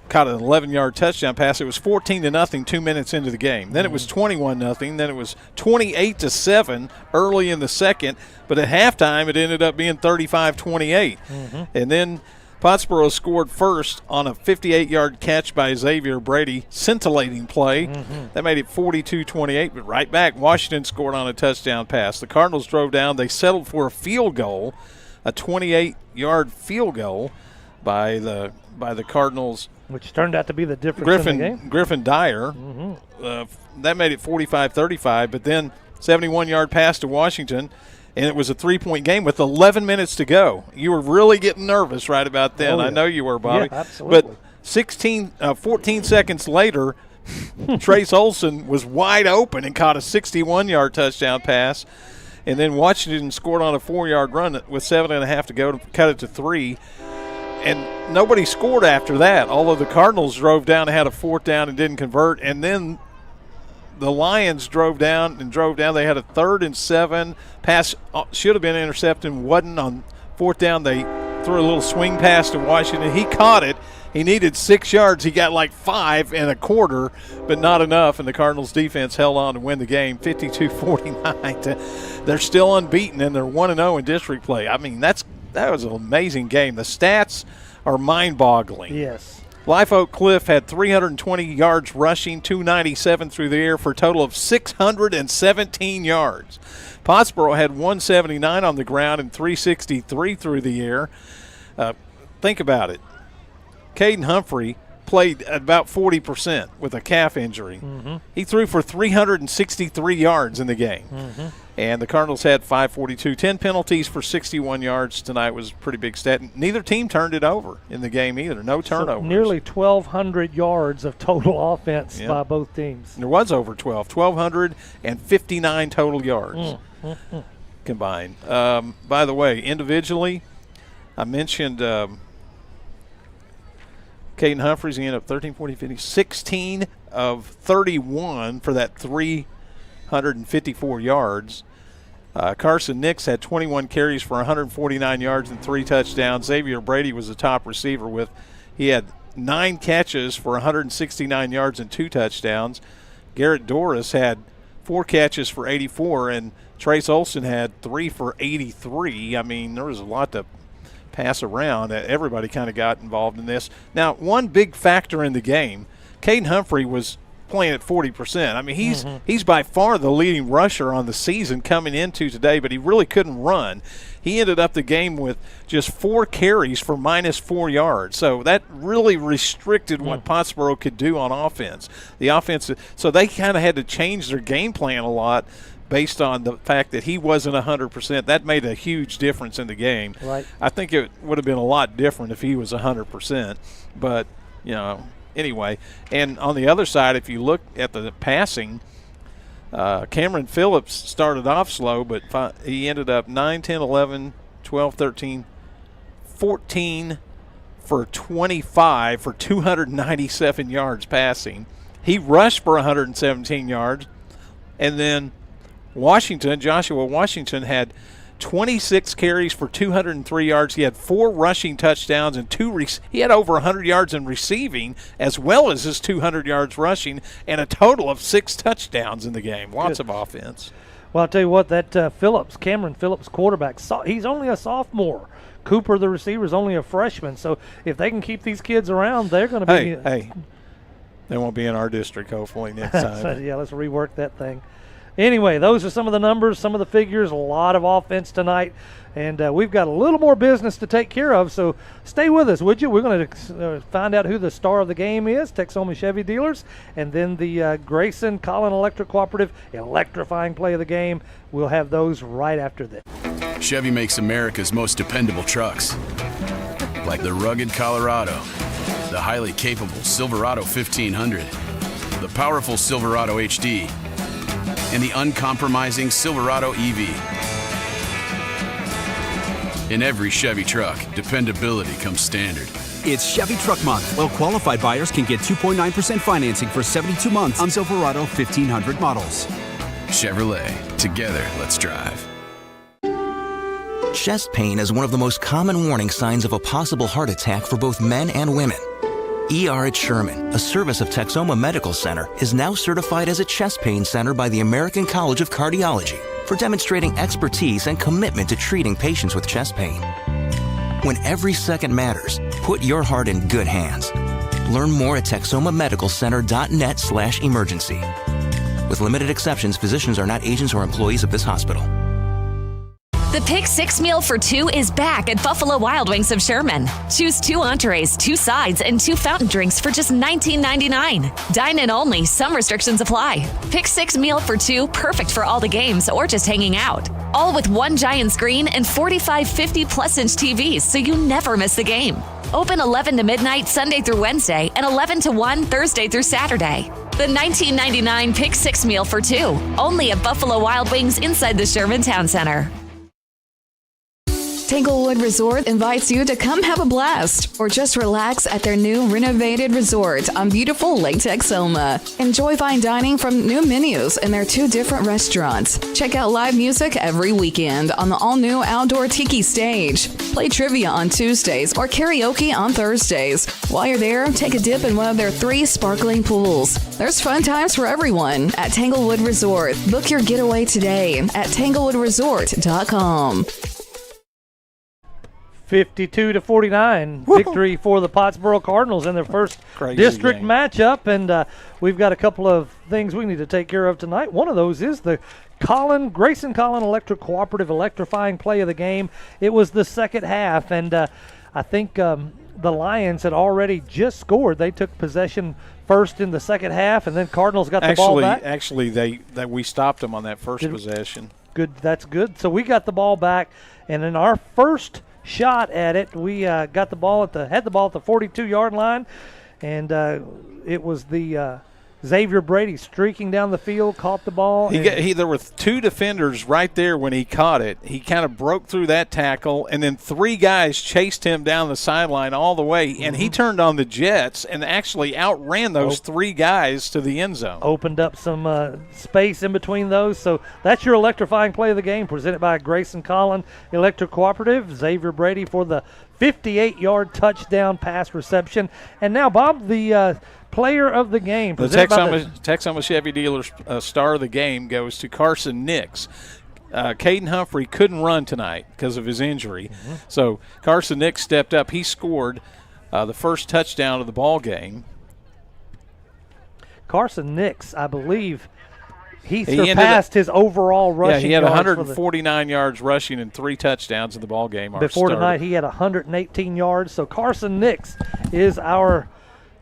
caught an 11-yard touchdown pass. It was 14-0 2 minutes into the game. Then it was 21-0. Then it was 28-7 early in the second, but at halftime it ended up being 35-28. And then Pottsboro scored first on a 58-yard catch by Xavier Brady, scintillating play. That made it 42-28, but right back, Washington scored on a touchdown pass. The Cardinals drove down. They settled for a field goal, a 28-yard field goal by the Cardinals. Which turned out to be the difference in the game. Griffin Dyer. That made it 45-35, but then 71-yard pass to Washington, and it was a 3-point game with 11 minutes to go. You were really getting nervous right about then. I know you were, Bobby. Yeah, absolutely. But 14 seconds later, Trace Olson was wide open and caught a 61-yard touchdown pass. And then Washington scored on a 4-yard run with 7.5 to go to cut it to 3. And nobody scored after that, although the Cardinals drove down and had a 4th down and didn't convert. And then the Lions drove down. They had a 3rd and 7. Pass should have been intercepted and wasn't. On 4th down, they threw a little swing pass to Washington. He caught it. He needed 6 yards. He got like 5.25, but not enough, and the Cardinals defense held on to win the game 52-49. They're still unbeaten, and they're 1-0 in district play. I mean, that was an amazing game. The stats are mind-boggling. Yes. Life Oak Cliff had 320 yards rushing, 297 through the air for a total of 617 yards. Pottsboro had 179 on the ground and 363 through the air. Think about it. Caden Humphrey played at about 40% with a calf injury. Mm-hmm. He threw for 363 yards in the game. Mm-hmm. And the Cardinals had 542. 10 penalties for 61 yards tonight was a pretty big stat. Neither team turned it over in the game either. No turnovers. So nearly 1,200 yards of total offense by both teams. There was over 1,259 total yards combined. By the way, individually, I mentioned Caden Humphreys. He ended up 13, 14, 15, 16 of 31 for that 354 yards. Carson Nix had 21 carries for 149 yards and 3 touchdowns. Xavier Brady was the top receiver he had 9 catches for 169 yards and 2 touchdowns. Garrett Doris had 4 catches for 84, and Trace Olson had 3 for 83. I mean, there was a lot to pass around. Everybody kind of got involved in this. Now, one big factor in the game, Caden Humphrey was playing at 40%. I mean, he's by far the leading rusher on the season coming into today, but he really couldn't run. He ended up the game with just 4 carries for -4 yards. So that really restricted what Pottsboro could do on offense. The offense, so they kind of had to change their game plan a lot based on the fact that he wasn't 100%. That made a huge difference in the game. Right. I think it would have been a lot different if he was 100%. But, anyway. And on the other side, if you look at the passing, Cameron Phillips started off slow, but he ended up 9, 10, 11, 12, 13, 14 for 25 for 297 yards passing. He rushed for 117 yards. And then Joshua Washington had 26 carries for 203 yards. He had 4 rushing touchdowns and he had over 100 yards in receiving as well as his 200 yards rushing and a total of 6 touchdowns in the game. Lots of offense. Well, I'll tell you what, that Cameron Phillips quarterback, he's only a sophomore. Cooper, the receiver, is only a freshman. So if they can keep these kids around, they're going to be they won't be in our district hopefully next time. So, let's rework that thing. Anyway, those are some of the numbers, some of the figures, a lot of offense tonight. And we've got a little more business to take care of, so stay with us, would you? We're going to find out who the star of the game is, Texoma Chevy dealers, and then the Grayson Collin Electric Cooperative electrifying play of the game. We'll have those right after this. Chevy makes America's most dependable trucks, like the rugged Colorado, the highly capable Silverado 1500, the powerful Silverado HD, and the uncompromising Silverado EV. In every Chevy truck, dependability comes standard. It's Chevy Truck Month. Well-qualified buyers can get 2.9% financing for 72 months on Silverado 1500 models. Chevrolet. Together, let's drive. Chest pain is one of the most common warning signs of a possible heart attack for both men and women. ER at Sherman, a service of Texoma Medical Center, is now certified as a chest pain center by the American College of Cardiology for demonstrating expertise and commitment to treating patients with chest pain. When every second matters, put your heart in good hands. Learn more at texomamedicalcenter.net/emergency. With limited exceptions, physicians are not agents or employees of this hospital. The Pick 6 meal for 2 is back at Buffalo Wild Wings of Sherman. Choose 2 entrees, 2 sides, and 2 fountain drinks for just $19.99. Dine in only. Some restrictions apply. Pick 6 meal for 2, perfect for all the games or just hanging out. All with 1 giant screen and 45 50-plus-inch TVs, so you never miss the game. Open 11 to midnight Sunday through Wednesday and 11 to 1 Thursday through Saturday. The $19.99 Pick 6 meal for 2, only at Buffalo Wild Wings inside the Sherman Town Center. Tanglewood Resort invites you to come have a blast or just relax at their new renovated resort on beautiful Lake Texoma. Enjoy fine dining from new menus in their 2 different restaurants. Check out live music every weekend on the all-new outdoor tiki stage. Play trivia on Tuesdays or karaoke on Thursdays. While you're there, take a dip in one of their 3 sparkling pools. There's fun times for everyone at Tanglewood Resort. Book your getaway today at tanglewoodresort.com. 52-49 victory for the Pottsboro Cardinals in their first district matchup. And we've got a couple of things we need to take care of tonight. One of those is the Grayson Collin Electric Cooperative electrifying play of the game. It was the second half, and I think the Lions had already just scored. They took possession first in the second half, and then Cardinals got the ball back. Actually, we stopped them on that first possession. Good, that's good. So we got the ball back, and in our first shot at it, we got the ball had the ball at the 42-yard line, and it was the Xavier Brady streaking down the field, caught the ball. There were two defenders right there when he caught it. He kind of broke through that tackle, and then three guys chased him down the sideline all the way, and he turned on the jets and actually outran those three guys to the end zone. Opened up some space in between those. So that's your electrifying play of the game, presented by Grayson Collin Electric Cooperative. Xavier Brady for the 58-yard touchdown pass reception. And now, Bob, the player of the game. The Texoma Chevy Dealers star of the game goes to Carson Nix. Caden Humphrey couldn't run tonight because of his injury. So Carson Nix stepped up. He scored the first touchdown of the ball game. Carson Nix, I believe, he surpassed his overall rushing. Yeah, he had 149 yards rushing and 3 touchdowns in the ball game. Before tonight, he had 118 yards. So Carson Nix is our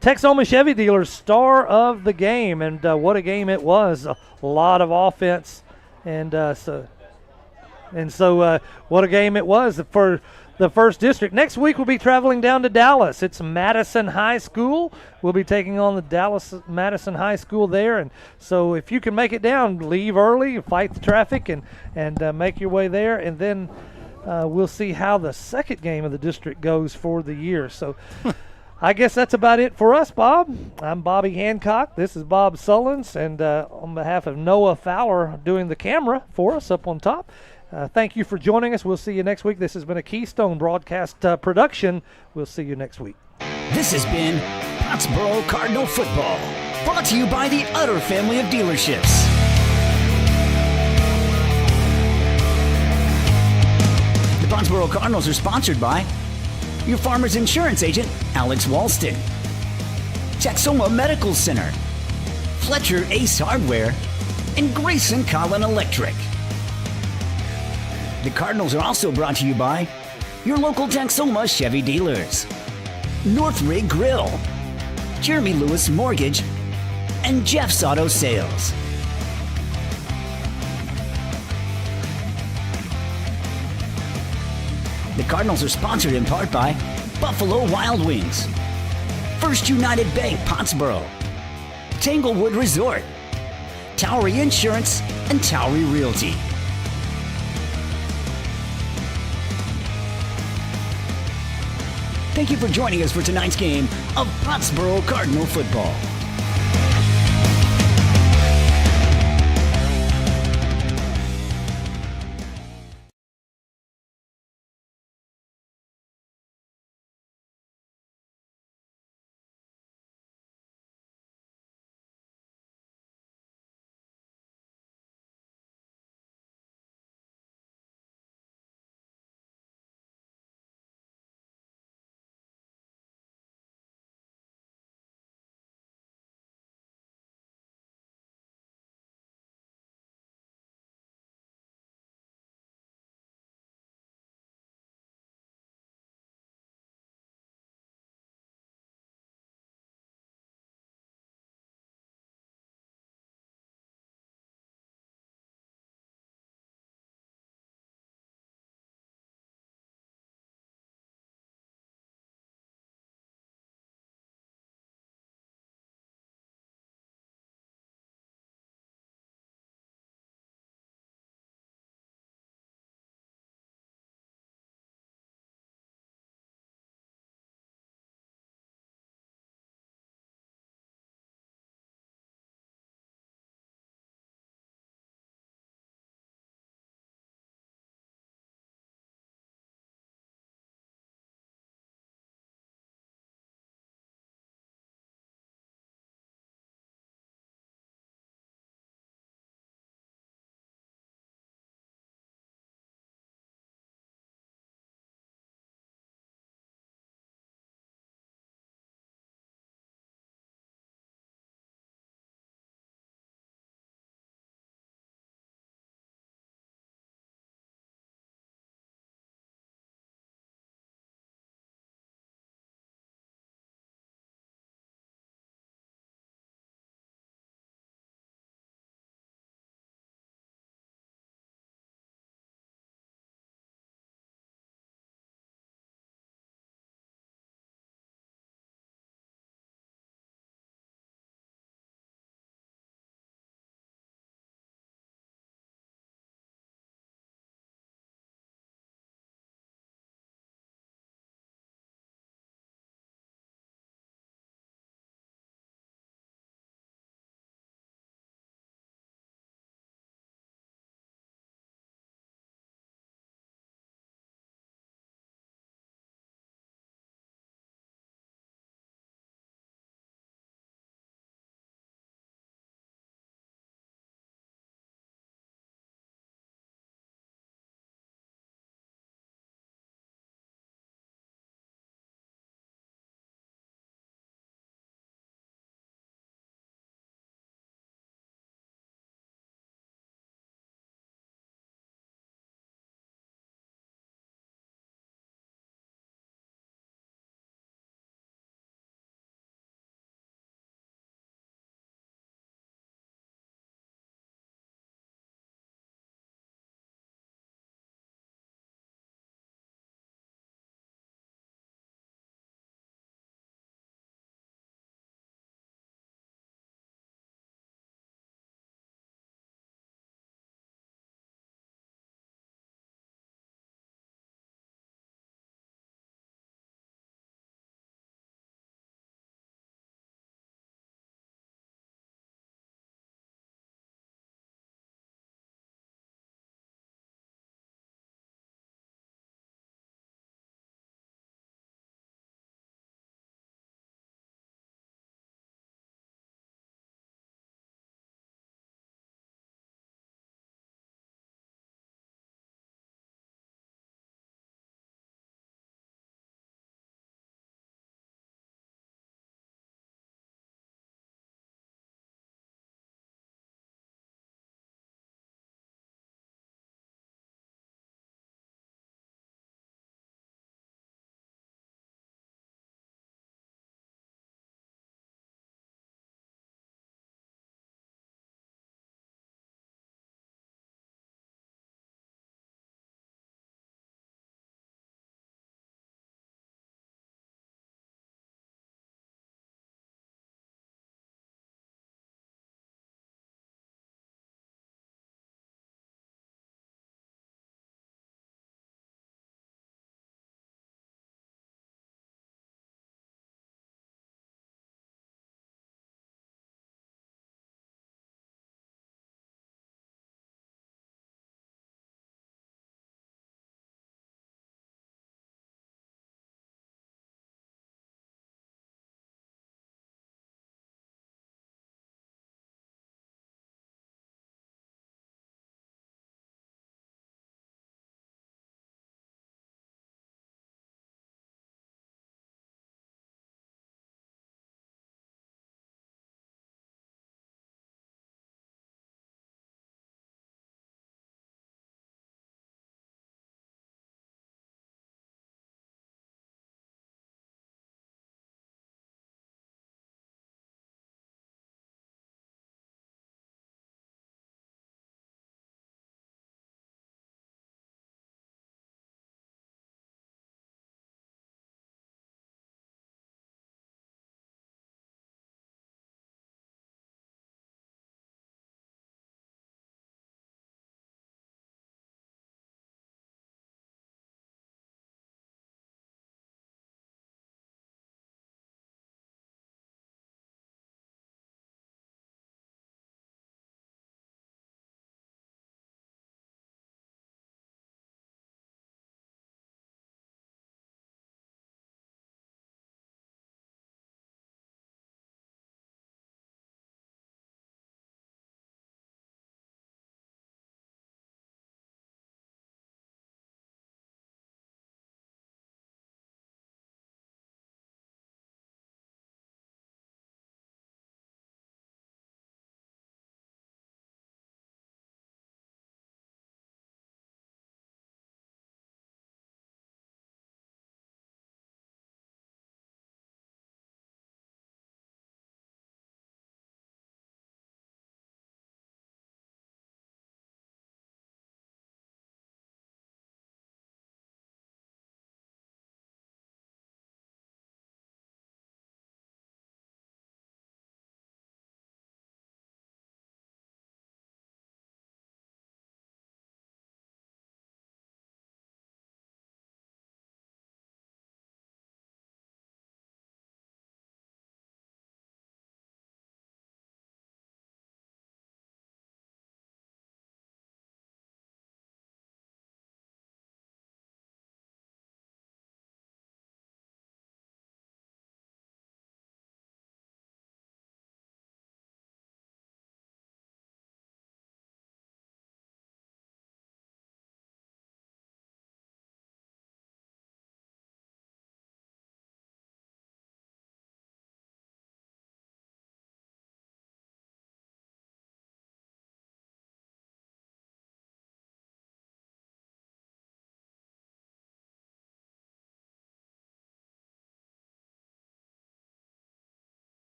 Texoma Chevy Dealers star of the game, and what a game it was. A lot of offense, and so what a game it was for the first district. Next week we'll be traveling down to Dallas. It's Madison High School. We'll be taking on the Dallas Madison High School there, and so if you can make it down, leave early, fight the traffic, and make your way there, and then we'll see how the second game of the district goes for the year. So I guess that's about it for us, Bob. I'm Bobby Hancock. This is Bob Sullins, and on behalf of Noah Fowler doing the camera for us up on top, thank you for joining us. We'll see you next week. This has been a Keystone Broadcast production. We'll see you next week. This has been Pottsboro Cardinal Football, brought to you by the Utter family of dealerships. The Pottsboro Cardinals are sponsored by your Farmers Insurance agent, Alex Walston, Texoma Medical Center, Fletcher Ace Hardware, and Grayson Collin Electric. The Cardinals are also brought to you by your local Texoma Chevy dealers, North Rig Grill, Jeremy Lewis Mortgage, and Jeff's Auto Sales. The Cardinals are sponsored in part by Buffalo Wild Wings, First United Bank Pottsboro, Tanglewood Resort, Towery Insurance, and Towery Realty. Thank you for joining us for tonight's game of Pottsboro Cardinal Football.